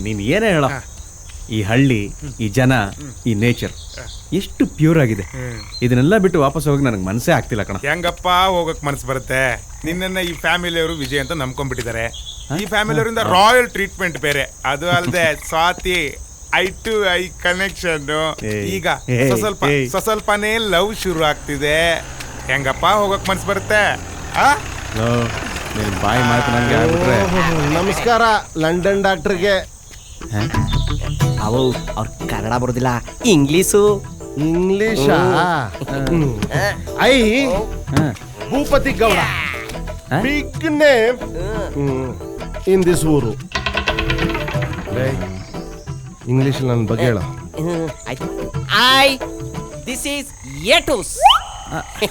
ನೀನ್ ಏನೇ ಹೇಳ, ಈ ಹಳ್ಳಿ, ಈ ಜನ, ಈ ನೇಚರ್ ಎಷ್ಟು ಪ್ಯೂರ್ ಆಗಿದೆ. ಇದನ್ನೆಲ್ಲ ಬಿಟ್ಟು ವಾಪಸ್ ಹೋಗಿ ನನಗೆ ಮನಸ್ಸೇ ಆಗ್ತಿಲ್ಲ ಕಣ. ಹೆಂಗಪ್ಪ ಹೋಗಕ್ ಮನಸ್ಸು ಬರುತ್ತೆ? ನಿನ್ನ ಈ ಫ್ಯಾಮಿಲಿಯವರು ವಿಜಯ್ ಅಂತ ನಂಬ್ಕೊಂಡ್ಬಿಟ್ಟಿದ್ದಾರೆ. ಈ ಫ್ಯಾಮಿಲಿಯವರಿಂದ ರಾಯಲ್ ಟ್ರೀಟ್ಮೆಂಟ್ ಬೇರೆ. ಅದು ಅಲ್ಲದೆ Swathi eye to eye connection. ಈಗ ಸ್ವಲ್ಪನೇ ಲವ್ ಶುರು ಆಗ್ತಿದೆ. ಹೆಂಗಪ್ಪ ಹೋಗಕ್ ಮನಸ್ಸು ಬರುತ್ತೆ? ಬಾಯಿ ಮಾತು ನನಗೆ ಆಗ್ಬಿಟ್ರೆ. ನಮಸ್ಕಾರ ಲಂಡನ್ ಡಾಕ್ಟರ್ಗೆ. ಅವು ಅವ್ರ ಕನ್ನಡ ಬರೋದಿಲ್ಲ, ಇಂಗ್ಲೀಷು. ಇಂಗ್ಲಿಷಾ? I Bhupathi Gowda, big name in this ಊರು. ಇಂಗ್ಲಿಷ್ ನನ್ನ ಬಗ್ಗೆ ಹೇಳ. ಐ ದಿಸ್ ಈಸ್ ಏಟೂಸ್.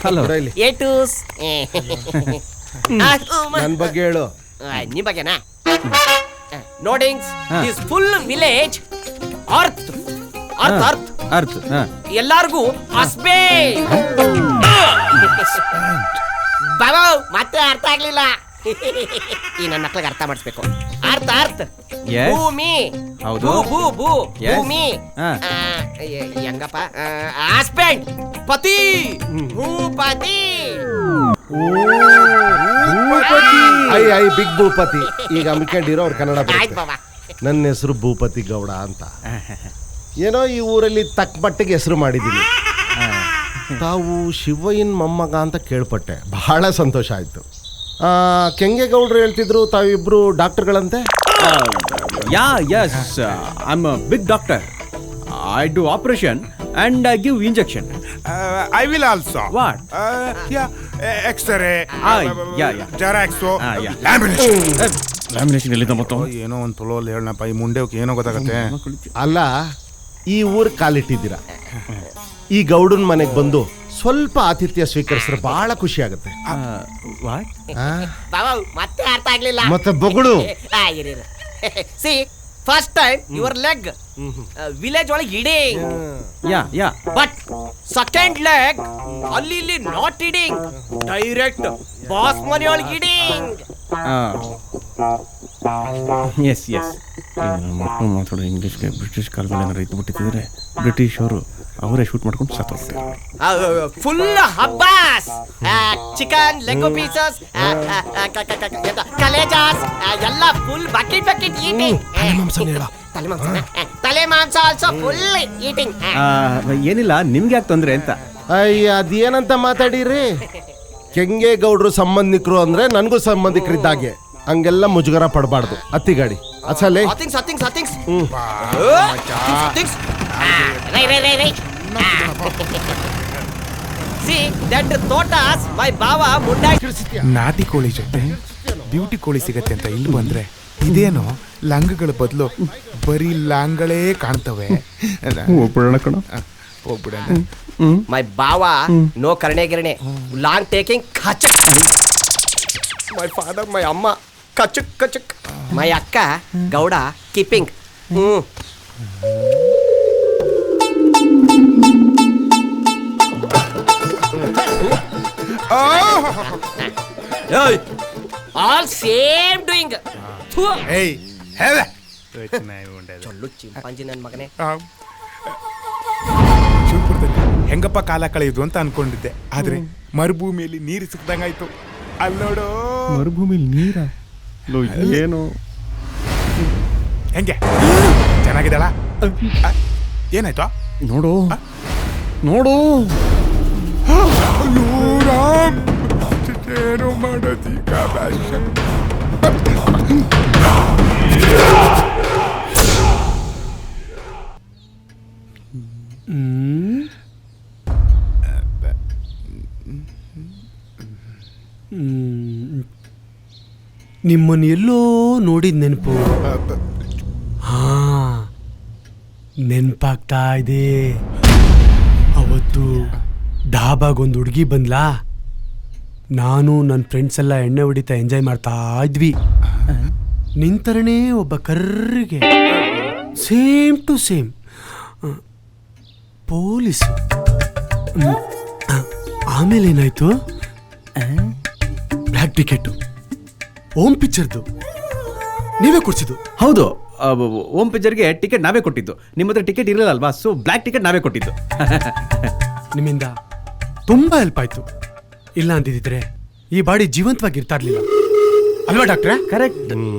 ಹಲೋ. ಏಟೂಸ್ ನನ್ನ ಬಗ್ಗೆ ಹೇಳು. ನಿಮ್ಮ ಬಗ್ಗೆನಾ? ನೋಡಿಂಗ್ಸ್ ದಿಸ್ ಫುಲ್ ವಿಲೇಜ್ ಅರ್ತ್ ಅರ್ತ್ ಅರ್ತ್ ಅರ್ಥ. ಎಲ್ಲಾರ್ಗೂ ಅಸ್ಬೇ. ಬಾಬಾ ಮತ್ತೆ ಅರ್ಥ ಆಗ್ಲಿಲ್ಲ. ಈ ನನ್ನ ಮಕ್ಳಿಗೆ ಅರ್ಥ ಮಾಡಿಸ್ಬೇಕು. ಅರ್ಥ ಅರ್ಥ ಭೂಮಿ. ಹೌದು. ಭೂ ಭೂ ಭೂಮಿ. ಹೆಂಗಪ್ಪ? ಹಸ್ಬೆಂಡ್ ಪತಿ. ಭೂಪತಿ. ಐ ಐ ಬಿಗ್ ಭೂಪತಿ. ಈಗ ಅಮ್ಕೊಂಡಿರೋ ಅವ್ರ ಕನ್ನಡ ಆಯ್ತು ಬಾಬಾ. ನನ್ನ ಹೆಸರು ಭೂಪತಿ ಗೌಡ ಅಂತ. ಏನೋ ಈ ಊರಲ್ಲಿ ತಕ್ಕ ಮಟ್ಟಿಗೆ ಹೆಸರು ಮಾಡಿದ್ದೀನಿ. ತಾವು ಶಿವಯ್ಯನ ಮೊಮ್ಮಗ ಅಂತ ಕೇಳ್ಪಟ್ಟೆ, ಬಹಳ ಸಂತೋಷ ಆಯ್ತು. ಕೆಂಗೇಗೌಡರು ಹೇಳ್ತಿದ್ರು ತಾವಿಬ್ರು ಡಾಕ್ಟರ್ಗಳಂತೆ. Yeah yes, I am a big doctor. I do operation and give injection. I will also. What? X-ray. Yeah. Xerox. Lamination ಎಲ್ಲಿಂದ ಮತ್ತು? ಏನೋ ಒಂದು ತೊಲೋಲ್ಲಿ ಹೇಳಪ್ಪ, ಈ ಮುಂಡೆವ್ಕೆ ಏನೋ ಗೊತ್ತಾಗತ್ತೆ. ಅಲ್ಲ, ಈ ಊರು ಕಾಲಿಟ್ಟಿದ್ದೀರಾ. ಈ ಗೌಡನ ಮನೆಗೆ ಬಂದು ಸ್ವಲ್ಪ ಆತಿಥ್ಯ ಸ್ವೀಕರಿಸಿದ್ರೆ ಬಹಳ ಖುಷಿ ಆಗುತ್ತೆ. ಬಾಬಾ ಮತ್ತೆ ಅರ್ಥ ಆಗ್ಲಿಲ್ಲ. ಮತ್ತೆ ಬೊಗಳು. See first time your leg village ಒಳಗೆ ಇಡಿಂಗ್. ಯಾ ಬಟ್ ಸೆಕೆಂಡ್ ಲೆಗ್ ಅಲ್ಲಿ ಇಲ್ಲಿ ನಾಟ್ ಇಡಿಂಗ್, ಡೈರೆಕ್ಟ್ ಬಾಸ್ ಮನೆ ಒಳಗೆ ಇಡಿಂಗ್. ಎಸ್ ಮಕ್ಕಳು ಮಾತಾಡೋ ಇಂಗ್ಲೀಷ್ಗೆ ಬ್ರಿಟಿಷ್ ಕಾಲದಲ್ಲಿ ಏನಾರು ಇದ್ದು ಬಿಟ್ಟಿದ್ರೆ ಬ್ರಿಟಿಷ್ ಅವರು ಅವರೇ ಶೂಟ್ ಮಾಡ್ಕೊಂಡು ಸತ್ತೋಗ್ತಾರೆ. ಫುಲ್ ಹಬ್ಬಾಸ್, ಚಿಕನ್ ಲೆಗ್ ಪೀಸಸ್, ಕಲೇಜಾಸ್ ಎಲ್ಲ ಫುಲ್ ಬಕೆಟ್ ಈಟಿಂಗ್. ತಲೆ ಮಾಂಸ ಆಲ್ಸೋ ಫುಲ್ ಈಟಿಂಗ್. ಏನಿಲ್ಲ, ನಿಮ್ಗೆ ಯಾಕೆ ತೊಂದ್ರೆ ಅಂತ. ಅಯ್ಯ, ಅದೇನಂತ ಮಾತಾಡಿರಿ? ಕೆಂಗೇಗೌಡರು ಸಂಬಂಧಿಕರು ಅಂದ್ರೆ ನನಗೂ ಸಂಬಂಧಿಕರಿದ್ದಾಗೆ. ಹಂಗೆಲ್ಲ ಮುಜುಗರ ಪಡಬಾರ್ದು. ಅತ್ತಿಗಾಡಿ ಅಸಲೇ ನಾಟಿ ಕೋಳಿ ಜೊತೆ ಬ್ಯೂಟಿ ಕೋಳಿ ಸಿಗತ್ತೆ ಅಂತ ಇಲ್ಲಿ ಬಂದ್ರೆ ಇದೇನೋ ಲಂಗಗಳ ಬದಲು ಬರೀ ಲಾಂಗಳೇ ಕಾಣ್ತವೆ. ಹೋಗ್ಬಿಡ. ಮೈ ಬಾವ ನೋ ಕರ್ಣೆ ಗಿರಣೆ, ಲಾಂಗ್ ಟೇಕಿಂಗ್ ಕಚಕ್. ಮೈ ಫಾದರ್, ಮೈ ಅಮ್ಮ ಕಚಕ್ ಕಚಕ್. ಮೈ ಅಕ್ಕ Gowda keeping. All same doing. ಚೊಲ್ಲು ಚಿಂಪಾಂಜಿ ನನ್ನ ಮಗನೇ. ಹೆಂಗಪ್ಪ ಕಾಲ ಕಳೆಯುದು ಅಂತ ಅನ್ಕೊಂಡಿದ್ದೆ, ಆದ್ರೆ ಮರುಭೂಮಿಯಲ್ಲಿ ನೀರು ಸಿಕ್ದಂಗಾಯ್ತು. ಅಲ್ಲೋಡು, ಮರುಭೂಮಿಲಿ ನೀರ ಏನು? ಹೆಂಗೆ ಚೆನ್ನಾಗಿದ್ದಾಳ? ಏನಾಯ್ತು? ನೋಡು ಏನು ಮಾಡೋದೀಗ? ನಿಮ್ಮನ್ನು ಎಲ್ಲೋ ನೋಡಿದ ನೆನಪು. ನೆನಪಾಗ್ತಾ ಇದೆ. ಅವತ್ತು ಡಾಬಾಗೊಂದು ಹುಡುಗಿ ಬಂದ್ಲಾ, ನಾನು ನನ್ನ ಫ್ರೆಂಡ್ಸ್ ಎಲ್ಲ ಎಣ್ಣೆ ಹೊಡಿತಾ ಎಂಜಾಯ್ ಮಾಡ್ತಾ ಇದ್ವಿ. ನಿಂತರನೇ ಒಬ್ಬ ಕರ್ರಿಗೆ ಸೇಮ್ ಟು ಸೇಮ್ ಪೊಲೀಸ್. ಆಮೇಲೆ ಏನಾಯ್ತು? ಬ್ಲ್ಯಾಕ್ ಟಿಕೆಟು, ಓಮ್ ಪಿಕ್ಚರ್ದು. ನೀವೇ ಕೊಡ್ಸಿದ್ದು? ಹೌದು, ಓಮ್ ಪಿಕ್ಚರ್ಗೆ ಟಿಕೆಟ್ ನಾವೇ ಕೊಟ್ಟಿದ್ದು. ನಿಮ್ಮ ಹತ್ರ ಟಿಕೆಟ್ ಇರಲಿಲ್ಲ ಅಲ್ವಾ, ಸೊ ಬ್ಲ್ಯಾಕ್ ಟಿಕೆಟ್ ನಾವೇ ಕೊಟ್ಟಿದ್ದು. ನಿಮ್ಮಿಂದ ತುಂಬಾ ಹೆಲ್ಪ್ ಆಯ್ತು. ಇಲ್ಲ ಅಂತಿದ್ರೆ ಈ ಬಾಡಿ ಜೀವಂತವಾಗಿರ್ತಾ ಇರ್ಲಿಲ್ಲ ಅಲ್ವಾ ಡಾಕ್ಟ್ರೆ? ಕರೆಕ್ಟ್.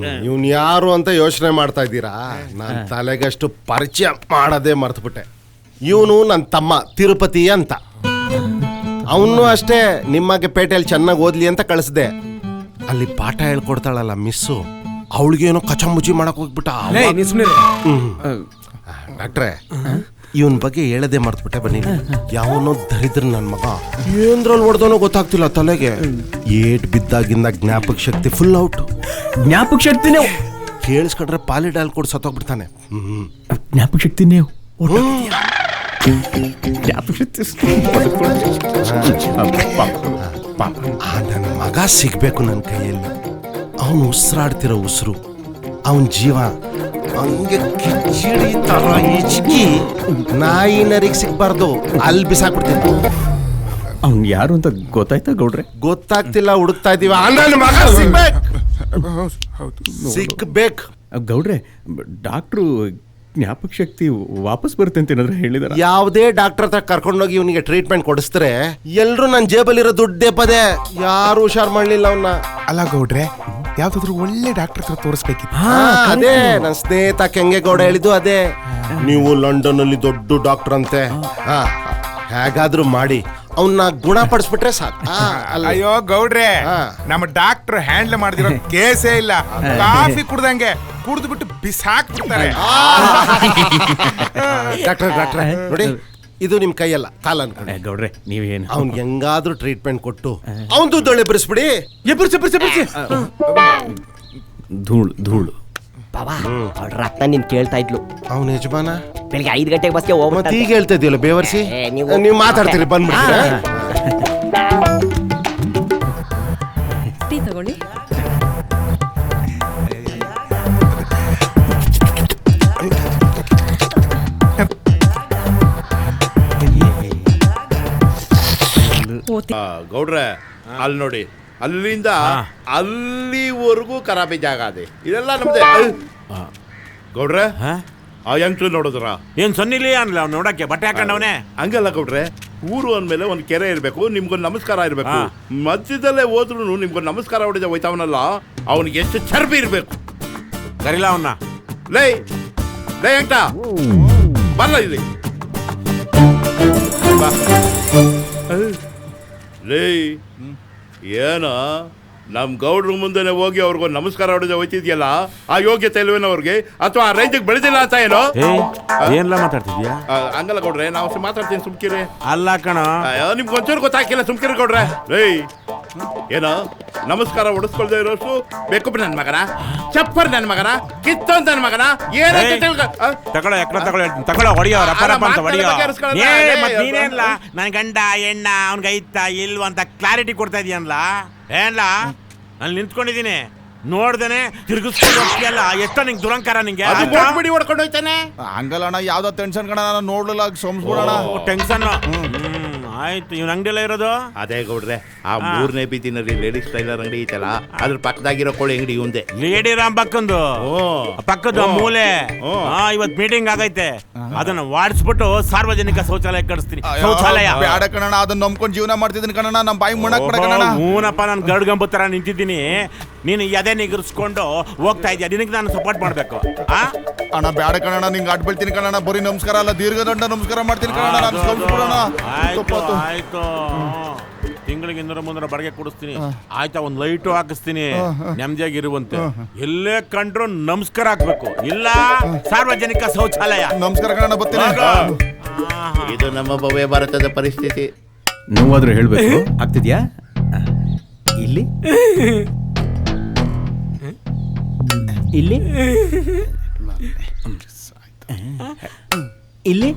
ಇವ್ನು ಯಾರು ಅಂತ ಯೋಚನೆ ಮಾಡ್ತಾ ಇದ್ದೀರಾ? ನಾನು ತಲೆಗಷ್ಟು ಪರಿಚಯ ಮಾಡೋದೇ ಮರ್ತ್ಬಿಟ್ಟೆ. ಇವನು ನನ್ನ ತಮ್ಮ ತಿರುಪತಿ ಅಂತ. ಅವನು ಅಷ್ಟೇ ನಿಮಗೆ ಪೇಟೆಯಲ್ಲಿ ಚೆನ್ನಾಗಿ ಓದ್ಲಿ ಅಂತ ಕಳಿಸ್ದೆ. ಅಲ್ಲಿ ಪಾಠ ಹೇಳ್ಕೊಡ್ತಾಳಲ್ಲ ಮಿಸ್ಸು, ಅವಳಿಗೇನೋ ಕಚಂಬುಚಿ ಮಾಡಕ್ ಹೋಗ್ಬಿಟ್ಟ. ಡಾಕ್ಟ್ರೆ, ಇವನ್ ಬಗ್ಗೆ ಹೇಳದೆ ಮರ್ತ್ಬಿಟ್ಟೆ. ಬನ್ನಿ, ಯಾವನೋ ದರಿದ್ರ ನನ್ನ ಮಗ ಏನ್ರಲ್ಲಿ ಹೊಡೆದವನೋ ಗೊತ್ತಾಗ್ತಿಲ್ಲ ತಲೆಗೆ. ಏಟ್ ಬಿದ್ದಾಗಿಂದ ಜ್ಞಾಪಕ ಶಕ್ತಿ ಫುಲ್ ಔಟ್. ಜ್ಞಾಪಕ ಶಕ್ತಿನೇ ಕೇಳಿಸ್ಕೊಂಡ್ರೆ ಪಾಲಿಡಾಲ್ ಕೊಡ್ ಸತ್ತೋಗ್ಬಿಡ್ತಾನೆ. ಜ್ಞಾಪಕ ಶಕ್ತಿನೇ ನನ್ನ ಮಗ ಸಿಗ್ಬೇಕು ನನ್ನ ಕೈಯಲ್ಲಿ. ಅವನು ಉಸಿರಾಡ್ತಿರೋ ಉಸಿರು, ಅವನ ಜೀವ ಹಂಗೆ ಕಿಚಿಡಿ ತರ ಈಚಿ ನಾಯಿ ನರಿಗೆ ಸಿಗ್ಬಾರ್ದು, ಅಲ್ಲಿ ಬಿಸಾಕ್ಬಿಡ್ತೀನಿ. ಅವ್ನು ಯಾರು ಅಂತ ಗೊತ್ತಾಯ್ತಾ ಗೌಡ್ರೆ? ಗೊತ್ತಾಗ್ತಿಲ್ಲ, ಹುಡುಕ್ತಾ ಇದೀವ. ನನ್ನ ಮಗ ಸಿಗ್ಬೇಕು. ಗೌಡ್ರೆ, ಡಾಕ್ಟ್ರು ಜ್ಞಾಪಕ ಶಕ್ತಿ ವಾಪಸ್ ಬರುತ್ತೆ ಅಂತ ಏನಾದ್ರು ಹೇಳಿದಾರೆ? ಯಾವುದೇ ಡಾಕ್ಟರ್ ಹತ್ರ ಕರ್ಕೊಂಡೋಗಿ ಇವನಿಗೆ ಟ್ರೀಟ್ಮೆಂಟ್ ಕೊಡಿಸ್ತಾರೆ ಎಲ್ರು ನನ್ನ ಜೇಬಲ್ಲಿರೋ ದುಡ್ಡೇ ಪದೇ. ಯಾರು ಹುಷಾರ್ ಮಾಡ್ಲಿಲ್ಲ ಅವನ್ನ. ಅಲ್ಲ ಗೌಡ್ರೆ, ಯಾವ್ದಾದ್ರು ಒಳ್ಳೆ ಡಾಕ್ಟರ್ ಹತ್ರ ತೋರಿಸ್ಬೇಕಿತ್ತು. ಅದೇ ನನ್ನ ಸ್ನೇಹಿತ ಕೆಂಗೇಗೌಡ ಹೇಳಿದ್ದು ಅದೇ. ನೀವು ಲಂಡನ್ ಅಲ್ಲಿ ದೊಡ್ಡ ಡಾಕ್ಟರ್ ಅಂತೆ, ಹೇಗಾದ್ರೂ ಮಾಡಿ ಅವನ್ನ ಗುಣಪಡಿಸ್ಬಿಟ್ರೆ ಸಾಕು. ಅಯ್ಯೋ ಗೌಡ್ರೆ, ನಮ್ಮ ಡಾಕ್ಟರ್ ಹ್ಯಾಂಡಲ್ ಮಾಡಿದಿರೋ ಕೇಸೇ ಇಲ್ಲ. ಕಾಫಿ ಕುಡ್ದಂಗೆ ಕುಡ್ದು ಬಿಟ್ಟು ಬಿಸಾಕ್ಬಿಡ್ತಾರೆ. ಡಾಕ್ಟ್ರೆ ನೋಡಿ, ಇದು ನಿಮ್ ಕೈಯಲ್ಲ ಕಾಲ ಅನ್ಕೊಂಡೆ. ಗೌಡ್ರೆ ನೀವೇನು ಅವ್ನ್ಗೆ ಹೆಂಗಾದ್ರೂ ಟ್ರೀಟ್ಮೆಂಟ್ ಕೊಟ್ಟು ಅವನ್ ದುಡ್ಡು ಎಬ್ಬರಿಸ್ಬಿಡಿ. ಧೂಳು ಧೂಳು. ಬಾಬಾ, ಅವ್ಳ ರತ್ನ ನೀನ್ ಕೇಳ್ತಾ ಇದ್ಲು. ಅವನ ಯಜಮಾನ ಬೆಳಿಗ್ಗೆ 5 ಗಂಟೆಗೆ ಬಸ್ಗೆ ಮತ್ತೆ ಈಗ ಹೇಳ್ತಾ ಇದೆಯಲ್ಲ ಬೇವರ್ಸಿ. ನೀವು ಮಾತಾಡ್ತೀರಿ, ಬಂದ್ಬಿಡ್ತೀರಾ? ಟೀ ತಗೊಳ್ಳಿ. ಗೌಡ್ರೆ, ಅಲ್ಲಿ ನೋಡಿ, ಅಲ್ಲಿಂದ ಅಲ್ಲಿವರೆಗೂ ಖರಾಬಿ ಜಾಗ ಅದೇ. ಇದೆಲ್ಲ ನಮ್ದೆ. ಗೌಡ್ರೆ, ಆ ಯಂಕ್ರು ನೋಡಿದ್ರ? ಏನ್ ಸೊನ್ನಿಲಿ ಅನ್ಲ ಅವ್ನು ನೋಡಕ್ಕೆ ಬಟ್ಟೆ ಹಾಕೊಂಡವನೇ? ಹಂಗಲ್ಲ ಗೌಡ್ರೆ, ಊರು ಅಂದ್ಮೇಲೆ ಒಂದು ಕೆರೆ ಇರಬೇಕು, ನಿಮ್ಗೊಂದು ನಮಸ್ಕಾರ ಇರಬೇಕು. ಮಧ್ಯದಲ್ಲೇ ಹೋದ್ರು ನಿಮ್ಗೊಂದು ನಮಸ್ಕಾರ ಹೊಡಿದ ಹೋಯ್ತಾವನಲ್ಲ, ಅವನಿಗೆ ಎಷ್ಟು ಚರ್ಬಿ ಇರಬೇಕು. ಕರಿಲ್ಲ ಅವನ್ನ. ಲೇ ಲೇ ಅಂಟ ಬರಲ್ಲ ಇಲ್ಲಿ. ಲೇ, ಏನ ನಮ್ ಗೌಡ್ರ ಮುಂದೆನೆ ಹೋಗಿ ಅವ್ರಿಗೊಂದು ನಮಸ್ಕಾರ ಹೊಡೆದ ಹೋಯ್ತಿದ್ಯಲ್ಲ, ಆ ಯೋಗ್ಯತೆ ಇಲ್ವೇನೋ ಅವ್ರಿಗೆ, ಅಥವಾ ಆ ರೇಂಜಿಗೆ ಬೆಳೆದಿಲ್ಲ ಅಂತ ಏನೋ? ಏನ್ಲ ಮಾತಾಡ್ತಿದ್ಯಾ? ಹಂಗಲ್ಲ ಗೌಡ್ರೆ, ನಾವು ಮಾತಾಡ್ತೀನಿ, ಸುಮ್ಕಿರಿ. ಅಲ್ಲ ಕಣ, ನಿಮ್ಗೆ ಒಂಚೂರು ಗೊತ್ತಾಗಿಲ್ಲ, ಸುಮ್ಕಿರಿ ಗೌಡ್ರೆ. ರೇ, ಏನೋ ನಮಸ್ಕಾರ ಹೊಡಿಸ್ಕೊಳ್ದೆ ಇರೋಷ್ಟು ಬೇಕಪ್ಪ ನನ್ನ ಮಗನ, ಚಪ್ಪರ್ ನನ್ನ ಮಗನ, ಕಿತ್ತೊಂದ್ ನನ್ನ ಮಗನ, ತಗೊಳ್ಳೋ ಎಕ್ರ ತಗೊಳ್ಳೋ ಹೊಡಿಯೋ ರಪ್ಪ ಅಂತ ಹೊಡಿಯೋ. ನೀನೇನ್ಲ ನನ್ ಗಂಡ ಎಣ್ಣ ಅವ್ನಿಗೆ ಐತಾ ಇಲ್ವ ಅಂತ ಕ್ಲಾರಿಟಿ ಕೊಡ್ತಾ ಇದೀಯನ್ಲ? ಏನ್ಲ ನಾನು ನಿಂತ್ಕೊಂಡಿದ್ದೀನಿ, ನೋಡ್ದೇನೆ ತಿರುಗಿಸ್ಕೊಂಡು ಹೋಗ್ತೀಯಲ್ಲ, ಎಷ್ಟೋ ನಿಂಗೆ ದುರಂಕಾರ ನಿಂಗೆ. ಬಿಡಿ ಹೊಡ್ಕೊಂಡು ಹೋಯ್ತಾನೆ. ಹಂಗಲ್ಲ ಯಾವ್ದೋ ಟೆನ್ಷನ್ ಕಣ, ನಾನು ನೋಡ್ಲಿಲ್ಲ, ಸೋಮ್ಸ್ಬಿಡೋಣ. ಟೆನ್ಷನ್ ಆಯ್ತು. ಇವ್ನ ಅಂಗಡಿ ಎಲ್ಲ ಇರೋದು? ಅದೇ ಗೌಡ್ರೆ, ಆ 3ನೇ ಬೀದಿನಲ್ಲಿ ಲೇಡೀಸ್ ಟೈಲರ್ ಅಂಗಡಿ ಐತಲ್ಲ, ಅದ್ರ ಪಕ್ಕದಾಗಿರೋ ಕೋಳಿ ಅಂಗಡಿ ಇವಂದೆ. ಲೇಡಿ ರಾಮ್ ಪಕ್ಕಂದು ಪಕ್ಕದ ಮೂಲೆ. ಇವತ್ ಮೀಟಿಂಗ್ ಆಗೈತೆ, ಅದನ್ನ ವಾಡಿಸ್ಬಿಟ್ಟು ಸಾರ್ವಜನಿಕ ಶೌಚಾಲಯ ಕಳಿಸ್ತೀನಿ. ಶೌಚಾಲಯ ಬೇಡ ಕಣ, ಅದನ್ನ ನಂಬ್ಕೊಂಡು ಜೀವನ ಮಾಡ್ತಿದ್ದೀನಿ ಕಣ, ನಮ್ಮ ಬಾಯಿ ಮಾಡಕ್ ಬೇಡ ಕಣ. ಹೂನಪ್ಪ, ನಾನು ಗಡ್ಗಂಬ ತರ ನಿಂತಿದ್ದೀನಿ, ನೀನು ಎದೆ ನಿಗರ್ಸ್ಕೊಂಡು ಹೋಗ್ತಾ ಇದೀಯ, ನಿನಗೆ ನಾನು ಸಪೋರ್ಟ್ ಮಾಡ್ಬೇಕು. ಅಣ್ಣ ಬೇಡ ಕಣ, ನಿಂಗೆ ಅಡ್ ಬೀಳ್ತೀನಿ ಕಣ. ಬರೀ ನಮಸ್ಕಾರ ಅಲ್ಲ, ದೀರ್ಘದಂಡ ನಮಸ್ಕಾರ ಮಾಡ್ತೀನಿ ಕಣ. ಆಯ್ತು, ತಿಂಗಳಿಗೆ 200-300 ಬಡಿಗೆ ಕೊಡಿಸ್ತೀನಿ. ಆಯ್ತಾ, ಒಂದ್ ಲೈಟು ಹಾಕಿಸ್ತೀನಿ, ನೆಮ್ಮದಿಯಾಗಿರುವಂತೆ. ಎಲ್ಲೇ ಕಂಡ್ರು ನಮಸ್ಕಾರ ಹಾಕ್ಬೇಕು, ಇಲ್ಲ ಸಾರ್ವಜನಿಕ ಶೌಚಾಲಯ. ನಮಸ್ಕಾರ ಕಣ, ಬರ್ತೀನಿ. ಇದು ನಮ್ಮ ಭವ್ಯ ಭಾರತದ ಪರಿಸ್ಥಿತಿ. ನೋವಾದ್ರೂ ಹೇಳ್ಬೇಕು. ಆಗ್ತಿದ್ಯಾ? ಇಲ್ಲಿ ಇಲ್ಲಿ ಇಲ್ಲಿ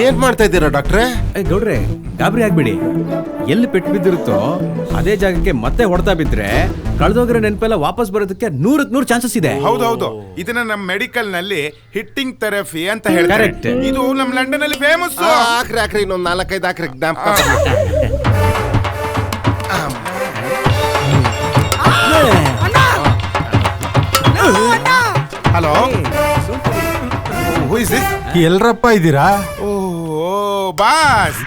ಏನ್ ಮಾಡ್ತಾ ಇದ್ದೀರಾ ಡಾಕ್ಟ್ರೆ? ಗೌಡ್ರೆ ಗಾಬರಿ ಆಗ್ಬಿಡಿ. ಎಲ್ಲಿ ಪೆಟ್ಟು ಬಿದ್ದಿರುತ್ತೋ ಅದೇ ಜಾಗಕ್ಕೆ ಮತ್ತೆ ಹೊಡ್ತಾ ಬಿದ್ರೆ ಕಳೆದೋಗಿರೋ ನೆನಪೆಲ್ಲ ವಾಪಸ್ ಬರೋದಕ್ಕೆ 100% ಚಾನ್ಸಸ್ ಇದೆ. ಹೌದೌದು, ಇದನ್ನ ನಮ್ಮ ಮೆಡಿಕಲ್ ನಲ್ಲಿ ಹಿಟ್ಟಿಂಗ್ ಥೆರಪಿ ಅಂತ ಹೇಳ್ತಾರೆ. Correct. ಇದು ನಮ್ಮ ಲಂಡನ್ ಅಲ್ಲಿ ಫೇಮಸ್. ಹಾಕ್ರಿ ಇನ್ನೊಂದು 4-5 ಹಾಕ್ರಿ ಜ್ಞಾಪಕ. Hello, who is this? ಎಲ್ರಪ್ಪ ಇದ್ದೀರಾ? ಬಾಸ್,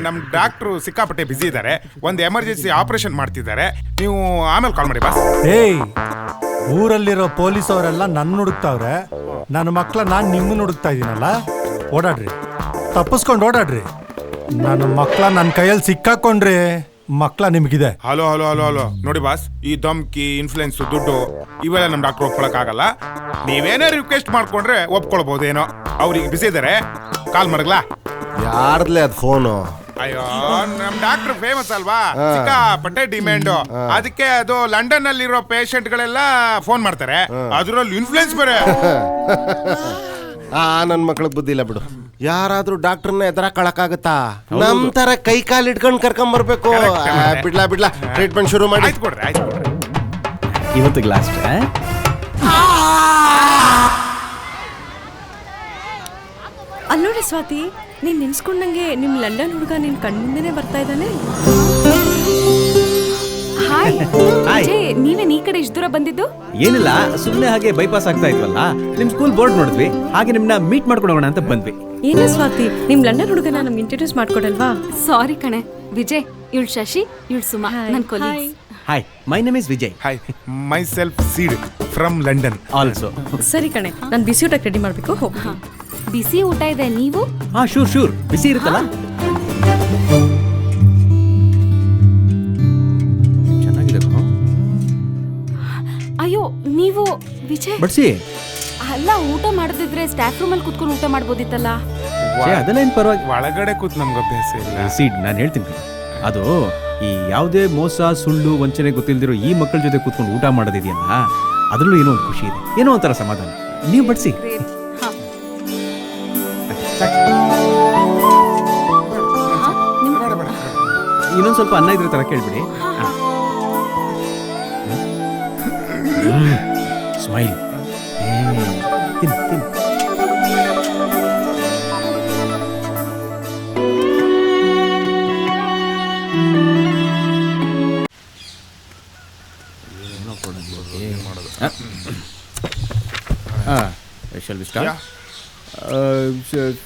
ನಮ್ ಡಾಕ್ಟ್ರು ಸಿಕ್ಕಾಪಟ್ಟೆ ಬಿಸಿ ಇದ್ದಾರೆ. ಒಂದು ಎಮರ್ಜೆನ್ಸಿ ಆಪರೇಷನ್ ಮಾಡ್ತಿದ್ದಾರೆ. ನೀವು ಆಮೇಲೆ ಕಾಲ್ ಮಾಡಿ ಬಾಸ್. ಏಯ್, ಊರಲ್ಲಿರೋ ಪೊಲೀಸ್ ಅವರೆಲ್ಲ ನನ್ನ ಹುಡುಕ್ತಾವ್ರೆ. ನನ್ನ ಮಕ್ಳ ನಾನು ನಿಮ್ಮನ್ನ ಹುಡುಕ್ತಾ ಇದ್ದೀನಲ್ಲ. ಓಡಾಡ್ರಿ, ತಪ್ಪಿಸ್ಕೊಂಡು ಓಡಾಡ್ರಿ. ನನ್ನ ಮಕ್ಳ ನನ್ನ ಕೈಯಲ್ಲಿ ಸಿಕ್ಕಾಕೊಂಡ್ರಿ ಮಕ್ಳ ನಿಮ್ಗಿದೆ. ಹಲೋ ಹಲೋ ಹಲೋ ಹಲೋ, ನೋಡಿ ಬಾಸ್, ಈ ಧಮ್ಕಿ, ಇನ್ಫ್ಲುಯೆನ್ಸ್, ದುಡ್ಡು ಇವೆಲ್ಲ ನಮ್ ಡಾಕ್ಟರ್ ಒಪ್ಕೊಳಕ್ ಆಗಲ್ಲ. ನೀವೇನೇ ರಿಕ್ವೆಸ್ಟ್ ಮಾಡ್ಕೊಂಡ್ರೆ ಒಪ್ಕೊಳ್ಬಹುದೇನೋ. ಅವ್ರಿಗೆ ಬಿಸಿ ಇದ್ದಾರೆ, ಕಾಲ್ ಮಾಡಗ್ಲಾ? ಯಾರ್ದ್ಲೇ ಅದ್ ಫೋನು? ಅಯ್ಯೋ, ನಮ್ ಡಾಕ್ಟರ್ ಫೇಮಸ್ ಅಲ್ವಾ, ಸಿಕ್ಕಾಪಟ್ಟೆ ಡಿಮ್ಯಾಂಡ್. ಅದಕ್ಕೆ ಅದು ಲಂಡನ್ ನಲ್ಲಿರೋ ಪೇಷಂಟ್ ಗಳೆಲ್ಲ ಫೋನ್ ಮಾಡ್ತಾರೆ. ಅದ್ರಲ್ಲಿ ಇನ್ಫ್ಲುಯೆನ್ಸ್ ಬೇರೆ. ನನ್ ಮಕ್ಳಿಗೆ ಬುದ್ಧಿ ಇಲ್ಲ ಬಿಡು. ಯಾರಾದ್ರೂ ಡಾಕ್ಟರ್ನ ಎದುರಾಕಳಕ್ಕಾಗತ್ತಾ? ನಮ್ ತರ ಕೈ ಕಾಲು ಇಟ್ಕೊಂಡ್ ಕರ್ಕೊಂಡ್ ಬರ್ಬೇಕು. ಬಿಡ್ಲಾ ಟ್ರೀಟ್ಮೆಂಟ್ ಶುರು ಮಾಡಿ. ಆಯ್ತು ಕೊಡ್ರಿ. ಇವತ್ತಿಗೆ ಲಾಸ್ಟ್. ಅಲ್ಲೋಡಿ ಸ್ವಾತಿ, ನೀನ್ ನೆನ್ಸ್ಕೊಂಡಂಗೆ ನಿಮ್ ಲಂಡನ್ ಹುಡುಗ ನಿನ್ ಕಣ್ಮುಂದೆನೆ ಬರ್ತಾ ಇದ್ದಾನೆ. ಹಾಯ್ ವಿಜಯ್, ನೀವೇನ್ ಈ ಕಡೆ ಇಷ್ಟು ದೂರ ಬಂದಿದ್ದು? ಏನಿಲ್ಲ, ಸುಮ್ಮನೆ ಹಾಗೆ ಬೈಪಾಸ್ ಆಗ್ತಾ ಇದ್ವಲ್ಲ, ನಿಮ್ ಸ್ಕೂಲ್ ಬೋರ್ಡ್ ನೋಡಿದ್ವಿ, ಹಾಗೆ ನಿಮ್ನ ಮೀಟ್ ಮಾಡ್ಕೊಂಡೋಗೋಣ ಅಂತ ಬಂದ್ವಿ. ಏನೇ ಸ್ವಾತಿ, ನಿಮ್ ಲಂಡನ್ ಹುಡುಗನ ನಮ್ಗೆ ಇಂಟ್ರೊಡ್ಯೂಸ್ ಮಾಡ್ಕೊಡಲ್ವಾ? ಸಾರಿ ಕಣೆ ವಿಜಯ್, ಇವಳು ಶಶಿ, ಇವಳು ಸುಮಾ, ನನ್ನ colleagues. Hi, my name is Vijay. Hi, my self seed from London also. ಸರಿ ಕಣೆ, ನಾನು ಬಿಸಿ ಊಟಕ್ಕೆ ರೆಡಿ ಮಾಡ್ಬೇಕು, ಹೋಗ್ತೀನಿ. ಬಿಸಿ ಊಟ ಇದೆ, ನೀವು? ಹಾ, ಶೂರ್, ಬಿಸಿ ಇರುತ್ತಲ್ಲ. ಚೆನ್ನಾಗಿದೆ. ಅಯ್ಯೋ, ನೀವು ವಿಜಯ್ ಬಡ್ಸಿ. ಅಲ್ಲ, ಊಟ ಮಾಡದಿದ್ರೆ ಸ್ಟಾಫ್ ರೂಮ್ ಅಲ್ಲಿ ಕುತ್ಕೊಂಡು ಊಟ ಮಾಡ್ಬೋದಿತ್ತಲ್ಲ. ಅದೆಲ್ಲ ಏನ್ ಪರವಾಗಿ. ಒಳಗಡೆ ಕೂತ್ ನಮ್ಗೆ ಅಭ್ಯಾಸ ಇಲ್ಲ. ಸೀಡ್, ನಾನು ಹೇಳ್ತೀನಿ, ಅದು ಈ ಯಾವುದೇ ಮೋಸ, ಸುಳ್ಳು, ವಂಚನೆ ಗೊತ್ತಿಲ್ದಿರೋ ಈ ಮಕ್ಕಳ ಜೊತೆ ಕೂತ್ಕೊಂಡು ಊಟ ಮಾಡೋದಿದೆಯಲ್ಲ, ಅದ್ರಲ್ಲೂ ಏನೋ ಒಂದು ಖುಷಿ ಇದೆ, ಏನೋ ಒಂಥರ ಸಮಾಧಾನ. ನೀವು ಬಡ್ಸಿ. ಇನ್ನೊಂದು ಸ್ವಲ್ಪ ಅನ್ನ ಇದ್ರೆ ತರ ಕೇಳ್ಬಿಡಿ. ಸ್ಮೈಲ್.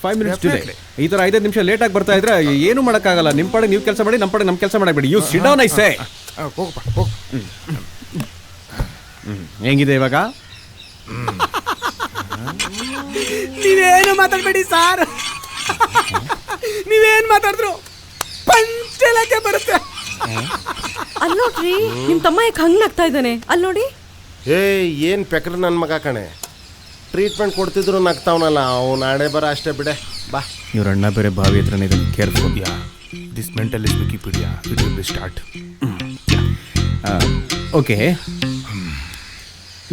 Five minutes delay. ಈ ತರ 5 ನಿಮಿಷ ಲೇಟ್ ಆಗಿ ಬರ್ತಾ ಇದ್ರೆ ಏನು ಮಾಡೋಕ್ಕಾಗಲ್ಲ. ನಿಮ್ಮ ಪಡೆ ನೀವು ಕೆಲಸ ಮಾಡಿ, ನಮ್ಮ ಪಡೆ ನಮ್ಮ ಕೆಲಸ ಮಾಡಬೇಡಿ. You sit down, I say. ಹೆಂಗಿದೆ ಇವಾಗ? ನೀವೇನು ಮಾತಾಡ್ಬೇಡಿ ಸಾರ್. ನೀವೇನ್ ಮಾತಾಡಿದ್ರು ಪಂಚಲಕ್ಕೆ ಬರುತ್ತೆ. ಅಲ್ಲೋಡ್ರಿ, ನಿಮ್ ತಮ್ಮ ಯಾಕೆ ಹಂಗ್ ನಗ್ತಾ ಇದ್ದಾನೆ? ಅಲ್ಲೋಡಿ. ಏನ್ ಪೆಕ್ರ ನನ್ ಮಗ ಕಣೆ. ಟ್ರೀಟ್ಮೆಂಟ್ ಕೊಡ್ತಿದ್ರು ನಗ್ತಾವನಲ್ಲ, ಅವ್ನು ನಾಳೆ ಬರ ಅಷ್ಟೇ ಬಿಡೆ. ಬಾ. ಇವ್ರ ಅಣ್ಣ ಬೇರೆ ಬಾವಿ ಹತ್ರನೇ ಇದೆ, careful. This mental is Wikipedia, it will be start. Okay,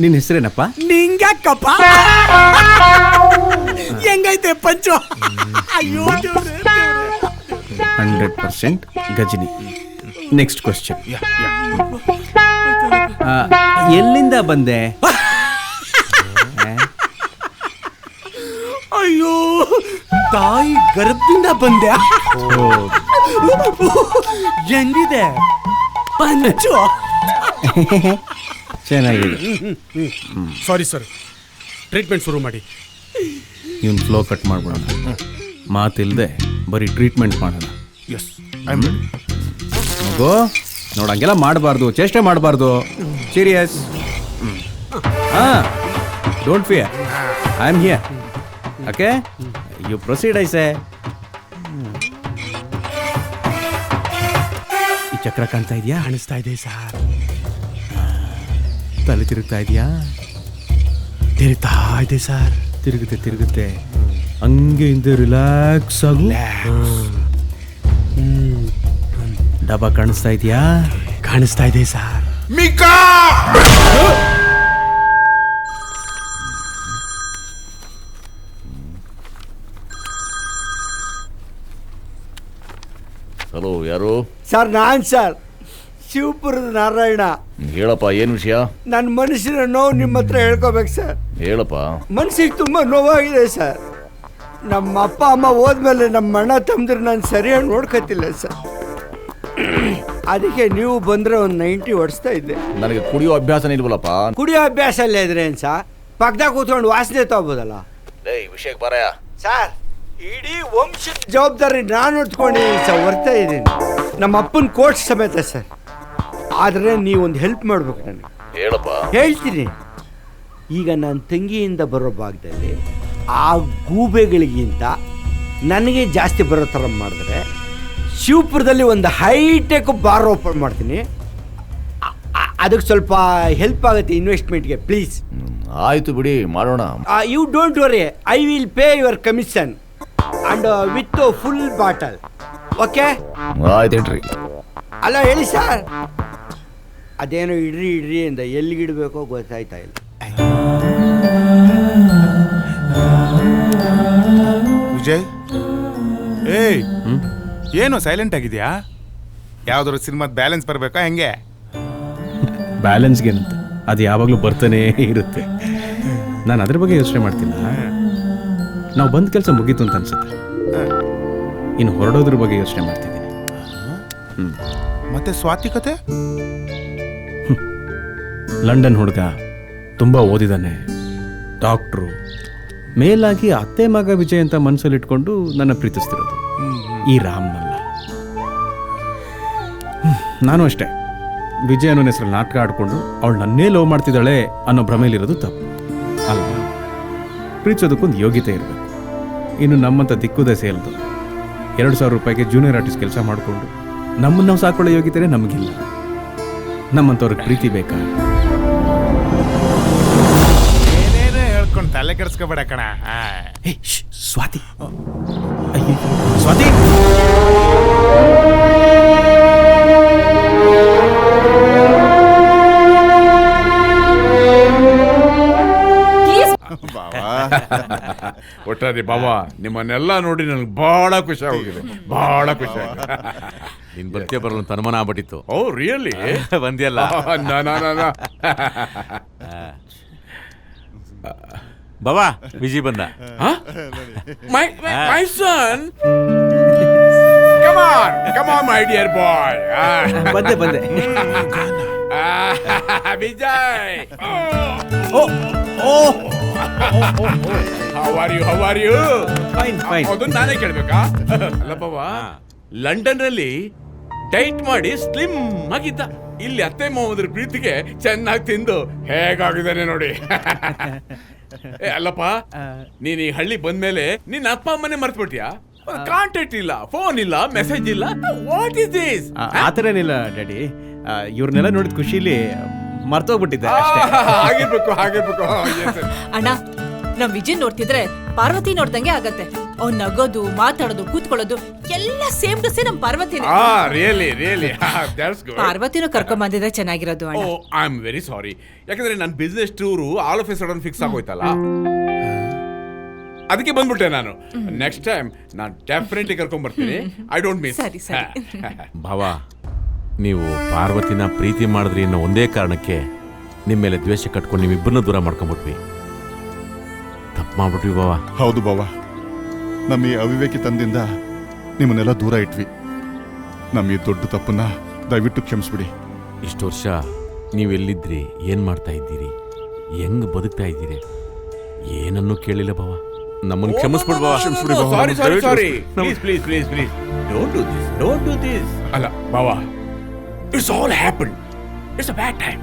ನಿನ್ನ ಹೆಸರೇನಪ್ಪ? ನಿಂಗ್ಯಾಕಪ್ಪ? ಹೆಂಗೈತೆ ಪಂಚು? ಅಯ್ಯೋ, 100% ಗಜನಿ. Next question. ಎಲ್ಲಿಂದ ಬಂದೆ? ಅಯ್ಯೋ, ತಾಯಿ ಗರ್ಭದಿಂದ ಬಂದೆ. ಹೆಂಗಿದೆ ಪಂಚು? ಚೆನ್ನಾಗಿದೆ. ಸಾರಿ ಸರ್, ಟ್ರೀಟ್ಮೆಂಟ್ ಶುರು ಮಾಡಿ. ಇವನ್ ಫ್ಲೋ ಕಟ್ ಮಾಡ್ಬಿಡೋಣ, ಮಾತಿಲ್ದೆ ಬರೀ ಟ್ರೀಟ್ಮೆಂಟ್ ಮಾಡೋಣ. Yes, I am ready. ಮಗು, ನೋಡಂಗೆಲ್ಲ ಮಾಡಬಾರ್ದು, ಚೇಷ್ಟೆ ಮಾಡಬಾರ್ದು. Serious. Don't fear, I am here. Okay, you proceed, I say. ಈ ಚಕ್ರ ಕಾಣ್ತಾ ಇದೆಯಾ? ಕಾಣಿಸ್ತಾ ಇದೆ ಸರ್. ತಲೆ ತಿರುಗ್ತಾ ಇದೆಯಾ? ತಿರುಗ್ತಾ ಇದೆ ಸರ್. ತಿರುಗುತ್ತೆ. ಹಂಗೆ ಹಿಂದೆ ರಿಲ್ಯಾಕ್ಸ್ ಆಗು. ಡಬ್ಬ ಕಾಣಿಸ್ತಾ ಇದೆಯಾ? ಕಾಣಿಸ್ತಾ ಇದೆ ಸರ್. ಮಿಕಾ! ಯಾರು? ಸರ್ ನಾನು ಸರ್ ಶಿವಪುರದ ನಾರಾಯಣ. ಹೇಳಪ್ಪ, ಏನು ವಿಷಯ? ನನ್ನ ಮನಸ್ಸಿನ ನೋವು ನಿಮ್ಮ ಹತ್ರ ಹೇಳ್ಕೋಬೇಕು ಸರ್. ಹೇಳಪ್ಪ. ಮನಸ್ಸಿಗೆ ತುಂಬ ನೋವಾಗಿದೆ ಸರ್. ನಮ್ಮ ಅಪ್ಪ ಅಮ್ಮ ಹೋದ್ಮೇಲೆ ನಮ್ಮ ಅಣ್ಣ ತಮ್ಮದ್ರು ನಾನು ಸರಿಯಾಗಿ ನೋಡ್ಕೊತಿಲ್ಲ ಸರ್. ಅದಕ್ಕೆ ನೀವು ಬಂದರೆ ಒಂದು 90 ಹೊಡಿಸ್ತಾ ಇದ್ದೆ. ನನಗೆ ಕುಡಿಯೋ ಅಭ್ಯಾಸನೇ ಇಲ್ವಲ್ಲಪ್ಪ. ಕುಡಿಯೋ ಅಭ್ಯಾಸ ಅಲ್ಲೇ ಇದ್ರೆ ಏನು ಸರ್, ಪಕ್ಕದಾಗ ಕೂತ್ಕೊಂಡು ವಾಸನೆ ತಗೋಬೋದಲ್ಲ. ವಿಷಯಕ್ಕೆ ಬರಯ ಸರ್, ಇಡೀ ವಂಶದ ಜವಾಬ್ದಾರಿ ನಾನು ಹೊತ್ಕೊಂಡಿದ್ದೀನಿ ಸರ್, ಹೊರ್ತಾ ಇದ್ದೀನಿ. ನಮ್ಮ ಅಪ್ಪನ ಕೋರ್ಟ್ ಸಮೇತ ಸರ್. ಆದರೆ ನೀವೊಂದು ಹೆಲ್ಪ್ ಮಾಡ್ಬೇಕು ನನಗೆ. ಹೇಳಪ್ಪ. ಹೇಳ್ತೀನಿ. ಈಗ ನನ್ನ ತಂಗಿಯಿಂದ ಬರೋ ಭಾಗದಲ್ಲಿ ಆ ಗೂಬೆಗಳಿಗಿಂತ ನನಗೆ ಜಾಸ್ತಿ ಬರೋ ಥರ ಮಾಡಿದ್ರೆ ಶಿವಪುರದಲ್ಲಿ ಒಂದು ಹೈಟೆಕ್ ಬಾರ್ ಓಪನ್ ಮಾಡ್ತೀನಿ. ಅದಕ್ಕೆ ಸ್ವಲ್ಪ ಹೆಲ್ಪ್ ಆಗುತ್ತೆ ಇನ್ವೆಸ್ಟ್ಮೆಂಟ್ಗೆ, ಪ್ಲೀಸ್. ಆಯ್ತು ಬಿಡಿ, ಮಾಡೋಣ. You don't worry, I will pay your commission and with full bottle. Okay? ಆಯ್ತೇನ್ರಿ. ಅಲ್ಲ ಹೇಳಿ ಸರ್, ಅದೇನೋ ಇಡ್ರಿ ಅಂತ ಎಲ್ಲಿಗಿಡಬೇಕೋ ಗೊತ್ತಾಯ್ತಾ ಇಲ್ಲ. ವಿಜಯ್, ಏಯ್ ಏನು ಸೈಲೆಂಟ್ ಆಗಿದ್ಯಾ? ಯಾವ್ದಾದ್ರು ಸಿನಿಮಾದ ಬ್ಯಾಲೆನ್ಸ್ ಬರ್ಬೇಕಾ ಹೆಂಗೆ? ಬ್ಯಾಲೆನ್ಸ್ಗೇನಂತ, ಅದು ಯಾವಾಗಲೂ ಬರ್ತಾನೇ ಇರುತ್ತೆ. ನಾನು ಅದ್ರ ಬಗ್ಗೆ ಯೋಚನೆ ಮಾಡ್ತಿಲ್ಲ. ನಾವು ಬಂದ ಕೆಲಸ ಮುಗೀತು ಅಂತ ಅನ್ಸುತ್ತೆ. ಇನ್ನು ಹೊರಡೋದ್ರ ಬಗ್ಗೆ ಯೋಚನೆ ಮಾಡ್ತಿದ್ದೀನಿ. ಮತ್ತೆ ಸ್ವಾತಿ ಕತೆ? ಲಂಡನ್ ಹುಡುಗ, ತುಂಬ ಓದಿದ್ದಾನೆ, ಡಾಕ್ಟ್ರು, ಮೇಲಾಗಿ ಅತ್ತೆ ಮಗ ವಿಜಯ್ ಅಂತ ಮನಸ್ಸಲ್ಲಿ ಇಟ್ಕೊಂಡು ನನ್ನ ಪ್ರೀತಿಸ್ತಿರೋದು ಈ ರಾಮ್ನಲ್ಲ. ನಾನು ಅಷ್ಟೇ, ವಿಜಯ್ ಅನ್ನೋ ಹೆಸರಲ್ಲಿ ನಾಟಕ ಆಡ್ಕೊಂಡು ಅವಳು ನನ್ನೇ ಲವ್ ಮಾಡ್ತಿದ್ದಾಳೆ ಅನ್ನೋ ಭ್ರಮೆಯಲ್ಲಿರೋದು ತಪ್ಪು ಅಲ್ವಾ? ಪ್ರೀತಿಸೋದಕ್ಕೊಂದು ಯೋಗ್ಯತೆ ಇರಬೇಕು. ಇನ್ನು ನಮ್ಮಂಥ ದಿಕ್ಕುದೇ ಸೇಲ್ದು 2,000 ರೂಪಾಯಿಗೆ ಜೂನಿಯರ್ ಆರ್ಟಿಸ್ಟ್ ಕೆಲಸ ಮಾಡಿಕೊಂಡು ನಮ್ಮನ್ನು ನಾವು ಸಾಕೊಳ್ಳೋ ಯೋಗ್ಯತೆನೇ ನಮಗಿಲ್ಲ. ನಮ್ಮಂಥವ್ರಿಗೆ ಪ್ರೀತಿ ಬೇಕಾ? ಏನೇನೇ ಹೇಳ್ಕೊಂಡು ತಲೆ ಕೆಡಿಸ್ಕೋಬೇಡ ಕಣ. ಸ್ವಾತಿ, ಅಯ್ಯೋ ಸ್ವಾತಿ, ಒಟ್ಟಾರೆ ಬಾಬಾ, ನಿಮ್ಮನ್ನೆಲ್ಲ ನೋಡಿ ನನಗೆ ಬಹಳ ಖುಷಿ ಆಗಿದೆ, ಬಹಳ ಖುಷಿ ಆಗಿದೆ. ನಿನ್ ಬರ್ತೀಯ ಬರಲ್ಲ ಅಂತ ಅನುಮಾನ ಆಗ್ಬಿಟ್ಟಿತ್ತು. Oh really? ಬಂದಿಯಲ್ಲ. ಬಾಬಾ, ವಿಜಯ್ ಬಂದ. My son, come on my dear boy. ಬಂದೆ. Vijay, how are you? Fine. ಅದನ್ನ ನಾನೇ ಕೇಳ್ಬೇಕಾ? ಅಲ್ಲ ಬಾಬಾ, ಲಂಡನ್ ಅಲ್ಲಿ ಡೈಟ್ ಮಾಡಿ ಸ್ಲಿಮ್ ಆಗಿದ್ದ. ಇಲ್ಲಿ ಅತ್ತೆ ಮಾವದ್ರ ಪ್ರೀತಿಗೆ ಚೆನ್ನಾಗಿ ತಿಂದು ಹೇಗಾಗಿದ್ದಾನೆ ನೋಡಿ. ಅಲ್ಲಪ್ಪ, ನೀನ್ ಈ ಹಳ್ಳಿ ಬಂದ್ಮೇಲೆ ನಿನ್ನ ಅಪ್ಪ ಅಮ್ಮನೆ ಮರ್ತ್ಬಿಟ್ಯಾ? ಕಾಂಟ್ಯಾಕ್ಟ್ ಇಲ್ಲ, ಫೋನ್ ಇಲ್ಲ, ಮೆಸೇಜ್ ಇಲ್ಲ. What is this? ಆತರ ಏನಿಲ್ಲ ಡ್ಯಾಡಿ, ಇವ್ರನ್ನೆಲ್ಲ ನೋಡಿದ ಖುಷಿಲಿ ಮರ್ತೋಗ್ಬಿಟ್ಟಿದ್ದೆ. ಆಗಿರ್ಬೇಕು. ಅಣ್ಣ, ನಮ್ ವಿಜಯ್ ನೋಡ್ತಿದ್ರೆ ಪಾರ್ವತಿ ನೋಡ್ದಂಗೆ ಆಗತ್ತೆ. ಅವ್ನ್ ನಗೋದು, ಮಾತಾಡೋದು, ಕೂತ್ಕೊಳ್ಳೋದು ಎಲ್ಲ ಸೇಮ್ ಟು ಸೇಮ್ ನಮ್ ಪಾರ್ವತಿನೇ. Really that's good. ಪಾರ್ವತಿನೂ ಕರ್ಕೊಂಡ್ ಬಂದಿದ್ರೆ ಚೆನ್ನಾಗಿರೋದು ಅಣ್ಣ. I am very sorry. ಯಾಕಂದ್ರೆ ನನ್ನ business tour all of a sudden fix ಆಗೋಯ್ತಲ್ಲ, ಅದಕ್ಕೆ ಬಂದ್ಬಿಟ್ಟೆ ನಾನು. ನೆಕ್ಸ್ಟ್ ಟೈಮ್ ನಾನು ಡೆಫಿನೆಟ್ಲಿ ಕರ್ಕೊಂಡ್ ಬರ್ತೀನಿ. I don't miss. ಸರಿ. ಭಾವ, ನೀವು ಪಾರ್ವತಿನ ಪ್ರೀತಿ ಮಾಡಿದ್ರಿ ಅನ್ನೋ ಒಂದೇ ಕಾರಣಕ್ಕೆ ನಿಮ್ಮ ಮೇಲೆ ದ್ವೇಷ ಕಟ್ಕೊಂಡು ನೀವಿಬ್ಬರನ್ನ ದೂರ ಮಾಡ್ಕೊಂಡ್ಬಿಟ್ವಿ. ತಪ್ಪು ಮಾಡ್ಬಿಟ್ವಿ ಬಾವ. ಹೌದು ಬಾವ, ನಮ್ಮ ಈ ಅವಿವೇಕಿ ತಂದಿಂದ ನಿಮ್ಮನ್ನೆಲ್ಲ ದೂರ ಇಟ್ವಿ. ನಮ್ಮ ಈ ದೊಡ್ಡ ತಪ್ಪನ್ನ ದಯವಿಟ್ಟು ಕ್ಷಮಿಸ್ಬಿಡಿ. ಇಷ್ಟು ವರ್ಷ ನೀವೆಲ್ಲಿದ್ರಿ, ಏನ್ ಮಾಡ್ತಾ ಇದ್ದೀರಿ, ಹೆಂಗ್ ಬದುಕ್ತಾ ಇದ್ದೀರಿ, ಏನನ್ನೂ ಕೇಳಿಲ್ಲ ಬಾವ. ನಮ್ಮನ್ನು ಕ್ಷಮಿಸ್ಬಿಡ್ ಬಾವ. Sorry. Please don't do this. ಅಲ್ಲ ಬಾವ, it's all happen. It's a bad time.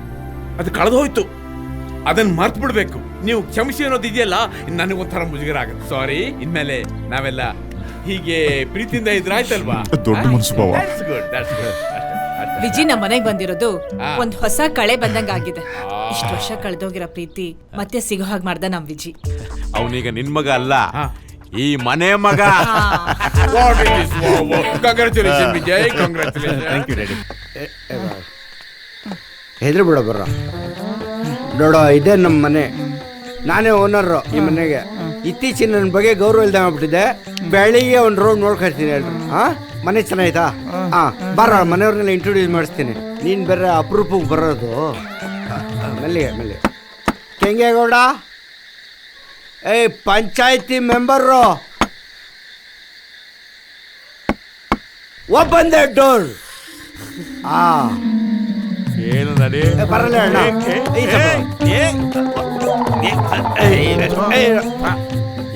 ಅದು ಕಳೆದೋಯ್ತು, ಅದನ್ನ ಮರ್ತು ಬಿಡ್ಬೇಕು. ನೀವು ಕ್ಷಮಿಸಿ ಅನ್ನೋದು ಇದೆಯಲ್ಲ, ನನಗೊಂಥರ ಮುಜುಗರ ಆಗುತ್ತೆ. ಸಾರಿ. ಇನ್ಮೇಲೆ ನಾವೆಲ್ಲ ಹೀಗೆ ಪ್ರೀತಿಯಿಂದ ಇದ್ರಾಯ್ತಲ್ವಾ? ದೊಡ್ಡ ಮನಸ್ಸು ಬಾವ. That's good. ವಿಜಿ ನಮ್ಮ ಮನೆಗ್ ಬಂದಿರೋದು ಒಂದ್ ಹೊಸ ಕಳೆ ಬಂದಂಗ ಆಗಿದೆ. ಇಷ್ಟು ವರ್ಷ ಕಳೆದೋಗಿರೋ ಪ್ರೀತಿ ಮತ್ತೆ ಸಿಗೋ ಹಾಗೆ ಮಾಡ್ದ ನಮ್ ವಿಜಿ. ಅವನೀಗ ನಿನ್ ಮಗ ಅಲ್ಲ, ಈ ಮನೆ ಮಗ. Congratulation Vijay, congratulation. Thank you daddy. ಹೆದ್ರು ಬಿಡ ಬರ್ರ ನೋಡೋ, ಇದೇ ನಮ್ಮ ಮನೆ, ನಾನೇ ಓನರು ಈ ಮನೆಗೆ. ಇತ್ತೀಚಿನ ನನ್ನ ಬಗ್ಗೆ ಗೌರವ ಇಲ್ದಂಗೆ ಆಗ್ಬಿಟ್ಟಿದೆ. ಬೆಳಿಗ್ಗೆ ಒಂದು ರೋಡ್ ನೋಡ್ಕೊಳ್ತೀನಿ ಹೇಳ್ರಿ. ಮನೆ ಚೆನ್ನಾಯ್ತಾ? ಹಾಂ ಬರ, ಮನೆಯವ್ರನ್ನೆಲ್ಲ ಇಂಟ್ರೊಡ್ಯೂಸ್ ಮಾಡಿಸ್ತೀನಿ. ನೀನು ಬೇರೆ ಅಪರೂಪಕ್ಕೆ ಬರೋದು. ಮೆಲ್ಲಿಗೆ ಮೆಲ್ಲಿಗೆ. ಕೆಂಗೇಗೌಡ, ಪಂಚಾಯತಿ ಮೆಂಬರು, ಓಪನ್ ದ ಡೋರ್. ಏನು ನಡಿ ಬರಲ್ಲ ಅಣ್ಣ.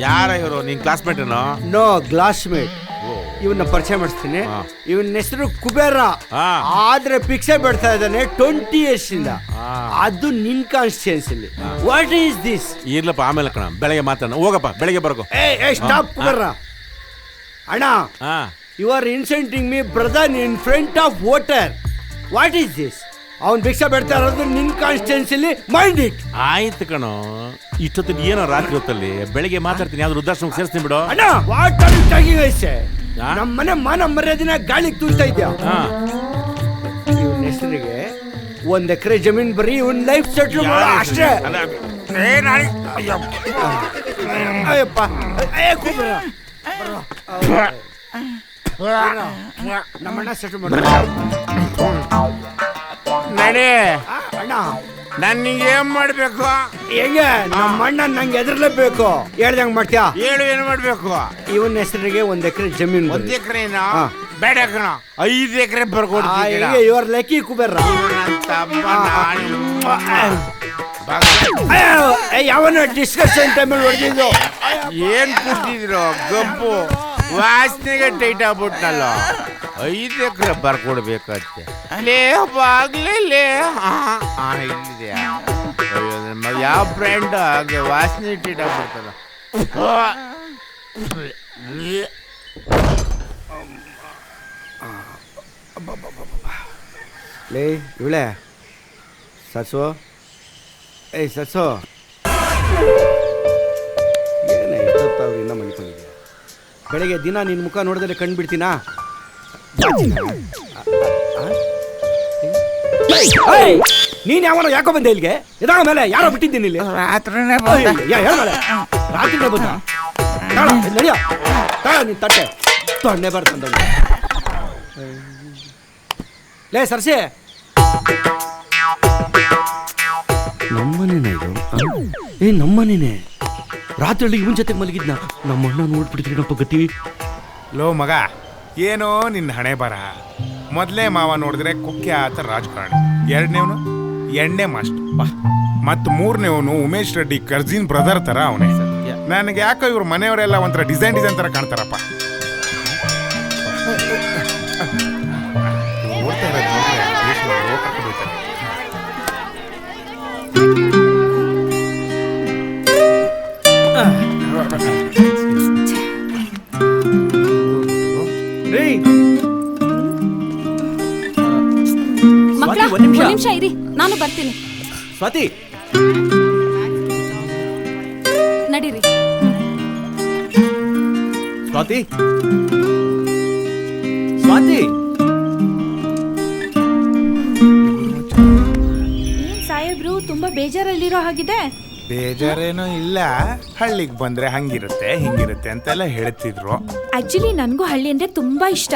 ಯಾರ ಇವರು? ನಿನ್ ಕ್ಲಾಸ್ಮೇಟ್ ಏನೋ? No, classmate. ಇವನ್ನ ಪರಿಚಯ ಮಾಡಿಸ್ತೀನಿ. ಇವನ ಹೆಸರು ಕುಬೇರ. ಆದ್ರೆ ಭಿಕ್ಷೆ ಬಿಡ್ತಾ ಇದ್ದಾನೆ 20 years ಇಂದ. ಅದು ನಿನ್ ಕಾನ್ಸ್ಟಿಟ್ಯೂನ್ಸಿಲಿ. What is this? ಇರ್ಲಪ್ಪ, ಆಮೇಲೆ ಕಣ, ಬೆಳಗ್ಗೆ ಮಾತಾಡೋಣ. ಹೋಗಪ್ಪ, ಬೆಳಗ್ಗೆ ಬರ್ಗೋ. ಸ್ಟಾಪ್ ಕುಬೇರ. ಅಣ್ಣ, you are insulting me brother in front of voter. What is this? ಅವ್ನು ಭಿಕ್ಷೆ ಬಿಡ್ತಾ ಇರೋದು ನಿನ್ ಕಾನ್ಸ್ಟಿಟ್ಯೂನ್ಸಿಲಿ. Mind it. ಆಯ್ತು ಕಣೋ, ಇಷ್ಟೊತ್ತಿನ ಏನೋ ರಾತ್ರಿ ಹೊತ್ತಲ್ಲಿ. ಬೆಳಗ್ಗೆ ಮಾತಾಡ್ತೀನಿ, ಯಾವ್ದು ವೃದ್ಧಾಶ್ರಮಕ್ಕೆ ಸೇರಿಸ್ತೀನಿ ಬಿಡು. ಅಣ್ಣ, ವಾಟ್ ಆರ್ ಯು ಟಾಕಿಂಗ್? ಐಸೆ ನಮ್ಮ ಮನೆ ಮಾನ ಮರ್ಯಾದಿನ ಗಾಳಿಗೆ ತೂಳ್ತಾ ಇದ್ಯಾ? ಇವನ ಹೆಸರಿಗೆ 1 ಎಕರೆ ಜಮೀನ್ ಬರೀ ಇವನ್ ಲೈಫ್ ಸೆಟ್ಲ್ ಮಾಡೋ ಅಷ್ಟೇ. ಅಯ್ಯಪ್ಪ, ನಮ್ಮಣ್ಣ ಸೆಟ್ಲ್ ಮಾಡ. ನಡಿ ಅಣ್ಣ, ನನಗೆ ಏನ್ ಮಾಡ್ಬೇಕು? ಹೇಗೆ ನಮ್ಮ ಅಣ್ಣ ನಂಗೆ ಎದುರ್ಲೇಬೇಕು. ಹೇಳ್ದಂಗ್ ಮಾಡ್ತೀಯಾ? ಹೇಳು, ಏನ್ ಮಾಡ್ಬೇಕು? ಇವನ್ ಹೆಸರಿಗೆ 1 ಎಕರೆ ಜಮೀನ್. 1 ಎಕರೆನಾ? ಬೇಡ ಕಣ, 5 ಎಕರೆ ಬರ್ಕೊಡ್ತೀನಿ. ಇವ್ರ ಲೆಕ್ಕಿ ಕುಬೇರ. ಯಾವನ ಡಿಸ್ಕಷನ್ ಟೈಮಲ್ಲಿ ಹೊಡೆದಿದ್ದು. ಏನ್ ಕೂತಿದ್ರು ಗಬ್ಬು, ವಾಸನೆಗೆ ಟೈಟ್ ಆಗ್ಬಿಟ್ನಲ್ಲ. 5 ಎಕರೆ ಬರ್ಕೊಡ್ಬೇಕಂತೆ. ಲೇ ಬಾಗ್ಲೇ ಇಲ್ಲಿದೆ. ಯಾವ ಬ್ರ್ಯಾಂಡ್ ಹಾಗೆ ವಾಸನೆ ಟೈಟ್ ಆಗ್ಬಿಡ್ತಲ್ಲ. ಲೇ ಇವಳೆ ಸಸು, ಸಸು, ಏನ ಇಷ್ಟೊತ್ತಾಗ ಇನ್ನ ಮಲ್ಕೊಂಡಿದ್ದೆ. ಬೆಳಗ್ಗೆ ದಿನ ನಿನ್ನ ಮುಖ ನೋಡಿದ್ರೆ ಕಂಡುಬಿಡ್ತೀನಾ? ನೀನ್ ಯಾವನೋ ಯಾಕೋ ಬಂದೆ ಇಲ್ಲಿಗೆ? ಇದಾಗ ಮೇಲೆ ಯಾರೋ ಬಿಟ್ಟಿದ್ದೀನಿ ಇಲ್ಲಿ. ರಾತ್ರಿನೇ ಬಂದ. ನಡಿಯ ನೀನ್ ತಟ್ಟೆ ತೊಂಡೆ ಬರ್ತಂದ. ಲೇ ಸರ್ಸೆ, ನಮ್ಮನೇನೆ ಇದು. ನಮ್ಮನೇನೆ. ರಾತ್ರಿ ಇವನ್ ಜೊತೆ ಮಲಗಿದ್ನ. ನಮ್ಮಣ್ಣ ನೋಡ್ಬಿಟ್ಟಿದ್ರಪ್ಪ ಗತಿ. ಲೋ ಮಗ, ಏನೋ ನಿನ್ನ ಹಣೆ ಬರ. ಮೊದಲೇ ಮಾವ ನೋಡಿದ್ರೆ ಕುಖ್ಯಾತ ರಾಜಕಾರಣಿ, 2ನೇವನು ಎಣ್ಣೆ ಮಾಸ್ಟರ್, ಮತ್ತು 3ನೇವನು ಉಮೇಶ್ ರೆಡ್ಡಿ ಕರ್ಜಿನ್ ಬ್ರದರ್ ತರ ಅವನೇ. ನನಗೆ ಯಾಕೋ ಇವ್ರ ಮನೆಯವರೆಲ್ಲ ಒಂಥರ ಡಿಸೈನ್ ತರ ಕಾಣ್ತಾರಪ್ಪ. ಒಂದ್ ನಿಮಿಷ ಇರಿ, ನಾನು ಬರ್ತೀನಿ. ಸ್ವಾತಿ, ನಡೀರಿ. ಸ್ವಾತಿ, ಸ್ವಾತಿ. ಏನ್ ಸಾಹೇಬ್ರು ತುಂಬಾ ಬೇಜಾರಲ್ಲಿರೋ ಹಾಗಿದೆ? ಬೇಜಾರೇನೋ ಇಲ್ಲ, ಹಳ್ಳಿಗೆ ಬಂದ್ರೆ ಹಂಗಿರುತ್ತೆ ಹಿಂಗಿರುತ್ತೆ ಅಂತೆಲ್ಲ ಹೇಳ್ತಿದ್ರು. ಆಕ್ಚುಲಿ ನನ್ಗೂ ಹಳ್ಳಿ ಅಂದ್ರೆ ತುಂಬಾ ಇಷ್ಟ.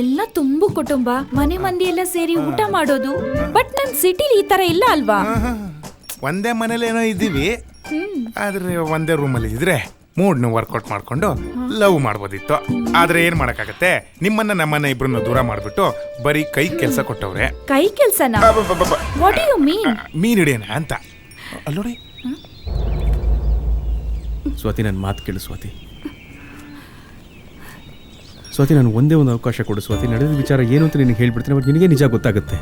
ಎಲ್ಲ ತುಂಬು ಕುಟುಂಬ, ಮನೆ ಮಂದಿ ಎಲ್ಲ ಸೇರಿ ಊಟ ಮಾಡೋದು. ಬಟ್ ನನ್ ಸಿಟಿಲಿ ಈ ತರ ಇಲ್ಲ ಅಲ್ವಾ? ಒಂದೇ ಮನೇಲೇನೋ ಇದ್ದೀವಿ, ಆದ್ರೆ ಒಂದೇ ರೂಮಲ್ಲಿ ಇದ್ರೆ ಮೂಡ್ನ ವರ್ಕೌಟ್ ಮಾಡ್ಕೊಂಡು ಲವ್ ಮಾಡ್ಬೋದಿತ್ತು. ಆದ್ರೆ ಏನ್ ಮಾಡಕ್ಕಾಗತ್ತೆ, ನಿಮ್ಮನ್ನ ನಮ್ಮನ್ನ ಇಬ್ರನ್ನ ದೂರ ಮಾಡ್ಬಿಟ್ಟು ಬರೀ ಕೈ ಕೆಲಸ ಕೊಟ್ಟವ್ರೆ. ಕೈ ಕೆಲ್ಸನ? What do you mean? ಮೀನ್ ಹಿಡಿಯೋಣ ಅಂತ. ಅಲ್ಲೋಡಿ ಸ್ವಾತಿ, ನನ್ನ ಮಾತು ಕೇಳು ಸ್ವಾತಿ. ಸ್ವಾತಿ, ನಾನು ಒಂದೇ ಒಂದು ಅವಕಾಶ ಕೊಡು ಸ್ವಾತಿ. ನಡೆದ ವಿಚಾರ ಏನು ಅಂತ ನಿನಗೆ ಹೇಳ್ಬಿಡ್ತೀನಿ, ಬಟ್ ನಿನಗೆ ನಿಜ ಗೊತ್ತಾಗುತ್ತೆ.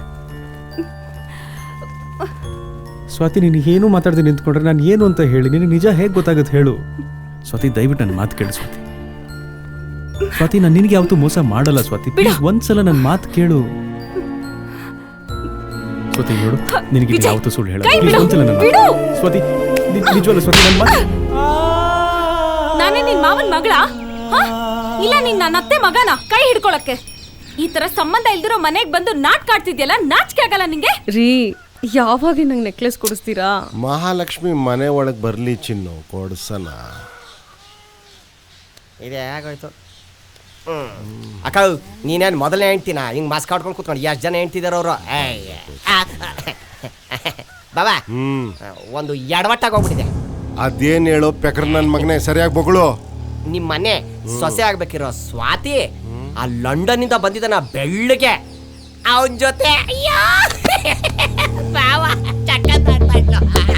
ಸ್ವಾತಿ, ನೀನು ಏನು ಮಾತಾಡ್ದೆ ನಿಂತ್ಕೊಂಡ್ರೆ ನಾನು ಏನು ಅಂತ ಹೇಳಿ ನಿನಗೆ ನಿಜ ಹೇಗೆ ಗೊತ್ತಾಗುತ್ತೆ ಹೇಳು ಸ್ವಾತಿ. ದಯವಿಟ್ಟು ನನ್ನ ಮಾತು ಕೇಳು ಸ್ವಾತಿ. ಸ್ವಾತಿ, ನಾನು ನಿನಗೆ ಯಾವತ್ತೂ ಮೋಸ ಮಾಡಲ್ಲ ಸ್ವಾತಿ. ಪ್ಲೀಸ್ ಒಂದ್ಸಲ ನನ್ನ ಮಾತು ಕೇಳು ಸ್ವಾತಿ. ನೋಡು, ನಿನಗೆ ಯಾವತ್ತೂ ಸುಳ್ಳು ಹೇಳ. ಒಂದ್ಸಲ ನನ್ನ ಸ್ವಾತಿ, ನಿಜವಲ್ಲ ಸ್ವಾತಿ, ನನ್ನ ಮಾತು. ನಾನೇ ನಿನ್ ಮಾವನ್ ಮಗಳ? ಇಲ್ಲ ನಿನ್ನ ನತ್ತೆ ಮಗನ ಕೈ ಹಿಡ್ಕೊಳಕ್ಕೆ? ಈ ತರ ಸಂಬಂಧ ಇಲ್ದಿರೋ ಮನೆಗೆ ಬಂದು ನಾಟಕ ಆಡ್ತಿದ್ಯಲ್ಲ, ನಾಚಿಕೆ ಆಗಲ್ಲ ನಿಂಗೆ? ರೀ, ಯಾವಾಗ ನಂಗೆ ನೆಕ್ಲೆಸ್ ಕೊಡಿಸ್ತೀರಾ? ಮಹಾಲಕ್ಷ್ಮಿ ಮನೆ ಒಳಗೆ ಬರ್ಲಿ ಚಿನ್ನು, ಕೊಡ್ಸನ. ಇದೆ ಆಗೋಯ್ತು. ಅಕ್ಕ ನೀನೇನು ಮೊದಲನೇ ಹೆಂಡ್ತಿನ ಹಿಂಗೆ ಮಾಸ್ಕ್ ಹಾಡ್ಕೊಂಡು ಕೂತ್ಕೊಂಡು ಎಷ್ಟು ಜನ ಹೆಂಡ್ತಿದಾರ ಅವರು ಬಾಬಾ ಒಂದು ಎಡವಟ್ಟಾಗಿ ಹೋಗ್ಬಿಟ್ಟಿದೆ. ಅದೇನ್ ಹೇಳೋ ಪೆಕ್ರ ನನ್ ಮಗನೇ, ಸರಿಯಾಗಿ ಬೊಗಳು. ನಿಮ್ಮ ಮನೆ ಸೊಸೆ ಆಗ್ಬೇಕಿರೋ ಸ್ವಾತಿ ಆ ಲಂಡನ್ ಇಂದ ಬಂದಿದ್ದಾನ ಬೆಳ್ಳಗೆ, ಅವನ ಜೊತೆ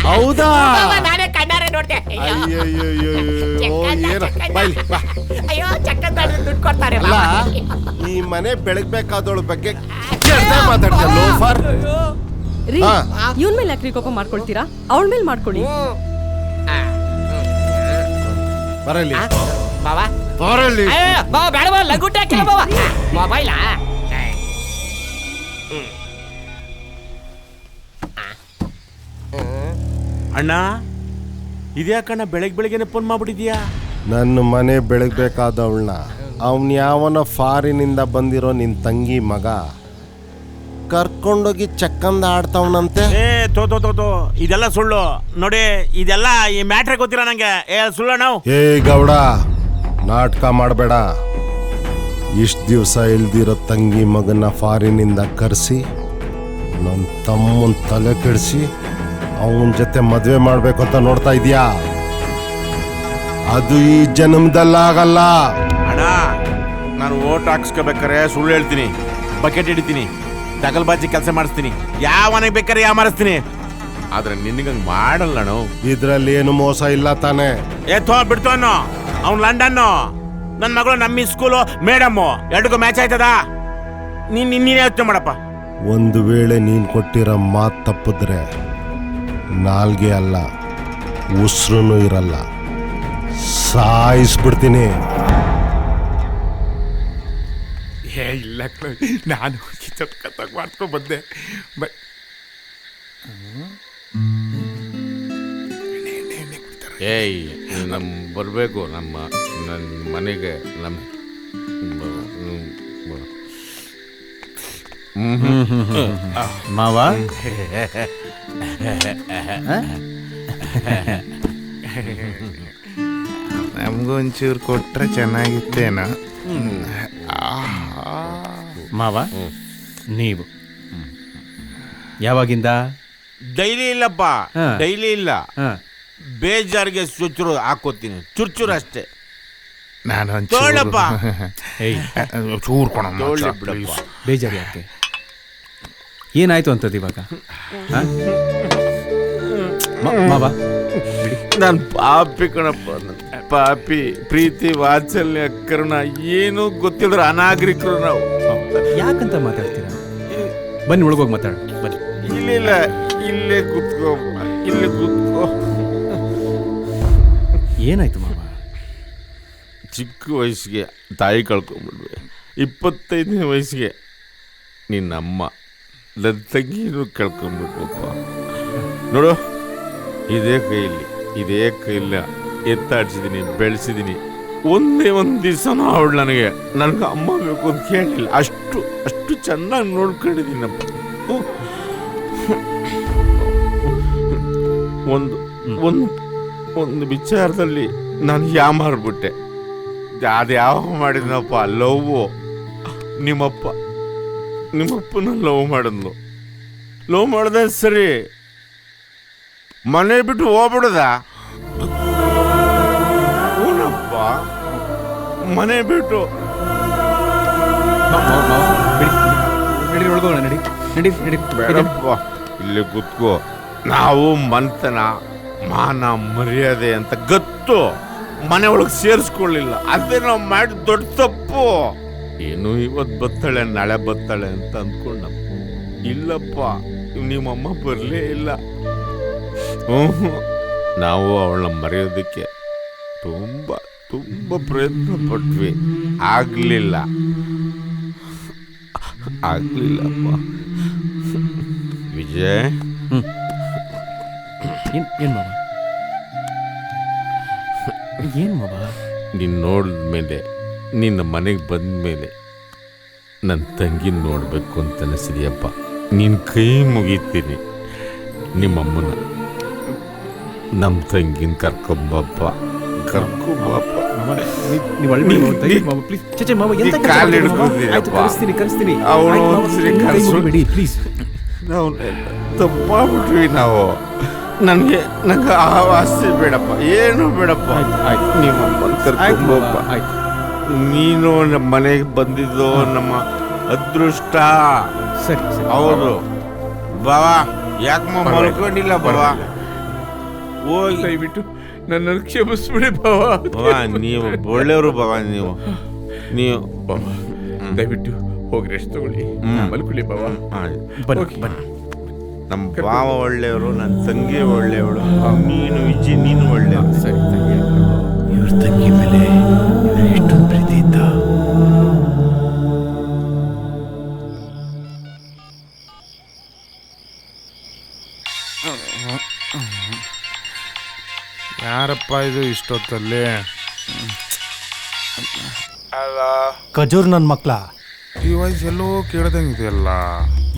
ಹೌದಾ? ನಾನೇ ಕಣ್ಣಾರೆ ನೋಡ್ದೆ. ಅಯ್ಯೋ ಚಕ್ಕನ್ ದುಡ್ಡು ಕೊಡ್ತಾರೆ. ಈ ಮನೆ ಬೆಳಗ್ಬೇಕಾದವಳ ಬಗ್ಗೆ ಮಾತಾಡ್ತಾರೆ ಲೋಫರ್. ಇವನ್ ಮೇಲೆ ಯಾಕ್ರಿ ಕೋಪ ಮಾಡ್ಕೊಳ್ತೀರಾ? ಅವಳ ಮೇಲೆ ಮಾಡ್ಕೊಳ್ಳಿ. ಬರಲಿ ಬಾಬಾ ಬರಲಿ ಬಾಬಾ, ಬೇಡ ಬಾ, ಲಗುಟ್ಟೆ ಹಾಕಿಲ್ಲ ಬಾಬಾ. ಮೊಬೈಲಾ ಅಣ್ಣ ಇದ್ಯಾಕಣ್ಣ ಬೆಳಗ್ಗೆನೆ ಫೋನ್ ಮಾಡ್ಬಿಟ್ಟಿದ್ಯಾ? ನನ್ನ ಮನೆ ಬೆಳಗ್ಬೇಕಾದವಳನ್ನ ಅವನ್ ಯಾವನ ಫಾರಿನಿಂದ ಬಂದಿರೋ ನಿನ್ ತಂಗಿ ಮಗ ಕರ್ಕೊಂಡೋಗಿ ಚಕ್ಕಂದ ಆಡ್ತಾವನಂತೆ. ಏ ತೋ ಇದೆಲ್ಲ ಸುಳ್ಳು ನೋಡಿ, ಇದೆಲ್ಲ ಈ ಮ್ಯಾಟ್ರೆ ಗೊತ್ತಿಲ್ಲ ನಂಗೆ. ಸುಳ್ಳು ನಾವು. ಏ ಗೌಡ, ನಾಟಕ ಮಾಡಬೇಡ. ಇಷ್ಟು ದಿವಸ ಇಲ್ದಿರೋ ತಂಗಿ ಮಗನ ಫಾರಿನಿಂದ ಕರೆಸಿ ನನ್ನ ತಮ್ಮನ ತಲೆ ಕೆಡಿಸಿ ಅವನ ಜೊತೆ ಮದುವೆ ಮಾಡ್ಬೇಕು ಅಂತ ನೋಡ್ತಾ ಇದೀಯಾ? ಅದು ಈ ಜನ್ಮದಲ್ಲಾಗಲ್ಲ. ಅಣ್ಣ ನಾನು ಓಟ್ ಹಾಕ್ಸ್ಕೋಬೇಕಾರೆ ಸುಳ್ಳು ಹೇಳ್ತೀನಿ, ಬಕೆಟ್ ಹಿಡಿತೀನಿ, ದಗಲ್ಬಾಜಿ ಕೆಲಸ ಮಾಡಿಸ್ತೀನಿ, ಯಾವನಿಗೆ ಬೇಕಾರೆ ಯಾಮಾರಿಸ್ತೀನಿ. ಆದ್ರೆ ನಿನಗಂಗೆ ಮಾಡಲ್ಲ ನಾವು. ಇದ್ರಲ್ಲಿ ಏನು ಮೋಸ ಇಲ್ಲ ತಾನೆ? ಬಿಡ್ತು ಅನ್ನೋ, ಅವ್ನು ಲಂಡನ್ನು, ನನ್ನ ಮಗಳು ನಮ್ಮ ಸ್ಕೂಲು ಮೇಡಮ್ಮು, ಎರಡಿಗೂ ಮ್ಯಾಚ್ ಆಯ್ತದ. ನೀನೇ ಯೋಚನೆ ಮಾಡಪ್ಪ. ಒಂದು ವೇಳೆ ನೀನ್ ಕೊಟ್ಟಿರೋ ಮಾತು ತಪ್ಪಿದ್ರೆ ನಾಲ್ಗೆ ಅಲ್ಲ ಉಸ್ರೂ ಇರಲ್ಲ, ಸಾಯಿಸ್ಬಿಡ್ತೀನಿ. ಇಲ್ಲ ನಾನು ಸಖತ್ತಾಗಿ ಮಾಡ್ಕೊಂಡು ಬಂದೆ. ಏಯ್ ನಮ್ಮ ಬರಬೇಕು ನನ್ನ ಮನೆಗೆ. ನಮ್ಮ ಮಾವ ನಮಗೂ ಒಂಚೂರು ಕೊಟ್ರೆ ಚೆನ್ನಾಗಿತ್ತೇನೋ. ಮಾವ ನೀವು ಯಾವಾಗಿಂದ? ಡೈಲಿ ಇಲ್ಲಪ್ಪ, ಡೈಲಿ ಇಲ್ಲ. ಬೇಜಾರಿಗೆ ಚುಚ್ಚುರು ಹಾಕೋತೀನಿ, ಚುರ್ಚುರು ಅಷ್ಟೇ. ನಾನು ತೋಳಪ್ಪ, ಚೂರು ಕೊಡ. ಬೇಜಾರು ಯಾಕೆ? ಏನಾಯ್ತು ಅಂತದ್ದು ಇವಾಗ? ಮಾವ ನಾನು ಪಾಪಿ ಕಣಪ್ಪ, ಪಾಪಿ. ಪ್ರೀತಿ ವಾತ್ಸಲ್ಯ ಕರುಣ ಏನೂ ಗೊತ್ತಿದ್ರೆ ಅನಾಗರಿಕರು ನಾವು. ಯಾಕಂತ ಮಾತಾಡ್ತೀರಾ? ಬನ್ನಿ ಒಳಗೋಗಿ ಮಾತಾಡ. ಬನ್ನಿ. ಇಲ್ಲ ಇಲ್ಲೇ ಕೂತ್ಕೋ, ಇಲ್ಲೇ ಕೂತ್ಕೋ. ಏನಾಯ್ತು ಮಾವ? ಚಿಕ್ಕ ವಯಸ್ಸಿಗೆ ತಾಯಿ ಕಳ್ಕೊಂಡ್ಬಿಡ್ವೆ. 25ನೇ ವಯಸ್ಸಿಗೆ ನಿನ್ನಮ್ಮ ನನ್ನ ತಂಗಿನೂ ಕಳ್ಕೊಂಡ್ಬಿಟ್ವಪ್ಪ. ನೋಡು, ಇದೇ ಕೈಯಲ್ಲಿ ಎತ್ತಾಡ್ಸಿದ್ದೀನಿ, ಬೆಳೆಸಿದ್ದೀನಿ. ಒಂದೇ ಒಂದು ದಿವಸನೂ ಅವಳು ನನಗೆ ಅಮ್ಮ ಬೇಕು ಅಂತ ಕೇಳಿಲ್ಲ. ಅಷ್ಟು ಚೆನ್ನಾಗಿ ನೋಡ್ಕೊಂಡಿದ್ದೀನಪ್ಪ. ಒಂದು ವಿಚಾರದಲ್ಲಿ ನಾನು ಯಾಮಾರ್ಬಿಟ್ಟೆ. ಅದು ಯಾವ ಮಾಡಿದ್ನಪ್ಪ? ಲವ್ವು. ನಿಮ್ಮಪ್ಪನ ಲವ್ ಮಾಡಿದ್ಲು. ಲವ್ ಮಾಡ್ದೆ ಸರಿ, ಮನೆ ಬಿಟ್ಟು ಹೋಗ್ಬಿಡದ? ಹೂನಪ್ಪ, ಮನೆ ಬಿಟ್ಟು. ಒಳಗೋಣ, ನಡಿ. ಬೇಡಪ್ಪ, ಇಲ್ಲಿ ಕೂತ್ಕೋ. ನಾವು ಮನ್ತನ ಮಾನ ಮರ್ಯಾದೆ ಅಂತ ಗೊತ್ತು ಮನೆ ಒಳಗೆ ಸೇರಿಸ್ಕೊಳ್ಳಿಲ್ಲ. ಅದೇ ನಾವು ಮಾಡಿ ದೊಡ್ಡ ತಪ್ಪು. ಏನು ಇವತ್ತು ಬತ್ತಾಳೆ ನಾಳೆ ಬತ್ತಾಳೆ ಅಂತ ಅಂದ್ಕೊಂಡಪ್ಪ. ಇಲ್ಲಪ್ಪ, ನಿಮ್ಮಮ್ಮ ಬರಲೇ ಇಲ್ಲ. ನಾವು ಅವಳನ್ನ ಮರೆಯೋದಕ್ಕೆ ತುಂಬ ಪ್ರಯತ್ನ ಪಟ್ವಿ, ಆಗ್ಲಿಲ್ಲಪ್ಪ. ವಿಜಯ್, ಏನ್ ಮಾವ? ನೀನು ನೋಡಿದ್ಮೇಲೆ, ನಿನ್ನ ಮನೆಗೆ ಬಂದ ಮೇಲೆ ನನ್ನ ತಂಗಿ ನೋಡಬೇಕು ಅಂತ ಅನಿಸಿದೆಯಪ್ಪ. ನಿನ್ನ ಕೈ ಮುಗಿತೀನಿ. ನಿಮ್ಮಮ್ಮನ ನಮ್ಮ ತಂಗಿನ ಕರ್ಕೊಂಬಪ್ಪ. ನೀವು ಅಳ್ಬೇಡಿ ಮಾವ, ದಯವಿಟ್ಟು ಮಾವ, ಪ್ಲೀಸ್. ಚೇಚೆ ಮಾವ, ಎಂತ ಈ ಕೆಲಸ ಕಾಲ್ ಮಾಡ್ತೀರಿ ಮಾವ? ಹಿಡ್ಕೊಳ್ತೀರಿ ಆಯ್ತು, ಅಪ್ಪ. ಕರೆಸ್ತೀನಿ. ಅವ್ನು ಆಯ್ತು ಮಾವ, ಒಂದ್ಸರಿ ನೀವು ಕೈ ಕರ್ಸು. ಮುಗ್ಬೇಡಿ, ಪ್ಲೀಸ್. ನಾವು ತಪ್ಪಾಗ್ಬಿಟ್ವಿ ನಾವು. ನಂಗೆ ಆ ಆಸ್ತಿ ಬೇಡಪ್ಪ, ಏನು ಬೇಡಪ್ಪ. ನಿಮ್ಮ ಅಮ್ಮನ ಕರ್ಕೊಂಬಪ್ಪ. ನೀನು ನಮ್ಮ ಮನೆಗೆ ಬಂದಿದ್ದು ನಮ್ಮ ಅದೃಷ್ಟ. ಸರಿ ಹೌದು ಬಾವಾ, ಯಾಕಮ್ಮ ಮಲ್ಕೊಂಡಿಲ್ಲ ಬಾವಾ? ಹೋಗಿ ದಯವಿಟ್ಟು ನನ್ನನ್ನು ಕ್ಷಮಿಸ್ಬಿಡಿ ಬಾವ. ಬಾವಾ, ನೀವು ಒಳ್ಳೆಯವರು ಬಾವಾ. ನೀವು ದಯವಿಟ್ಟು ಹೋಗಿ ರೆಸ್ಟ್ ತಗೊಳ್ಳಿ, ಮಲ್ಕೊಳ್ಳಿ ಬಾವ. ಬನ್ನಿ. ನಮ್ಮ ಬಾವ ಒಳ್ಳೆಯವರು, ನನ್ನ ತಂಗಿ ಒಳ್ಳೆಯವಳು, ನೀನು ವಿಜಿ ನೀನು ಒಳ್ಳೆಯವರು. ಸರಿ, ಇವ್ರ ತಂಗಿ ಮೇಲೆ ಎಷ್ಟೊಂದು ಪ್ರೀತಿ ಇದ್ದ. ಯಾರಪ್ಪ ಇದು ಇಷ್ಟೊತ್ತಲ್ಲಿ? ಖಜೂರ್ ನನ್ನ ಮಕ್ಳ ಈ ವಯಸ್ಸು ಎಲ್ಲೋ ಕೇಳ್ದಂಗಿದೆಯಲ್ಲ.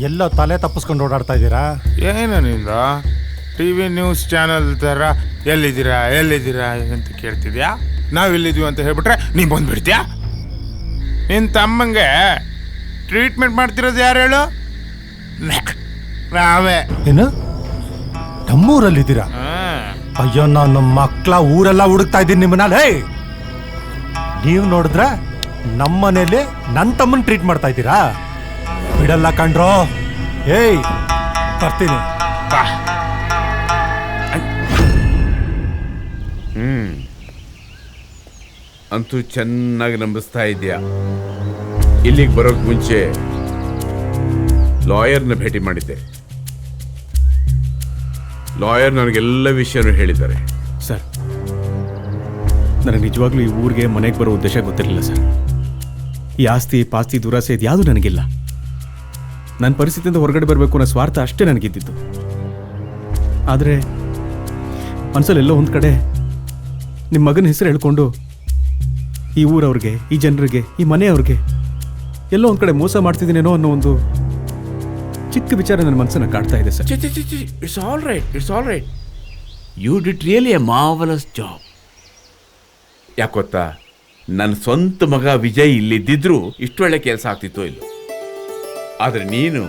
ಎಲ್ಲೋ ತಲೆ ತಪ್ಪಿಸ್ಕೊಂಡು ಓಡಾಡ್ತಾ ಇದ್ದೀರಾ? ಏನಿಂದ ಟಿವಿ ನ್ಯೂಸ್ ಚಾನಲ್ ಥರ ಎಲ್ಲಿದ್ದೀರಾ ಅಂತ ಕೇಳ್ತಿದ್ಯಾ? ನಾವೆಲ್ಲಿದ್ದೀವಿ ಅಂತ ಹೇಳ್ಬಿಟ್ರೆ ನೀನು ಬಂದ್ಬಿಡ್ತೀಯಾ? ನಿನ್ನ ತಮ್ಮಂಗೆ ಟ್ರೀಟ್ಮೆಂಟ್ ಮಾಡ್ತಿರೋದು ಯಾರು ಹೇಳು? ನಾವೇ. ಏನು ನಮ್ಮೂರಲ್ಲಿದ್ದೀರಾ? ಅಯ್ಯೋ, ನಾನು ಮಕ್ಳ ಊರೆಲ್ಲ ಹುಡುಕ್ತಾ ಇದ್ದೀನಿ ನಿಮ್ಮನ್ನ. ನೀವು ನೋಡಿದ್ರೆ ನಮ್ಮ ಮನೇಲಿ ನನ್ನ ತಮ್ಮನ್ ಟ್ರೀಟ್ ಮಾಡ್ತಾ ಇದ್ದೀರಾ? ಬಿಡಲ್ಲ ಕಣ್ರೋ. ಏಯ್, ಬರ್ತೀನಿ. ಅಂತೂ ಚೆನ್ನಾಗಿ ನಂಬಿಸ್ತಾ ಇದೆಯಾ. ಇಲ್ಲಿಗೆ ಬರೋಕ್ ಮುಂಚೆ ಲಾಯರ್ನ ಭೇಟಿ ಮಾಡಿದ್ದೆ. ಲಾಯರ್ ನನಗೆಲ್ಲ ವಿಷಯನೂ ಹೇಳಿದ್ದಾರೆ. ಸರ್, ನನಗೆ ನಿಜವಾಗ್ಲೂ ಈ ಊರಿಗೆ ಮನೆಗೆ ಬರೋ ಉದ್ದೇಶ ಗೊತ್ತಿರಲಿಲ್ಲ ಸರ್. ಈ ಆಸ್ತಿ ಪಾಸ್ತಿ ದುರಾಸೆ ಇದು ಯಾವುದೂ ನನಗಿಲ್ಲ. ನನ್ನ ಪರಿಸ್ಥಿತಿಯಿಂದ ಹೊರಗಡೆ ಬರಬೇಕು ಅನ್ನೋ ಸ್ವಾರ್ಥ ಅಷ್ಟೇ ನನಗಿದ್ದಿತ್ತು. ಆದರೆ ಮನಸ್ಸಲ್ಲೆಲ್ಲೋ ಒಂದು ಕಡೆ ನಿಮ್ಮ ಮಗನ ಹೆಸರು ಹೇಳ್ಕೊಂಡು ಈ ಊರವ್ರಿಗೆ, ಈ ಜನರಿಗೆ, ಈ ಮನೆಯವ್ರಿಗೆ ಎಲ್ಲೋ ಒಂದು ಕಡೆ ಮೋಸ ಮಾಡ್ತಿದ್ದೀನೇನೋ ಅನ್ನೋ ಒಂದು ಚಿಕ್ಕ ವಿಚಾರ ನನ್ನ ಮನಸ್ಸನ್ನು ಕಾಡ್ತಾ ಇದೆ sir. It's all right. You did really a marvellous job. ಯಾಕೊತ್ತಾ, ನನ್ನ ಸ್ವಂತ ಮಗ ವಿಜಯ್ ಇಲ್ಲಿದ್ದಿದ್ರು ಇಷ್ಟೊಳ್ಳೆ ಕೆಲಸ ಆಗ್ತಿತ್ತೋ ಇಲ್ಲೋ. ಆದರೆ ನೀನು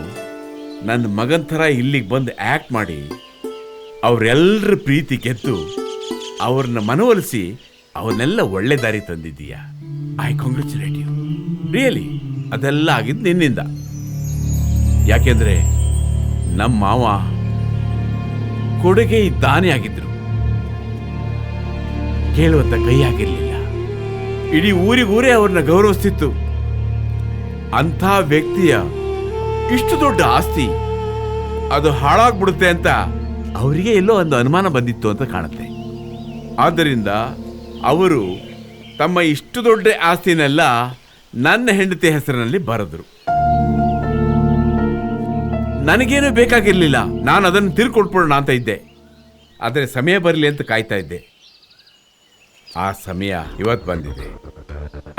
ನನ್ನ ಮಗನ ಥರ ಇಲ್ಲಿಗೆ ಬಂದು ಆ್ಯಕ್ಟ್ ಮಾಡಿ ಅವರೆಲ್ಲರ ಪ್ರೀತಿ ಗೆದ್ದು ಅವ್ರನ್ನ ಮನವೊಲಿಸಿ ಅವನ್ನೆಲ್ಲ ಒಳ್ಳೆ ದಾರಿ ತಂದಿದ್ದೀಯಾ. I congratulate you really. ಅದೆಲ್ಲ ಆಗಿದ್ದು ನಿನ್ನಿಂದ. ಯಾಕೆಂದ್ರೆ ನಮ್ಮ ಮಾವ ಕೊಡುಗೆ ದಾನಿ ಆಗಿದ್ರು, ಕೇಳುವಂತ ಕೈ ಆಗಿರ್ಲಿಲ್ಲ. ಇಡೀ ಊರಿಗೂರೇ ಅವ್ರನ್ನ ಗೌರವಿಸ್ತಿತ್ತು. ಅಂಥ ವ್ಯಕ್ತಿಯ ಇಷ್ಟು ದೊಡ್ಡ ಆಸ್ತಿ ಅದು ಹಾಳಾಗ್ಬಿಡುತ್ತೆ ಅಂತ ಅವರಿಗೆ ಎಲ್ಲೋ ಒಂದು ಅನುಮಾನ ಬಂದಿತ್ತು ಅಂತ ಕಾಣುತ್ತೆ. ಆದ್ದರಿಂದ ಅವರು ತಮ್ಮ ಇಷ್ಟು ದೊಡ್ಡ ಆಸ್ತಿನೆಲ್ಲ ನನ್ನ ಹೆಂಡತಿ ಹೆಸರಿನಲ್ಲಿ ಬರೆದ್ರು. ನನಗೇನು ಬೇಕಾಗಿರ್ಲಿಲ್ಲ, ನಾನು ಅದನ್ನು ತಿರ್ಕೊಟ್ಬಿಡೋಣ ಅಂತ ಇದ್ದೆ. ಆದರೆ ಸಮಯ ಬರಲಿ ಅಂತ ಕಾಯ್ತಾ ಇದ್ದೆ. ಆ ಸಮಯ ಇವತ್ತು ಬಂದಿದೆ.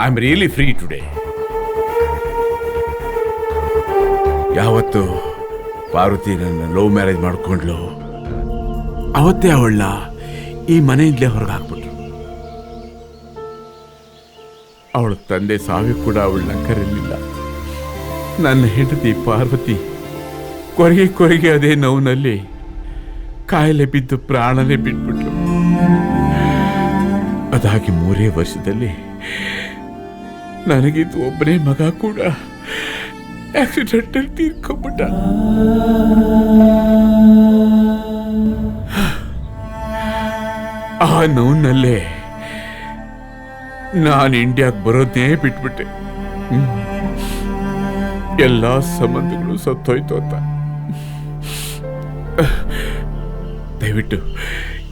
I am really free today. ಯಾವತ್ತು ಪಾರ್ವತಿ ನನ್ನ ಲವ್ ಮ್ಯಾರೇಜ್ ಮಾಡ್ಕೊಂಡ್ಲು ಅವತ್ತೇ ಅವಳನ್ನ ಈ ಮನೆಯಿಂದಲೇ ಹೊರಗೆ ಹಾಕ್ಬಿಟ್ರು. ಅವಳ ತಂದೆ ಸಾವಿಗೆ ಕೂಡ ಅವಳನ್ನ ಕರೀಲಿಲ್ಲ. ನನ್ನ ಹೆಂಡತಿ ಪಾರ್ವತಿ ಕೊರಗೆ ಅದೇ ನೋವಿನಲ್ಲಿ ಕಾಯಿಲೆ ಬಿದ್ದು ಪ್ರಾಣನೇ ಬಿಟ್ಬಿಟ್ಲು. ಅದಾಗಿ 3 ವರ್ಷದಲ್ಲಿ ನನಗಿದ್ದು ಒಬ್ಬನೇ ಮಗ ಕೂಡ ಆಕ್ಸಿಡೆಂಟಲ್ಲಿ ತೀರ್ಕೊಂಡ್ಬಿಟ್ಟ. ಆ ನೋವಿನಲ್ಲೇ ನಾನು ಇಂಡಿಯಾಗೆ ಬರೋದೇ ಬಿಟ್ಬಿಟ್ಟೆ. ಎಲ್ಲ ಸಂಬಂಧಗಳು ಸತ್ತೋಯ್ತು ಅಂತ. ದಯವಿಟ್ಟು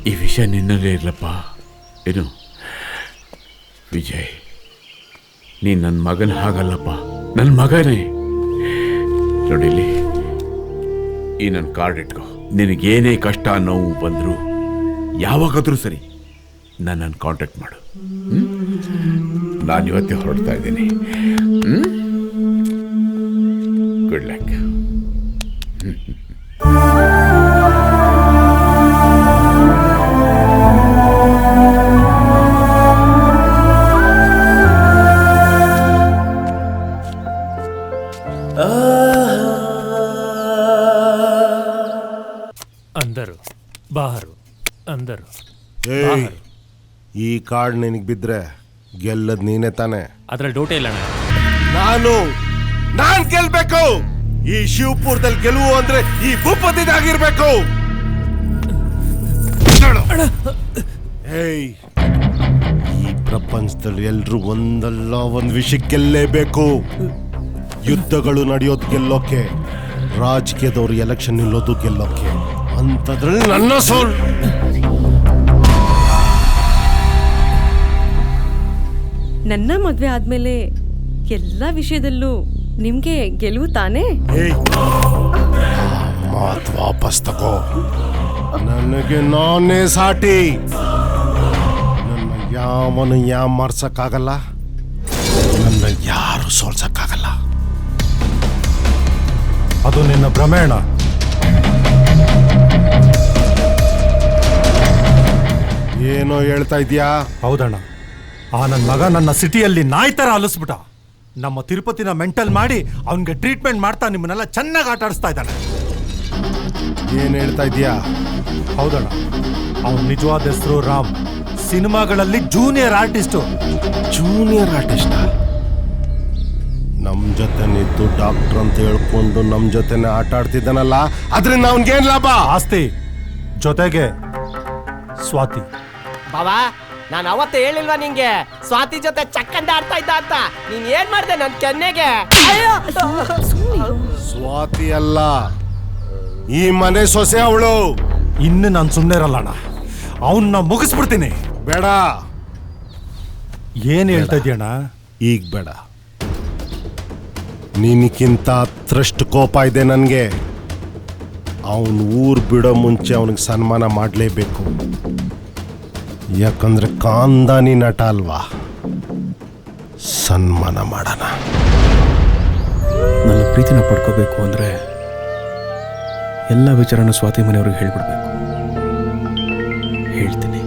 ಈ ವಿಷಯ ನಿನ್ನಲ್ಲೇ ಇರ್ಲಪ್ಪ. ಏನು ವಿಜಯ್, ನೀನು ನನ್ನ ಮಗನ ಹಾಗಲ್ಲಪ್ಪ, ನನ್ನ ಮಗನೇ. ನೋಡಿಲ್ಲಿ, ಈ ನನ್ನ ಕಾರ್ಡ್ ಇಟ್ಕೋ. ನಿನಗೇನೇ ಕಷ್ಟ ನೋವು ಬಂದರೂ ಯಾವಾಗಾದರೂ ಸರಿ ನನ್ನನ್ನು ಕಾಂಟ್ಯಾಕ್ಟ್ ಮಾಡು. ನಾನು ಇವತ್ತೇ ಹೊರಡ್ತಾ ಇದ್ದೀನಿ. Good luck. ಬಾಹರು ಅಂದರು. ಏಯ್, ಈ ಕಾರ್ಡ್ ನಿನಗೆ ಬಿದ್ರೆ ಗೆಲ್ಲದ್ ನೀನೇ ತಾನೆ. ಅದ್ರಲ್ಲಿ ಡೌಟೇ ಇಲ್ಲ ಅಣ್ಣ. ನಾನ್ ಗೆಲ್ಬೇಕು. ಈ ಶಿವಪುರದಲ್ಲಿ ಗೆಲುವು ಅಂದ್ರೆ ಈ ಭೂಪತಿದಾಗಿರ್ಬೇಕು. ಏಯ್, ಈ ಪ್ರಪಂಚದಲ್ಲಿ ಎಲ್ರು ಒಂದಲ್ಲ ಒಂದ್ ವಿಷಯ ಗೆಲ್ಲೇಬೇಕು. ಯುದ್ಧಗಳು ನಡೆಯೋದು ಗೆಲ್ಲೋಕೆ, ರಾಜಕೀಯದವ್ರು ಎಲೆಕ್ಷನ್ ನಿಲ್ಲೋದು ಗೆಲ್ಲೋಕೆ. ಅಂತದ್ರಲ್ಲಿ ನನ್ನ ಸೋಲ್. ನನ್ನ ಮದ್ವೆ ಆದ್ಮೇಲೆ ಎಲ್ಲ ವಿಷಯದಲ್ಲೂ ನಿಮ್ಗೆ ಗೆಲುವು ತಾನೇ? ಮಾತ್ ವಾಪಸ್ ತಗೋ. ನನಗೆ ನಾನೇ ಸಾಟಿ. ನನ್ನ ಯಾವನು ಮಾಡ್ಸಕ್ಕಾಗಲ್ಲ, ನನ್ನ ಯಾರು ಸೋಲ್ಸಕ್ಕಾಗಲ್ಲ. ಅದು ನಿನ್ನ ಭ್ರಮೇಣ. ಏನೋ ಹೇಳ್ತಾ ಇದೀಯಾ? ಹೌದಣ್ಣ, ಆ ನನ್ನ ಮಗ ನನ್ನ ಸಿಟಿಯಲ್ಲಿ ನಾಯಿ ತರ ಅಲಿಸ್ಬಿಟ್ಟ. ನಮ್ಮ ತಿರುಪತಿನ ಮೆಂಟಲ್ ಮಾಡಿ ಅವನಿಗೆ ಟ್ರೀಟ್ಮೆಂಟ್ ಮಾಡ್ತಾ ನಿಮ್ಮನ್ನೆಲ್ಲ ಚೆನ್ನಾಗಿ ಆಟ ಆಡಿಸ್ತಾ ಇದ್ದಾನೆ. ಏನ್ ಹೇಳ್ತಾ ಇದೀಯಾ? ಹೌದಣ್ಣ, ಅವನ ನಿಜವಾದ ಹೆಸರು ರಾಮ್. ಸಿನಿಮಾಗಳಲ್ಲಿ ಜೂನಿಯರ್ ಆರ್ಟಿಸ್ಟು. ಜೂನಿಯರ್ ಆರ್ಟಿಸ್ಟ್ ನಮ್ ಜೊತೆ ನಿದ್ದು ಡಾಕ್ಟರ್ ಅಂತ ಹೇಳ್ಕೊಂಡು ನಮ್ ಜೊತೆನೆ ಆಟ ಆಡ್ತಿದ್ದಾನಲ್ಲ, ಅದ್ರಿಂದ ಅವನ್ಗೇನ್ ಲಾಭ? ಆಸ್ತಿ ಜೊತೆಗೆ ಸ್ವಾತಿ. ಬಾಬಾ, ನಾನು ಅವತ್ತೇ ಹೇಳಿಲ್ವಾ ನಿಂಗೆ ಸ್ವಾತಿ ಜೊತೆ ಚಕ್ಕಂದ ಆಡ್ತಾ ಇದ್ದ ಅಂತ? ನೀನ್ ಏನ್ ಮಾಡ್ದೆ ನನ್ ಕೆನ್ನೆಗೆ? ಸ್ವಾತಿ ಅಲ್ಲ, ಈ ಮನೆ ಸೊಸೆ ಅವಳು. ಇನ್ನು ನಾನು ಸುಮ್ಮನೆ ಇರಲ್ಲಣ್ಣ, ಅವನ್ನ ಮುಗಿಸ್ಬಿಡ್ತೀನಿ. ಬೇಡ. ಏನ್ ಹೇಳ್ತಾ ಇದೀಯಣ್ಣ? ಈಗ ಬೇಡ. ನಿನಕ್ಕಿಂತ ಹತ್ರಷ್ಟು ಕೋಪ ಇದೆ ನನ್ಗೆ. ಅವನ್ ಊರ್ ಬಿಡೋ ಮುಂಚೆ ಅವನಿಗೆ ಸನ್ಮಾನ ಮಾಡಲೇಬೇಕು. ಯಾಕಂದ್ರೆ ಕಾಂದಾನಿ ನಟ ಅಲ್ವಾ, ಸನ್ಮಾನ ಮಾಡೋಣ. ನನ್ನ ಪ್ರೀತಿನ ಪಡ್ಕೋಬೇಕು ಅಂದ್ರೆ ಎಲ್ಲ ವಿಚಾರನ ಸ್ವಾತಿ ಮನೆಯವ್ರಿಗೆ ಹೇಳ್ಬಿಡ್ಬೇಕು. ಹೇಳ್ತೀನಿ.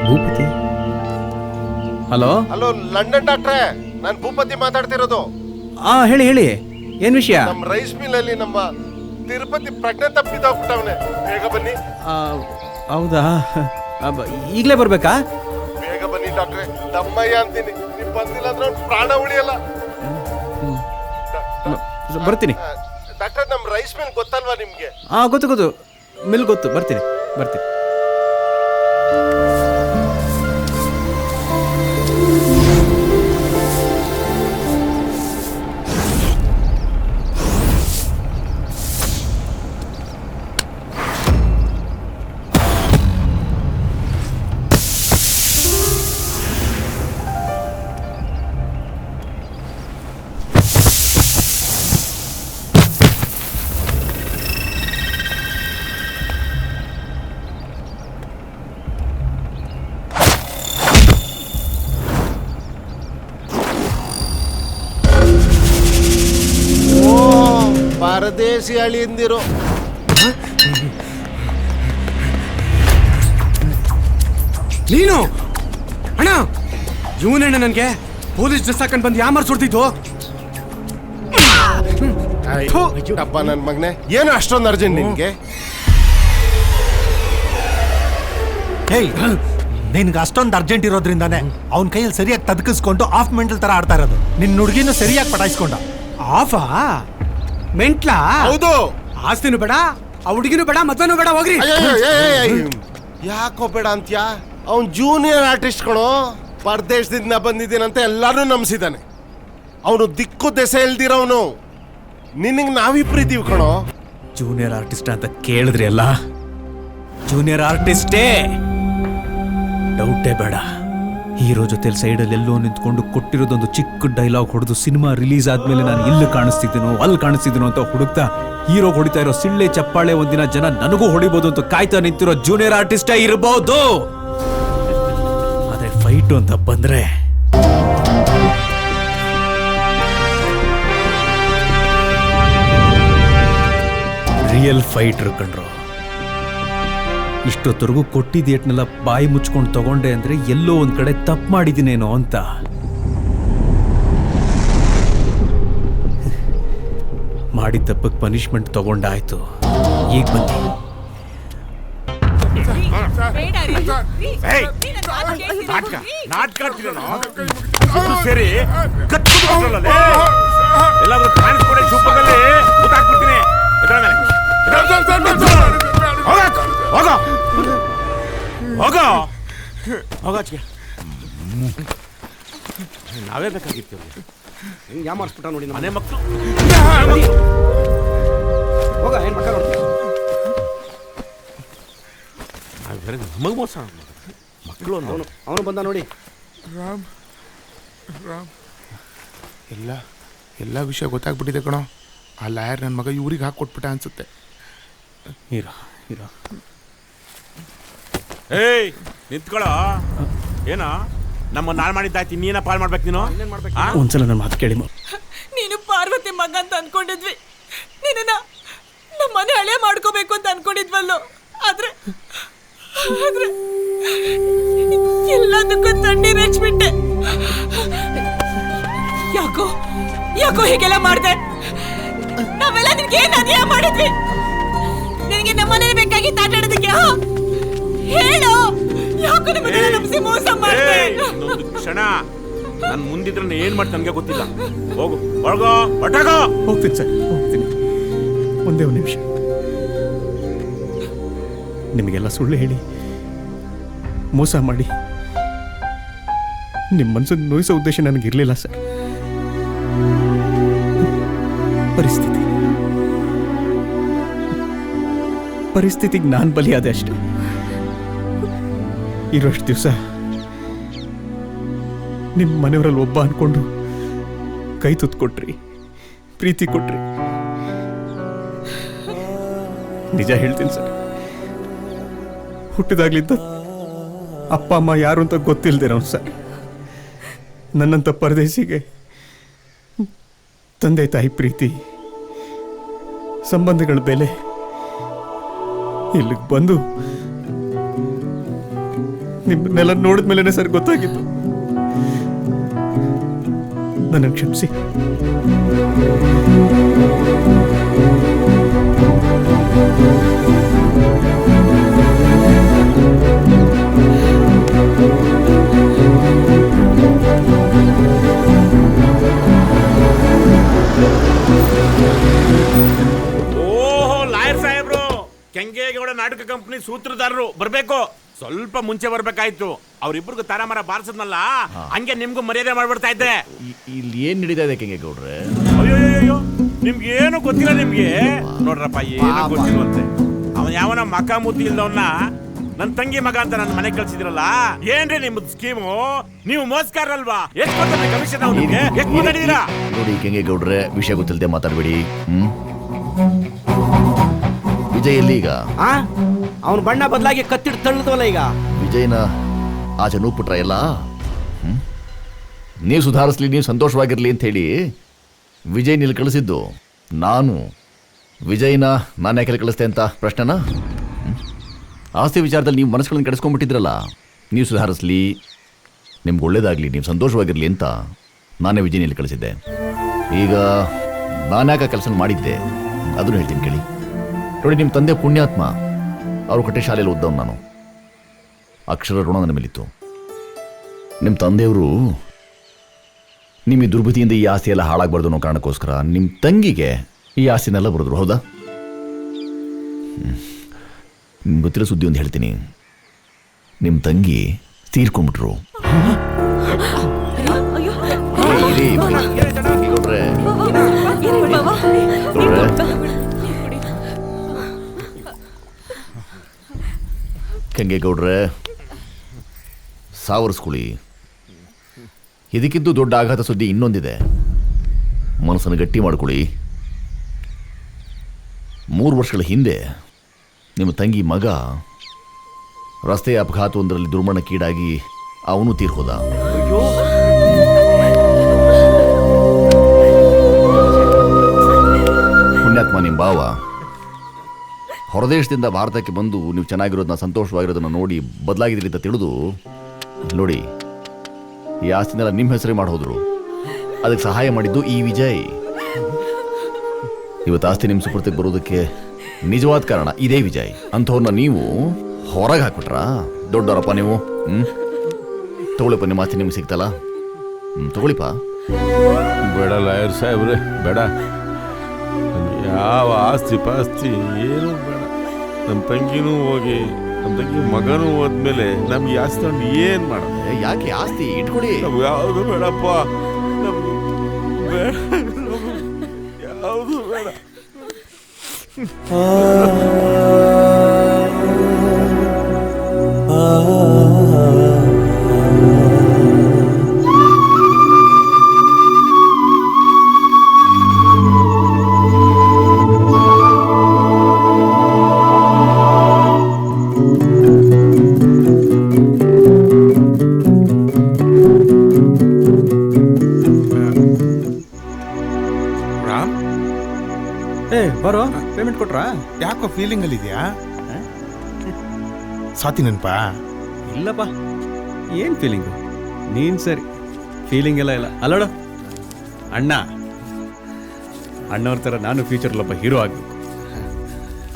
ಭೂಪತಿ. ಹಲೋ ಹಲೋ, ಲಂಡನ್ ಡಾಕ್ಟ್ರೇ, ನಾನು ಭೂಪತಿ ಮಾತಾಡ್ತಿರೋದು. ಹೇಳಿ ಹೇಳಿ, ಏನ್ ವಿಷಯ? ನಮ್ಮ ರೈಸ್ ಮಿಲ್ ಅಲ್ಲಿ ನಮ್ಮ ತಿರುಪತಿ ಪ್ರಜ್ಞೆ ತಪ್ಪಿದೋಗ್ಬಿಟ್ಟವನೆ. ಬೇಗ ಬನ್ನಿ. ಹೌದಾ? ಈಗಲೇ ಬರ್ಬೇಕಾ? ಬೇಗ ಬನ್ನಿ ಡಾಕ್ಟ್ರೆ. ತಮ್ಮಯ್ಯ ಅಂತೀನಿ, ನೀವು ಬಂದಿಲ್ಲ ಅಂದ್ರೆ ಅವ್ನು ಪ್ರಾಣ ಉಳಿಯಲ್ಲ. ಬರ್ತೀನಿ ಡಾಕ್ಟ್ರೆ. ನಮ್ಮ ರೈಸ್ ಮಿಲ್ ಗೊತ್ತಲ್ವಾ ನಿಮ್ಗೆ? ಗೊತ್ತು ಗೊತ್ತು, ಮಿಲ್ ಗೊತ್ತು. ಬರ್ತೀನಿ. ಪರದೇಶಿ ಅಳಿಯಂದಿರು. ನೀನು ಅಣ್ಣ, ಇವನಣ್ಣ ನನ್ಗೆ ಪೊಲೀಸ್ ಡ್ರೆಸ್ ಹಾಕೊಂಡ್ ಬಂದು ಯಾಮಾರ್ ಸುಡ್ತಿದ್ದು. ಅಪ್ಪ ನನ್ ಮಗನೆ, ಏನು ಅಷ್ಟೊಂದು ಅರ್ಜೆಂಟ್ ನಿನ್ಗೆ? ಹೇಯ್, ನಿನ್ಗೆ ಅಷ್ಟೊಂದು ಅರ್ಜೆಂಟ್ ಇರೋದ್ರಿಂದಾನೆ ಅವನ ಕೈಯಲ್ಲಿ ಸರಿಯಾಗಿ ತದಕಿಸ್ಕೊಂಡು ಆಫ್ ಮೆಂಟಲ್ ತರ ಆಡ್ತಾ ಇರೋದು. ನಿನ್ನ ಹುಡುಗಿನ ಸರಿಯಾಗಿ ಪಟಾಯಿಸ್ಕೊಂಡ. ಆಫಾ ಮೆಂಟ್ಲಾ? ಹೌದು. ಆಸ್ತಿನೂ ಬೇಡ, ಆ ಹುಡುಗಿನೂ ಬೇಡ, ಮದ್ವೆನೂ ಬೇಡ, ಹೋಗ್ರಿ. ಯಾಕೋ ಬೇಡ ಅಂತ್ಯಾ? ಅವ್ನ್ ಜೂನಿಯರ್ ಆರ್ಟಿಸ್ಟ್ ಕಣೋ. ಪರದೇಶದಿಂದ ಬಂದಿದ್ದೀನಂತ ಎಲ್ಲಾನು ನಂಬಿಸಿದ್ದಾನೆ. ಅವನು ದಿಕ್ಕು ದೆಸೆ ಇಲ್ದಿರೋನು. ನಿನಗೆ ನಾವಿಬ್ರಿದ್ದೀವಿ ಕಣೋ. ಜೂನಿಯರ್ ಆರ್ಟಿಸ್ಟ್ ಅಂತ ಕೇಳಿದ್ರಿ ಅಲ್ಲ, ಜೂನಿಯರ್ ಆರ್ಟಿಸ್ಟೇ. ಡೌಟೇ ಬೇಡ. ಹೀರೋ ಜೊತೆ ಸೈಡಲ್ಲಿ ಎಲ್ಲೋ ನಿಂತ್ಕೊಂಡು ಕೊಟ್ಟಿರೋದೊಂದು ಚಿಕ್ಕ ಡೈಲಾಗ್ ಹೊಡೆದು ಸಿನಿಮಾ ರಿಲೀಸ್ ಆದ್ಮೇಲೆ ನಾನು ಇಲ್ಲಿ ಕಾಣಿಸ್ತಿದ್ದೀನೋ ಅಲ್ಲಿ ಕಾಣಿಸ್ತಿದ್ದೀನೋ ಅಂತ ಹುಡುಕ್ತಾ ಹೀರೋ ಹೊಡಿತಾ ಇರೋ ಸಿಳ್ಳೆ ಚಪ್ಪಾಳೆ ಒಂದಿನ ಜನ ನನಗೂ ಹೊಡಿಬೋದು ಅಂತ ಕಾಯ್ತಾ ನಿಂತಿರೋ ಜೂನಿಯರ್ ಆರ್ಟಿಸ್ಟೇ ಇರಬಹುದು. ಆದ್ರೆ ಫೈಟು ಅಂತ ಬಂದ್ರೆ ರಿಯಲ್ ಫೈಟರ್ ಕಂಡ್ರು. ಇಷ್ಟೊತ್ತರೆಗೂ ಕೊಟ್ಟಿದ್ದ ಏಟ್ನೆಲ್ಲ ಬಾಯಿ ಮುಚ್ಕೊಂಡು ತಗೊಂಡೆ ಅಂದ್ರೆ ಎಲ್ಲೋ ಒಂದ್ ಕಡೆ ತಪ್ಪು ಮಾಡಿದ್ದೀನೇನೋ ಅಂತ. ಮಾಡಿದ ತಪ್ಪಕ್ಕೆ ಪನಿಷ್ಮೆಂಟ್ ತಗೊಂಡಾಯ್ತು. ಈಗ ಬನ್ನಿ. ಸೇರಿ ಎಲ್ಲಾದ್ರೂ ಕಾಣಿಸ್ಕೊಡೆ ಸೂಪರ್ನಲ್ಲಿ ಗೊತ್ತಾಗ್ಬಿಡ್ತೀನಿ. ಹೋಗಾಚಿಗೆ ನಾವೇ ಬೇಕಾಗಿತ್ತು. ಹೆಂಗೆ ಯಾಮಾರಿಸ್ಬಿಟ್ಟ ನೋಡಿ ಮನೆ ಮಕ್ಕಳು. ಹೋಗ ಏನು ಮಕ್ಕ ನೋಡ್ತೀವಿ. ನಮಗೆ ಮೋಸ ಮಕ್ಕಳು ಅವನು ಬಂದ ನೋಡಿ. ರಾಮ್ ರಾಮ್ ಎಲ್ಲ ವಿಷಯ ಗೊತ್ತಾಗ್ಬಿಟ್ಟಿದೆ ಕಣೋ. ಆ ಲಾಯರ್ ನನ್ನ ಮಗ ಇವ್ರಿಗೆ ಹಾಕೊಟ್ಬಿಟ್ಟ ಅನ್ಸುತ್ತೆ. ಇರೋ ಇರೋ. ಏಯ್ ನಿಂತ್ಕೊಳ್ಳೋ. ಏನೋ ನಮ್ಮ ನಾಳೆ ಮಾಡಿದ್ದಾಯ್ತು, ನೀನ ಪಾಲ್ ಮಾಡ್ಬೇಕು. ನೀನು ಒಂದ್ಸಲ ನನ್ನ ಮಾತು ಕೇಳಿ. ನೀನು ಪಾರ್ವತಿ ಮಗ ಅಂತ ಅನ್ಕೊಂಡಿದ್ವಿ. ನಿನ್ನ ನಮ್ಮ ಮನೆ ಹಳೆ ಮಾಡ್ಕೋಬೇಕು ಅಂತ ಅನ್ಕೊಂಡಿದ್ವಲ್ಲೋ. ಆದ್ರೆ ಎಲ್ಲದಕ್ಕೂ ತಣ್ಣೀರ್ ಹಚ್ಬಿಟ್ಟೆ. ಯಾಕೋ ಹೀಗೆಲ್ಲ ಮಾಡ್ದೆ? ನಾವೆಲ್ಲ ನಿನ್ಗೆ ಏನ್ ಅನ್ಯಾಯ ಮಾಡಿದ್ವಿ? ನಿನಗೆ ನಮ್ಮನೆ ಬೇಕಾಗಿತ್ತು ಆಟ ಆಡೋದಕ್ಕೆ? ಹೇಳು, ಯಾಕೋ ನಮ್ಮನ್ನೆಲ್ಲ ನಂಬಿಸಿ ಮೋಸ ಮಾಡ್ದೆ? ಕ್ಷಣ ನಾನು ಮುಂದಿದ್ರೆ ಏನ್ ಮಾಡ್ತ ನನಗೆ ಗೊತ್ತಿಲ್ಲ. ಹೋಗು ಒಳಗೋ ಹೊರಟಾಗೋ. ಹೋಗ್ತೀನಿ ಸರ್, ಹೋಗ್ತೀನಿ. ಒಂದೇ ಒಂದು ನಿಮಿಷ. ನಿಮಗೆಲ್ಲ ಸುಳ್ಳು ಹೇಳಿ ಮೋಸ ಮಾಡಿ ನಿಮ್ಮ ಮನಸ್ಸನ್ನು ನೋಯಿಸೋ ಉದ್ದೇಶ ನನಗಿರಲಿಲ್ಲ ಸರ್. ಪರಿಸ್ಥಿತಿಗೆ ನಾನು ಬಲಿಯಾದೆ ಅಷ್ಟೆ. ಇರೋಷ್ಟು ದಿವಸ ನಿಮ್ಮ ಮನೆಯವರಲ್ಲಿ ಒಬ್ಬ ಅನ್ಕೊಂಡು ಕೈ ತುತ್ಕೊಟ್ರಿ, ಪ್ರೀತಿ ಕೊಟ್ರಿ. ನಿಜ ಹೇಳ್ತೀನಿ ಸರ್, ಹುಟ್ಟಿದಾಗ್ಲಿದ್ದ ಅಪ್ಪ ಅಮ್ಮ ಯಾರು ಅಂತ ಗೊತ್ತಿಲ್ದಿರೋನು ಸರ್. ನನ್ನಂಥ ಪರದೇಶಿಗೆ ತಂದೆ ತಾಯಿ ಪ್ರೀತಿ, ಸಂಬಂಧಗಳ ಬೆಲೆ ಇಲ್ಲಿಗೆ ಬಂದು ನಿಮ್ಮನ್ನೆಲ್ಲ ನೋಡಿದ ಮೇಲೆನೆ ಸರ್ ಗೊತ್ತಾಗಿತ್ತು. ನನ್ನ ಕ್ಷಮಿಸಿ. ಓಹೋ, ಲಾಯರ್ ಸಾಹೇಬ್ರು, ಕೆಂಗೇಗೌಡ ನಾಟಕ ಕಂಪನಿ ಸೂತ್ರಧಾರರು ಬರ್ಬೇಕು. ಸ್ವಲ್ಪ ಮುಂಚೆ ಬರ್ಬೇಕಾಯ್ತು. ಅವ್ರಿಬ್ರಿಗೂ ತಾರಾಮರ ಬಾರಿಸದ್ನಲ್ಲ, ಹಂಗೆ ನಿಮ್ಗೂ ಮರ್ಯಾದೆ ಮಾಡ್ಬಿಡ್ತಾ ಇದ್ದೆ. ಇಲ್ಲಿ ಏನ್ ನಡೀತಾ ಇದೆ ಕೆಂಗೇಗೌಡ್ರೆ? ಅಯ್ಯೋ, ನಿಮ್ಗೆ ಏನು ಗೊತ್ತಿಲ್ಲ. ನಿಮ್ಗೆ ನೋಡ್ರಪ್ಪ, ಏನು ಗೊತ್ತಿಲ್ವಂತೆ. ಅವನ್ ಯಾವನ ಮಕ ಮುದ್ದಿ ಇಲ್ದವನ್ನ ನನ್ನ ತಂಗಿ ಮಗ ಅಂತ ನನ್ನ ಮನೆಗೆ ಕಳ್ಸಿದ್ರಲ್ಲ, ಏನ್ರಿ ನಿಮ್ಮದು ಸ್ಕೀಮು? ನೀವು ಮೋಸ್ಕಾರಲ್ವಾ? ಎಷ್ಟು ಕೊಡ್ತಾರೆ ಕಮಿಷನ್? ಅವ್ನಿಗೆ ಎಷ್ಟು ಮಾತಾಡಿದೀರಾ? ನೋಡಿ ಕೆಂಗೇಗೌಡ್ರೆ, ವಿಷಯ ಗೊತ್ತಿಲ್ಲದೆ ಮಾತಾಡ್ಬೇಡಿ. ವಿಜಯ್ ಎಲ್ಲಿ ಈಗ? ಅವನ ಬಣ್ಣ ಬದಲಾಗಿ ಕತ್ತಿಡ್ ತಳ್ಳದವಲ್ಲ ಈಗ. ವಿಜಯ್ನ ಆಚೆ ನೂಗ್ಬಿಟ್ರ ಎಲ್ಲ? ನೀವು ಸುಧಾರಿಸ್ಲಿ, ನೀವು ಸಂತೋಷವಾಗಿರ್ಲಿ ಅಂತ ಹೇಳಿ ವಿಜಯ್ ಇಲ್ಲಿ ಕಳಿಸಿದ್ದು ನಾನು. ವಿಜಯ್ನ ನಾನು ಯಾಕೆ ಕಳಿಸ್ತೆ ಅಂತ ಪ್ರಶ್ನೆನಾ? ಆಸ್ತಿ ವಿಚಾರದಲ್ಲಿ ನೀವು ಮನಸ್ಸುಗಳನ್ನು ಕೆಡಿಸ್ಕೊಂಡ್ಬಿಟ್ಟಿದ್ರಲ್ಲ, ನೀವು ಸುಧಾರಿಸ್ಲಿ, ನಿಮ್ಗೆ ಒಳ್ಳೇದಾಗಲಿ, ನೀವು ಸಂತೋಷವಾಗಿರಲಿ ಅಂತ ನಾನೇ ವಿಜಯನಲ್ಲಿ ಕಳಿಸಿದ್ದೆ. ಈಗ ನಾನು ಯಾಕೆ ಕೆಲಸ ಮಾಡಿದ್ದೆ ಅದನ್ನು ಹೇಳ್ತೀನಿ ಕೇಳಿ. ನೋಡಿ, ನಿಮ್ಮ ತಂದೆ ಪುಣ್ಯಾತ್ಮ, ಅವರು ಕಟ್ಟೆ ಶಾಲೆಯಲ್ಲಿ ಓದ್ದವನು ನಾನು. ಅಕ್ಷರ ಋಣ ನನ್ನ ಮೇಲಿತ್ತು. ನಿಮ್ಮ ತಂದೆಯವರು ನಿಮ್ಮ ಈ ದುರ್ಬುದ್ಧಿಯಿಂದ ಈ ಆಸ್ತಿ ಎಲ್ಲ ಹಾಳಾಗಬಾರ್ದು ಅನ್ನೋ ಕಾರಣಕ್ಕೋಸ್ಕರ ನಿಮ್ಮ ತಂಗಿಗೆ ಈ ಆಸ್ತಿನೆಲ್ಲ ಬರೆದ್ರು. ಹೌದಾ? ನಿಮ್ಗೆ ಗೊತ್ತಿರೋ ಸುದ್ದಿ ಒಂದು ಹೇಳ್ತೀನಿ. ನಿಮ್ಮ ತಂಗಿ ತೀರ್ಕೊಂಡ್ಬಿಟ್ರು. ಕೆಂಗೇಗೌಡ್ರೆ, ಸಾವರ್ಸ್ಕೊಳ್ಳಿ. ಇದಕ್ಕಿಂತ ದೊಡ್ಡ ಆಘಾತ ಸುದ್ದಿ ಇನ್ನೊಂದಿದೆ. ಮನಸ್ಸನ್ನು ಗಟ್ಟಿ ಮಾಡ್ಕೊಳ್ಳಿ. 3 ವರ್ಷಗಳ ಹಿಂದೆ ನಿಮ್ಮ ತಂಗಿ ಮಗ ರಸ್ತೆ ಅಪಘಾತವೊಂದರಲ್ಲಿ ದುರ್ಮರಣಕ್ಕೀಡಾಗಿ ಅವನು ತೀರ್ಹೋದ. ಪುಣ್ಯಾತ್ಮ ನಿಮ್ಮ ಭಾವ ಹೊರದೇಶದಿಂದ ಭಾರತಕ್ಕೆ ಬಂದು ನೀವು ಚೆನ್ನಾಗಿರೋದನ್ನ, ಸಂತೋಷವಾಗಿರೋದನ್ನ ನೋಡಿ ಬದಲಾಗಿದ್ರಿ ಅಂತ ತಿಳಿದು ನೋಡಿ ಈ ಆಸ್ತಿನೆಲ್ಲ ನಿಮ್ಮ ಹೆಸರೇ ಮಾಡೋದ್ರು. ಅದಕ್ಕೆ ಸಹಾಯ ಮಾಡಿದ್ದು ಈ ವಿಜಯ್. ಇವತ್ತು ಆಸ್ತಿ ನಿಮ್ಮ ಸುಪರ್ತಿಗೆ ಬರೋದಕ್ಕೆ ನಿಜವಾದ ಕಾರಣ ಇದೇ ವಿಜಯ್. ಅಂಥವ್ರನ್ನ ನೀವು ಹೊರಗೆ ಹಾಕ್ಬಿಟ್ರಾ? ದೊಡ್ಡವರಪ್ಪ ನೀವು. ತಗೊಳ್ಳಿಪ್ಪ, ನಿಮ್ಮ ಆಸ್ತಿ ನಿಮ್ಗೆ ಸಿಗ್ತಲ್ಲ. ತಗೊಳ್ಳಿಪ್ಪ. ಬೇಡ ಲಾಯರ್ ಸಾಹೇಬ್ರೆ, ಬೇಡ. ಯಾವ ಆಸ್ತಿ ಪಾಸ್ತಿ ಏನು ಬೇಡ. ನಮ್ಮ ತಂಗಿನೂ ಹೋಗಿ, ನಮ್ಮ ತಂಗಿ ಮಗನೂ ಹೋದ್ಮೇಲೆ ನಮ್ಗೆ ಆಸ್ತಿ ತಗೊಂಡು ಏನು ಮಾಡೋದು? ಯಾಕೆ ಆಸ್ತಿ ಇಟ್ಕೊಳ್ಳಿ. ಯಾವುದು ಬೇಡಪ್ಪ, ಬೇಡ, ಯಾವುದು ಬೇಡ. ಬರೋ, ಪೇಮೆಂಟ್ ಕೊಟ್ರಾ? ಯಾಕೋ ಫೀಲಿಂಗ್ ಅಲ್ಲಿ ಇದೆಯಾ? ಸ್ವಾತಿ ನೆನಪಾ? ಇಲ್ಲಪ್ಪ, ಏನ್ ಫೀಲಿಂಗು? ನೀನ್ ಸರಿ, ಫೀಲಿಂಗ್ ಎಲ್ಲ ಇಲ್ಲ ಅಲ್ಲೋಡ. ಅಣ್ಣವ್ರ ಥರ ನಾನು ಫ್ಯೂಚರ್ಲೊಬ್ಬ ಹೀರೋ ಆಗಬೇಕು.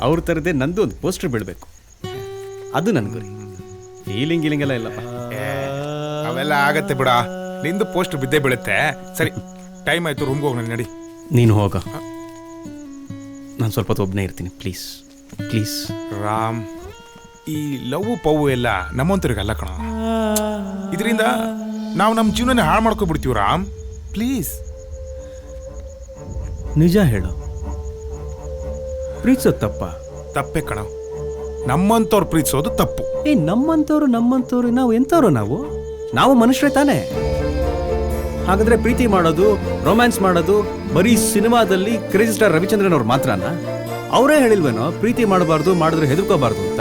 ಅವ್ರ ಥರದೇ ನಂದು ಒಂದು ಪೋಸ್ಟರ್ ಬಿಡಬೇಕು, ಅದು ನನ್ನ ಗುರಿ. ಫೀಲಿಂಗ್ ಎಲ್ಲ ಇಲ್ಲಪ್ಪ. ಅವೆಲ್ಲ ಆಗತ್ತೆ ಬಿಡ, ನಿಂದು ಪೋಸ್ಟ್ ಬಿದ್ದೇ ಬೀಳುತ್ತೆ. ಸರಿ, ಟೈಮ್ ಆಯ್ತು, ರೂಮ್ಗೆ ಹೋಗೋಣ, ನಡಿ. ನೀನು ಹೋಗ, ನಾನು ಸ್ವಲ್ಪ ಹೊತ್ತು ಒಬ್ಬನೇ ಇರ್ತೀನಿ. Please please. ರಾಮ್, ಈ ಲವ್ ಪವ್ ಎಲ್ಲ ನಮ್ಮಂತರಿಗಲ್ಲ ಕಣ. ಇದರಿಂದ ನಾವು ನಮ್ಮ ಜೀವನ ಹಾಳು ಮಾಡ್ಕೊಬಿಡ್ತೀವಿ. ರಾಮ್ ಪ್ಲೀಸ್. ನಿಜ ಹೇಳು, ಪ್ರೀತಿಸೋದು ತಪ್ಪ? ತಪ್ಪೇ ಕಣ, ನಮ್ಮಂತವ್ರು ಪ್ರೀತಿಸೋದು ತಪ್ಪು. ನಮ್ಮಂತವ್ರು ನಾವು ಎಂತವ್ರು? ನಾವು ಮನುಷ್ಯರೇ ತಾನೇ. ಹಾಗಾದ್ರೆ ಪ್ರೀತಿ ಮಾಡೋದು, ರೊಮ್ಯಾನ್ಸ್ ಮಾಡೋದು ಬರೀ ಸಿನಿಮಾದಲ್ಲಿ ಕ್ರೇಜಿ ಸ್ಟಾರ್ ರವಿಚಂದ್ರನ್ ಅವ್ರು ಮಾತ್ರನಾ? ಅವರೇ ಹೇಳಿಲ್ವೇನೋ ಪ್ರೀತಿ ಮಾಡಬಾರ್ದು, ಮಾಡಿದ್ರೆ ಹೆದರ್ಕೋಬಾರ್ದು ಅಂತ?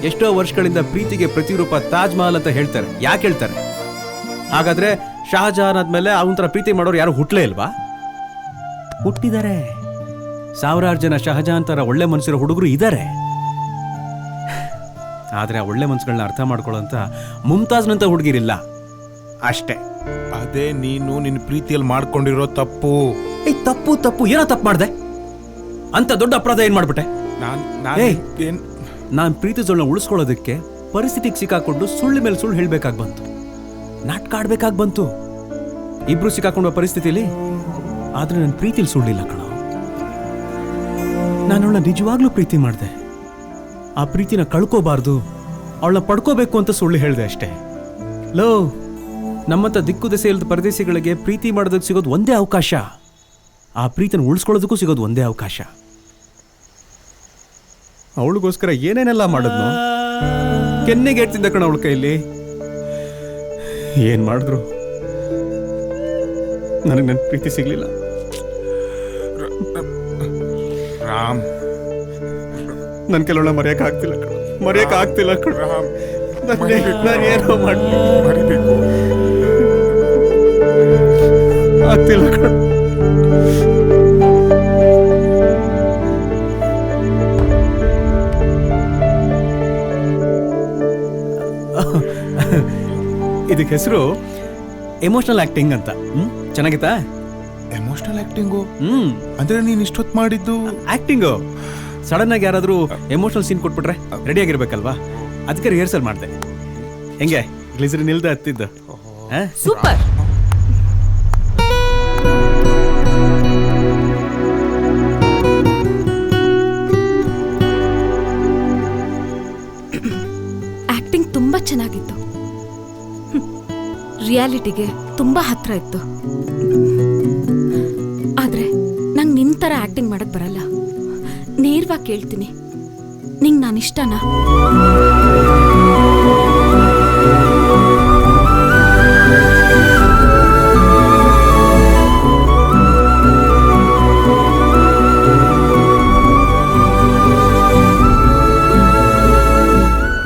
ಎಷ್ಟೋ ವರ್ಷಗಳಿಂದ ಪ್ರೀತಿಗೆ ಪ್ರತಿರೂಪ ತಾಜ್ ಮಹಲ್ ಅಂತ ಹೇಳ್ತಾರೆ. ಯಾಕೆ ಹೇಳ್ತಾರೆ? ಹಾಗಾದ್ರೆ ಶಹಜಹಾನ್ ಆದ್ಮೇಲೆ ಅವನ ಪ್ರೀತಿ ಮಾಡೋರು ಯಾರು ಹುಟ್ಲೇ ಇಲ್ವಾ? ಹುಟ್ಟಿದ್ದಾರೆ. ಸಾವಿರಾರು ಜನ ಶಹಜಹಾನ್ ತರ ಒಳ್ಳೆ ಮನಸ್ಸಿರೋ ಹುಡುಗರು ಇದ್ದಾರೆ. ಆದ್ರೆ ಆ ಒಳ್ಳೆ ಮನಸ್ಸುಗಳನ್ನ ಅರ್ಥ ಮಾಡ್ಕೊಳ್ಳೋಂತ ಮುಮ್ತಾಜ್ನಂತ ಹುಡುಗಿರಿಲ್ಲ ಅಷ್ಟೇ. ಅದೇ ನೀನು ನಿನ್ನ ಪ್ರೀತಿಯಲ್ಲಿ ಮಾಡ್ಕೊಂಡಿರೋ ತಪ್ಪು. ತಪ್ಪು ಏನೋ ತಪ್ಪು ಮಾಡ್ದೆ? ಅಂತ ದೊಡ್ಡ ಅಪರಾಧ ಏನ್ ಮಾಡ್ಬಿಟ್ಟೆ? ನಾನ್ ಪ್ರೀತಿಸೋಳನ್ನ ಉಳಿಸ್ಕೊಳ್ಳೋದಕ್ಕೆ ಪರಿಸ್ಥಿತಿಗೆ ಸಿಕ್ಕಾಕೊಂಡು ಸುಳ್ಳು ಮೇಲೆ ಸುಳ್ಳು ಹೇಳ್ಬೇಕಾಗಿ ಬಂತು, ನಾಟಕ ಆಡ್ಬೇಕಾಗಿ ಬಂತು. ಇಬ್ರು ಸಿಕ್ಕಾಕೊಂಡ ಪರಿಸ್ಥಿತಿಲಿ. ಆದ್ರೆ ನನ್ನ ಪ್ರೀತಿಲಿ ಸುಳ್ಳಿಲ್ಲ ಕಣ. ನಾನು ಅವಳನ್ನ ನಿಜವಾಗ್ಲೂ ಪ್ರೀತಿ ಮಾಡಿದೆ. ಆ ಪ್ರೀತಿನ ಕಳ್ಕೋಬಾರ್ದು, ಅವಳನ್ನ ಪಡ್ಕೋಬೇಕು ಅಂತ ಸುಳ್ಳು ಹೇಳಿದೆ ಅಷ್ಟೇ. ನಮ್ಮಂತ ದಿಕ್ಕು ದೆಸೆ ಇಲ್ಲದ ಪರದೇಶಿಗಳಿಗೆ ಪ್ರೀತಿ ಮಾಡೋದಕ್ಕೆ ಸಿಗೋದು ಒಂದೇ ಅವಕಾಶ, ಆ ಪ್ರೀತಿನ ಉಳಿಸ್ಕೊಳ್ಳೋದಕ್ಕೂ ಸಿಗೋದು ಒಂದೇ ಅವಕಾಶ. ಅವಳಿಗೋಸ್ಕರ ಏನೇನೆಲ್ಲ ಮಾಡಿದ್ನು, ಕೆನ್ನೆಗೆ ತಿಂದ ಕಣ ಅವಳ ಕೈಲಿ. ಏನ್ ಮಾಡಿದ್ರು ನನಗೆ ನನ್ನ ಪ್ರೀತಿ ಸಿಗ್ಲಿಲ್ಲ. ರಾಮ್, ನನ್ ಕೆಲವಳ ಮರೆಯಕ್ಕೆ ಆಗ್ತಿಲ್ಲ ಕಣ, ರಾಮ್. ನಾನು ಏನೋ ಮಾಡಬೇಕು, ಆಗ್ತಿಲ್ಲ ಕಣ. ಇದಕ್ಕೆ ಹೆಸರು ಎಮೋಷನಲ್ ಆಕ್ಟಿಂಗ್ ಅಂತ. ಚೆನ್ನಾಗಿತ್ತಾ? ಎಮೋಷನಲ್ ಆಕ್ಟಿಂಗು ಅಂದ್ರೆ ನೀನ್ ಇಷ್ಟೊತ್ತು ಮಾಡಿದ್ದು ಆಕ್ಟಿಂಗು. ಸಡನ್ ಆಗಿ ಯಾರಾದ್ರೂ ಎಮೋಷನಲ್ ಸೀನ್ ಕೊಟ್ಬಿಟ್ರೆ ರೆಡಿ ಆಗಿರ್ಬೇಕಲ್ವಾ? ಅದಕ್ಕೆ ರಿಹರ್ಸಲ್ ಮಾಡಿದೆ. ಹೆಂಗೆ ಗ್ಲಿಸರಿನ್ ಇಲ್ದೆ ಹತ್ತಿದ್ದು? ಸೂಪರ್. ಆಕ್ಟಿಂಗ್ ತುಂಬಾ ಚೆನ್ನಾಗಿತ್ತು. ರಿಯಾಲಿಟಿಗೆ ತುಂಬಾ ಹತ್ರ ಇತ್ತು. ಆದ್ರೆ ನಂಗೆ ನಿನ್ ತರ ಆಕ್ಟಿಂಗ್ ಮಾಡಕ್ ಬರಲ್ಲ. ನೇರವಾಗಿ ಕೇಳ್ತೀನಿ, ನಿಂಗೆ ನಾನು ಇಷ್ಟನಾ?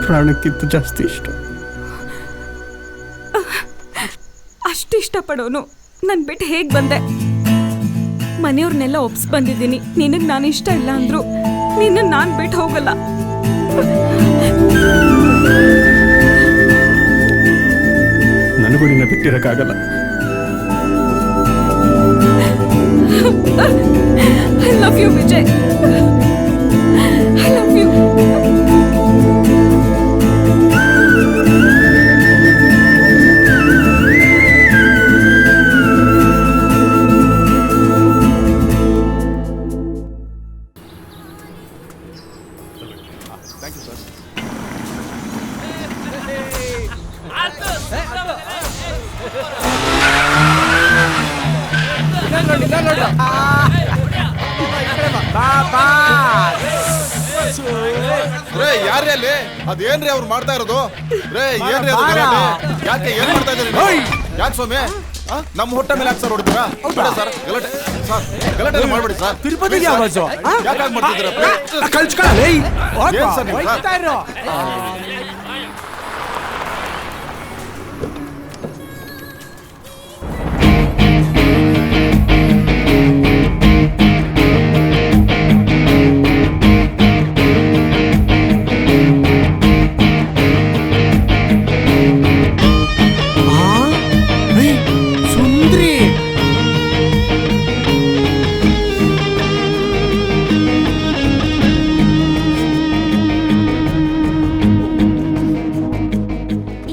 ಪ್ರಾಣಕ್ಕಿಂತ ಜಾಸ್ತಿ ಇಷ್ಟ. ಅಷ್ಟು ಇಷ್ಟಪಡೋನು ನನ್ ಬಿಟ್ಟು ಹೇಗ್ ಬಂದೆ? ಮನೆಯವ್ರನ್ನೆಲ್ಲ ಒಪ್ಸ್ ಬಂದಿದ್ದೀನಿ. ನಿನಗ್ ನಾನು ಇಷ್ಟ ಇಲ್ಲ ಅಂದ್ರು ನಿನ್ನ ನಾನ್ ಬಿಟ್ಟು ಹೋಗಲ್ಲ. ನನಗೂ ನಿನ್ನ ಬಿಟ್ಟಿರಕ್ಕಾಗಲ್ಲ. You Vijay. I love you. ರೇ ಯಾರೇ ಅಲ್ಲಿ ಅದೇನ್ರಿ ಅವ್ರು ಮಾಡ್ತಾ ಇರೋದು? ರೇ ಏನ್ರಿ ಅದು ಗಲಾಟೆ? ಯಾಕೆ ಏನ್ ಮಾಡ್ತಾ ಇದ್ದೀರಿ? ಯಾಕೆ ಸ್ವಾಮಿ ನಮ್ಮ ಹೊಟ್ಟೆ ಮೇಲೆ ಯಾಕೆ ಸರ್ ಹೊಡಿತೀರಾ? ಬೇಡ ಸರ್, ಗಲಾಟೆ ಸರ್, ಗಲಾಟೆ ಮಾಡ್ಬೇಡಿ ಸರ್. ತಿರುಪತಿಗೆ ಆವಾಜು ಯಾಕೆ ಮಾಡ್ತಿದ್ದೀರಾ? ಕಳ್ಸ್ಕೊಳ್ಳಿ. ಏನ್ ಸರ್ ನೀವು ಸರ್? ಸುಂದ್ರಿ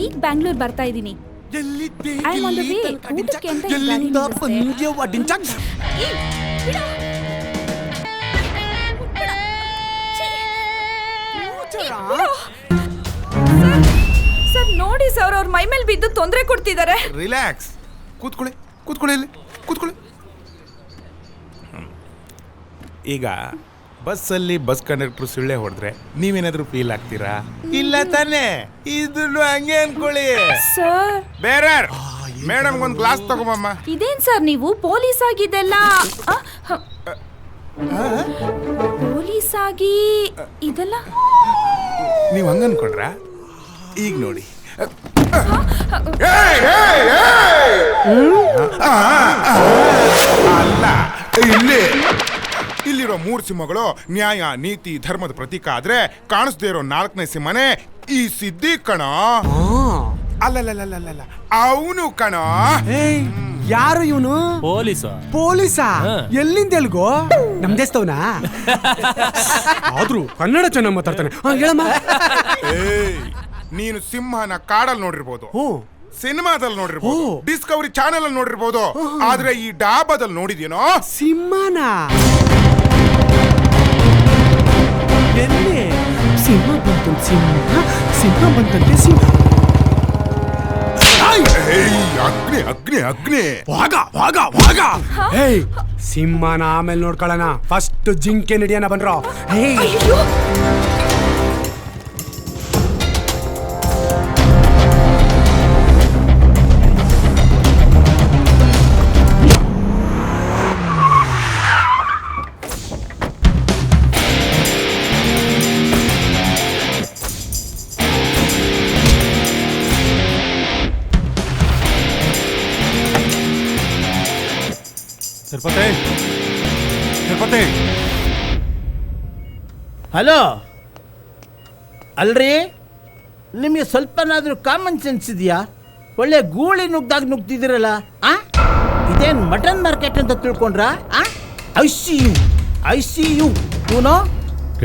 ಈಗ ಬ್ಯಾಂಗ್ಳೂರ್ ಬರ್ತಾ ಇದ್ದೀನಿ. I am on the way. ಊಟಕ್ಕೆ ಅಂತ ಈ ಗಾಡಿ ನಿಲ್ಲಿಸ್ದೆ. ಏ, ಬಿಡು. ಸರ್ ನೋಡಿ ಸರ್, ಅವ್ರ ಮೈ ಮೇಲೆ ಬಿದ್ದು ತೊಂದರೆ ಕೊಡ್ತಿದ್ದಾರೆ. ರಿಲ್ಯಾಕ್ಸ್, ಕೂತ್ಕೊಳ್ಳಿ ಕೂತ್ಕೊಳ್ಳಿ ಇಲ್ಲಿ ಕೂತ್ಕೊಳ್ಳಿ. ಈಗ ಬಸ್ಸಲ್ಲಿ ಬಸ್ ಕಂಡಕ್ಟರ್ ಸುಳ್ಳೆ ಹೊಡೆದ್ರೆ ನೀವೇನಾದ್ರೂ ಫೀಲ್ ಆಗ್ತೀರಾ? ಇಲ್ಲ ತಾನೇ? ಇದನ್ನು ಹಂಗೆ ಅನ್ಕೊಳ್ಳಿ ಸರ್. ಬೇರೆ ಮೇಡಮ್ ಒಂದು ಗ್ಲಾಸ್ ತಗೊಂಬಮ್ಮ. ಇದೇನ್ ಸರ್ ನೀವು ಪೊಲೀಸ್ ಆಗಿದ್ದೆಲ್ಲ? ಪೊಲೀಸ್ ಆಗಿ ಇದೆಲ್ಲ ನೀವು ಹಂಗ ಅನ್ಕೊಂಡ್ರ? ಈಗ ನೋಡಿ, ಅಲ್ಲ ಇಲ್ಲಿರೋ 3 ಸಿಂಹಗಳು ನ್ಯಾಯ ನೀತಿ ಧರ್ಮದ ಪ್ರತೀಕ ಆದ್ರೆ ಕಾಣಿಸ್ದೇ ಇರೋ 4ನೇ ಸಿಂಹನೇ ಈ ಸಿದ್ದಿ ಕಣ. ಅಲ್ಲಲ್ಲ ಅವನು ಕಣ. ಯಾರು ಇವನು? ಪೊಲೀಸಾ? ಎಲ್ಲಿಂದ ಎಲ್ಗೋ? ನಮ್ ದೇಶದವನಾ? ಆದ್ರೂ ಕನ್ನಡ ಚೆನ್ನಾಗಿ ಮಾತಾಡ್ತಾನೆ. ಹೇಳಮ್ಮ. ನೀನು ಸಿಂಹನ ಕಾಡಲ್ಲಿ ನೋಡಿರ್ಬೋದು, ಸಿನಿಮಾದಲ್ಲಿ ನೋಡಿರ್ಬೋದು, ಡಿಸ್ಕವರಿ ಚಾನೆಲ್ ಅಲ್ಲಿ ನೋಡಿರ್ಬೋದು, ಆದ್ರೆ ಈ ಡಾಬಾದಲ್ಲಿ ನೋಡಿದ್ಯೇನೋ ಸಿಂಹನ? ಎಲ್ಲಿ? ಸಿಂಹ ಬಂತು, ಸಿಂಹ ಬಂತಂತೆ. ಸಿಂಹ ಅಗ್ನಿ ಅಗ್ನಿ ಅಗ್ನಿ ವಾಗ. ಸಿಂಹನ ಆಮೇಲೆ ನೋಡ್ಕೊಳ್ಳೋಣ, ಫಸ್ಟ್ ಜಿಂಕೆ ನಡಿಯೋಣ ಬನ್ರೋ. ತಿರುಪತಿ. ಹಲೋ, ಅಲ್ರಿ ನಿಮಗೆ ಸ್ವಲ್ಪನಾದ್ರೂ ಕಾಮನ್ ಸೆನ್ಸ್ ಇದೆಯಾ? ಒಳ್ಳೆ ಗೂಳಿ ನುಗ್ದಾಗ ನುಗ್ತಿದ್ದೀರಲ್ಲ. ಇದೇನು ಮಟನ್ ಮಾರ್ಕೆಟ್ ಅಂತ ತಿಳ್ಕೊಂಡ್ರಾ? ಐ ಸಿ ಯು ಇವನು.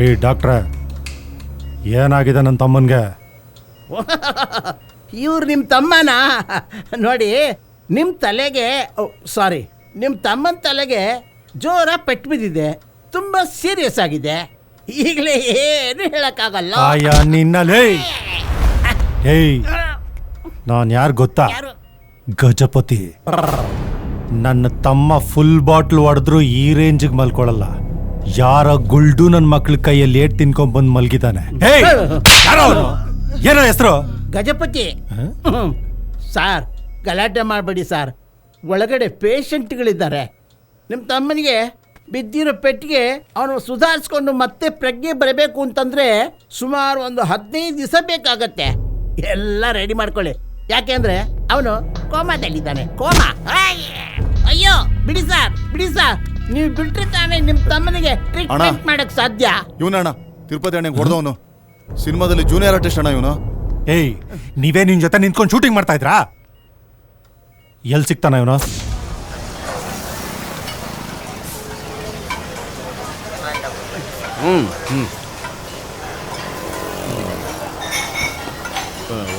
ಏ ಡಾಕ್ಟ್ರೆ, ಏನಾಗಿದೆ ನನ್ನ ತಮ್ಮನ್ಗೆ? ಇವ್ರು ನಿಮ್ಮ ತಮ್ಮನಾ? ನೋಡಿ, ನಿಮ್ಮ ತಲೆಗೆ ಸಾರಿ ನಿಮ್ಮ ತಮ್ಮನ ತಲೆಗೆ ಜೋರ ಪೆಟ್ಟು ಬಿದ್ದಿದೆ, ತುಂಬ ಸೀರಿಯಸ್ ಆಗಿದೆ. ಈಗಲೇ ಏನು ಹೇಳಕ್ಕಾಗಲ್ಲ. ಏಯ್, ನಾನು ಯಾರು ಗೊತ್ತಾ? ಗಜಪತಿ. ನನ್ನ ತಮ್ಮ ಫುಲ್ ಬಾಟ್ಲ್ ಹೊಡೆದ್ರು ಈ ರೇಂಜಿಗೆ ಮಲ್ಕೊಳ್ಳಲ್ಲ. ಯಾರ ಗುಲ್ಡು ನನ್ನ ಮಕ್ಳ ಕೈಯಲ್ಲಿ ಏಟ್ ತಿನ್ಕೊಂಡ್ ಬಂದು ಮಲ್ಗಿದ್ದಾನೆ. ಏನೋ ಹೆಸರು? ಗಜಪತಿ. ಸಾರ್, ಗಲಾಟೆ ಮಾಡಬೇಡಿ ಸಾರ್, ಒಳಗಡೆ ಪೇಷಂಟ್ಗಳಿದ್ದಾರೆ. ನಿಮ್ಮ ತಮ್ಮನಿಗೆ ಬಿದ್ದಿರೋ ಪೆಟ್ಟಿಗೆ ಅವನು ಸುಧಾರಿಸ್ಕೊಂಡು ಮತ್ತೆ ಪ್ರಜ್ಞೆ ಬರಬೇಕು ಅಂತಂದರೆ ಸುಮಾರು ಒಂದು 15 ದಿವಸ ಬೇಕಾಗತ್ತೆ. ಎಲ್ಲ ರೆಡಿ ಮಾಡ್ಕೊಳ್ಳಿ, ಯಾಕೆಂದರೆ ಅವನು ಕೋಮಾದಲ್ಲಿದ್ದಾನೆ. ಕೋಮಾ. ಅಯ್ಯೋ ಬಿಡಿ ಸಾರ್, ಬಿಡಿ ಸಾರ್, ನೀವು ಬಿಟ್ರೆ ತಾನೇ ನಿಮ್ಮ ತಮ್ಮನಿಗೆ ಟ್ರೀಟ್ಮೆಂಟ್ ಮಾಡಕ್ಕೆ ಸಾಧ್ಯ. ಇವನಣ್ಣ ತಿರುಪತಿ ಅಣ್ಣ ಹೊಡೆದವನು, ಸಿನಿಮಾದಲ್ಲಿ ಜೂನಿಯರ್ ಆರ್ಟಿಸ್ಟ್ ಅಣ್ಣ ಇವನು. ಏಯ್, ನೀವೇ ನಿನ್ ಜೊತೆ ನಿಂತ್ಕೊಂಡು ಶೂಟಿಂಗ್ ಮಾಡ್ತಾ ಇದ್ರಾ? ಎಲ್ಲಿ ಸಿಗ್ತಾನ ಇವನು?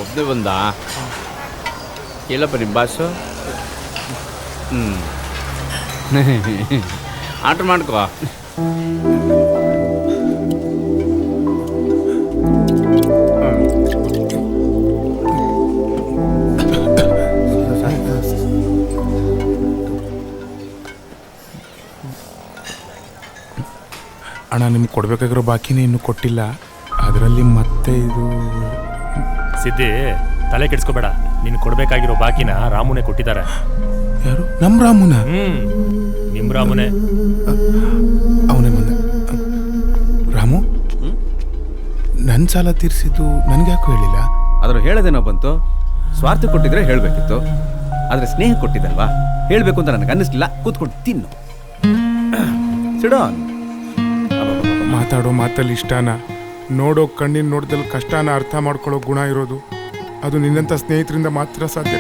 ಒಬ್ಬನೇ ಬಂದ ಎಲ್ಲಪ್ಪ ನಿಮ್ಮ ಬಾಸು ಆರ್ಡ್ರ್ ಮಾಡ್ಕೋ. ಅಣ್ಣ ನಿಮ್ಗೆ ಕೊಡ್ಬೇಕಾಗಿರೋ ಬಾಕಿನೇ ಇನ್ನೂ ಕೊಟ್ಟಿಲ್ಲ, ಅದರಲ್ಲಿ ಮತ್ತೆ ಇದು. ಸಿದ್ದಿ ತಲೆ ಕೆಡಿಸ್ಕೋಬೇಡ, ನೀನು ಕೊಡ್ಬೇಕಾಗಿರೋ ಬಾಕಿನ ರಾಮುನೇ ಕೊಟ್ಟಿದ್ದಾರೆ. ಯಾರು? ನಮ್ಮ ರಾಮುನ? ನಿಮ್ ರಾಮುನೇ. ಅವನೇ ಬಂದ. ರಾಮು ನನ್ನ ಸಾಲ ತೀರಿಸಿದ್ದು ನನಗೆ ಯಾಕೋ ಹೇಳಿಲ್ಲ? ಆದರೂ ಹೇಳೋದೇನೋ ಬಂತು. ಸ್ವಾರ್ಥ ಕೊಟ್ಟಿದ್ರೆ ಹೇಳಬೇಕಿತ್ತು, ಆದರೆ ಸ್ನೇಹ ಕೊಟ್ಟಿದ್ದಲ್ವಾ, ಹೇಳಬೇಕು ಅಂತ ನನಗೆ ಅನ್ನಿಸ್ಲಿಲ್ಲ. ಕೂತ್ಕೊಂಡು ತಿನ್ನು. ಸಿಡೋನ್. ಮಾತಾಡೋ ಮಾತಲ್ಲಿ ಇಷ್ಟನ, ನೋಡೋ ಕಣ್ಣಿನ ನೋಡ್ದಲ್ಲಿ ಕಷ್ಟನ ಅರ್ಥ ಮಾಡ್ಕೊಳ್ಳೋ ಗುಣ ಇರೋದು ಅದು ನಿನ್ನಂಥ ಸ್ನೇಹಿತರಿಂದ ಮಾತ್ರ ಸಾಧ್ಯ.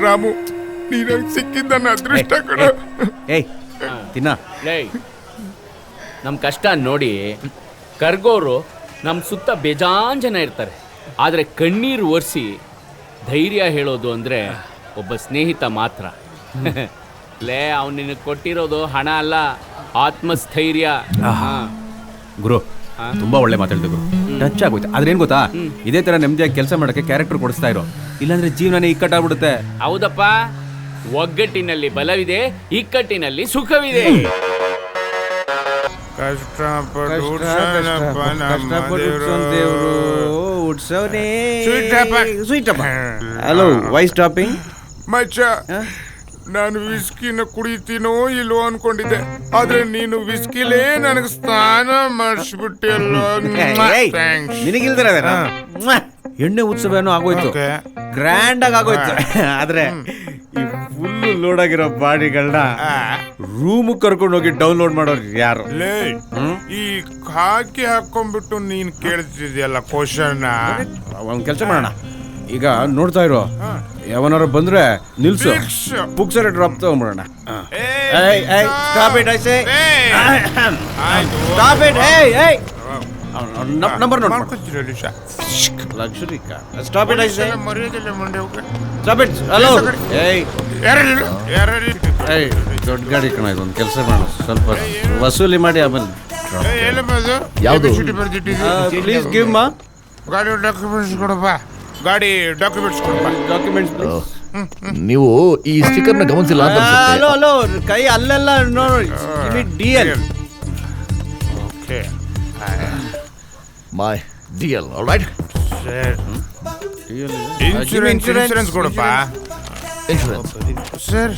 ರಾಮು, ನೀನು ಸಿಕ್ಕಿದ್ದ ನನ್ನ ಅದೃಷ್ಟ ಕಣ. ಏಯ್ ತಿನ್ನ. ನಮ್ಮ ಕಷ್ಟ ನೋಡಿ ಕರ್ಗೋರು ನಮ್ಮ ಸುತ್ತ ಬೇಜಾನ್ ಜನ ಇರ್ತಾರೆ, ಆದರೆ ಕಣ್ಣೀರು ಒರೆಸಿ ಧೈರ್ಯ ಹೇಳೋದು ಅಂದರೆ ಒಬ್ಬ ಸ್ನೇಹಿತ ಮಾತ್ರ. ಅವ್ನು ನಿನಗೆ ಕೊಟ್ಟಿರೋದು ಹಣ ಅಲ್ಲ, ಆತ್ಮಸ್ಥೈರ್ಯ. ಗುರು ತುಂಬಾ ಒಳ್ಳೆ ಮಾತಾಡಿದೆ ಗುರು, ಟಚ್ ಆಗೋಯ್ತು. ಆದ್ರೇನು ಗೊತ್ತಾ, ಇದೇ ತರ ನೆಮ್ಮದಿಯಾಗಿ ಕೆಲಸ ಮಾಡೋಕ್ಕೆ ಕ್ಯಾರೆಕ್ಟರ್ ಕೊಡಿಸ್ತಾ ಇರೋ, ಇಲ್ಲಾಂದ್ರೆ ಜೀವನನೇ ಇಕ್ಕಟ್ಟಾಗ್ಬಿಡುತ್ತೆ. ಹೌದಪ್ಪ, ಒಗ್ಗಟ್ಟಿನಲ್ಲಿ ಬಲವಿದೆ, ಇಕ್ಕಟ್ಟಿನಲ್ಲಿ ಸುಖವಿದೆ. Hello, why stopping? ಮಚ್ಚ, ನಾನು ವಿಸ್ಕಿನ ಕುಡಿತೀನೋ ಇಲ್ವೋ ಅನ್ಕೊಂಡಿದ್ದೆ, ಆದ್ರೆ ನೀನು ವಿಸ್ಕಿಲೇ ನನಗೆ ಸ್ನಾನ ಮಾಡಿಸ್ಬಿಟ್ಟಿಲ್ಲ. ನಿನಗಿಲ್ದಿರ ಎಣ್ಣೆ ಉತ್ಸವ ಏನೋ ಆಗೋಯ್ತು, ಗ್ರ್ಯಾಂಡ್ ಆಗಿ ಆಗೋಯ್ತು. ಆದ್ರೆ ಈ ಫುಲ್ ಲೋಡ್ ಆಗಿರೋ ಬಾಡಿಗಳನ್ನ ರೂಮ್ ಕರ್ಕೊಂಡು ಹೋಗಿ ಡೌನ್ಲೋಡ್ ಮಾಡೋರು ಯಾರು? ಈ ಹಾಕಿ ಹಾಕೊಂಡ್ಬಿಟ್ಟು ನೀನ್ ಕೇಳ್ತಿದ್ಯಲ್ಲ ಕ್ವಶನ್. ಒಂದ್ ಕೆಲಸ ಮಾಡೋಣ, ಈಗ ನೋಡ್ತಾ ಇರೋ ಯಾವನಾರು ಬಂದ್ರೆ ನಿಲ್ಸು, ಪುಕ್ಸರ ಡ್ರಾಪ್ ತಗೊಂಡ್ಬಿಡೋಣ. ನಂಬರ್ ನೋಡ್. ಲಕ್ಷರಿ ಸ್ಟಾಪ್ ಇಟ್. ಹಲೋ, ದೊಡ್ಡ ಗಾಡಿ ಕಣ, ಇದೊಂದು ಕೆಲಸ ಮಾಡೋಣ, ಸ್ವಲ್ಪ ವಸೂಲಿ ಮಾಡಿ ಆಮೇಲೆ. ಯಾವುದು? ಪ್ಲೀಸ್ ಗಿವ್ ಮಾ ಗಾಡಿ ಡಾಕ್ಯುಮೆಂಟ್ಸ್ ಕೊಡಪ್ಪ. ಗಾಡಿ ಡಾಕ್ಯುಮೆಂಟ್ಸ್ ಕೊಡಪ್ಪ. ಡಾಕ್ಯುಮೆಂಟ್ಸ್. ನೀವು ಈ ಸ್ಟಿಕ್ಕರ್ನ ಗಮನಿಸಿಲ್ಲ ಅಂತ ಅನ್ಸುತ್ತೆ. ಹಲೋ ಹಲೋ, ಕೈ ಅಲ್ಲೆಲ್ಲ ನೋಡಿ. ಡಿಎಲ್. ಓಕೆ, ಮೈ ಡಿಎಲ್. ಆಲ್ರೈಟ್. ಇನ್ಶೂರೆನ್ಸ್ ಕೊಡಪ್ಪ. ಇನ್ಶೂರೆನ್ಸ್ ಸರ್,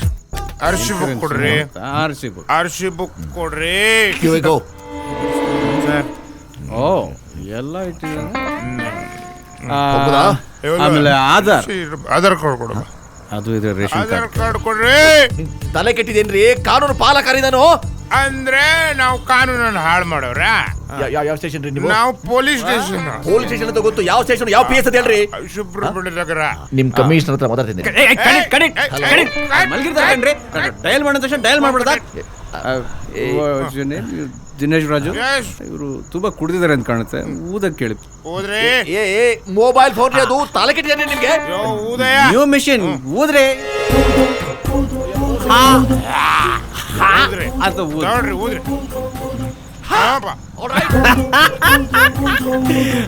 ಆರ್ಸಿ ಬುಕ್ ಕೊಡ್ರಿ. ಆರ್ಸಿ ಬುಕ್ ಕೊಡ್ರಿ ಸರ್. ಓ, ಎಲ್ಲ ಇಟ್ಟಿದ್ದಾರೆ. ಆಮೇಲೆ ಆಧಾರ್ ಕಾರ್ಡ್ ಕೊಡಪ್ಪ. ಅದು ಇದೆ, ರೇಷನ್ ಕಾರ್ಡ್ ಕೊಡ್ರಿ. ತಲೆ ಕೆಟ್ಟಿದೇನ್ರಿ? ಕಾನೂನು ಪಾಲಕರಿದಾನು ಅಂದ್ರೆ ನಾವು ಕಾನೂನನ್ನು ಹಾಳು ಮಾಡೋರ? ಯಾವ ಸ್ಟೇಷನ್ ರೀ ನೀವು? ನಾವು ಪೊಲೀಸ್ ಸ್ಟೇಷನ್. ಪೊಲೀಸ್ ಸ್ಟೇಷನ್ ಅಂತ ಗೊತ್ತು, ಯಾವ ಸ್ಟೇಷನ್, ಯಾವ PS ಅಂತ ಹೇಳ್ರಿ. ಸುಬ್ರಹ್ಮಣ್ಯ ನಗರ. ನಿಮ್ ಕಮಿಷನರ್ ಹತ್ರ ಮಾತಾಡ್ತೀನಿ. ಡಯಲ್ ಮಾಡಿದ ತಕ್ಷಣ ಡಯಲ್ ಮಾಡ್ಬಿಡ್ದ. ದಿನೇಶ್ ರಾಜು ಇವರು ತುಂಬಾ ಕುಡಿದಿದ್ದಾರೆ ಅಂತ ಕಾಣುತ್ತೆ, ಊದಕ್ ಕೇಳಿ. ಮೊಬೈಲ್ ಫೋನ್ ಅದು ತಲೆ ಕೆಟ್ಟಿದೆ ನಿಮ್ಗೆ. ನ್ಯೂ ಮಿಷಿನ್ ಊದ್ರೆ ಅಂತ ಊದ್ರಿ.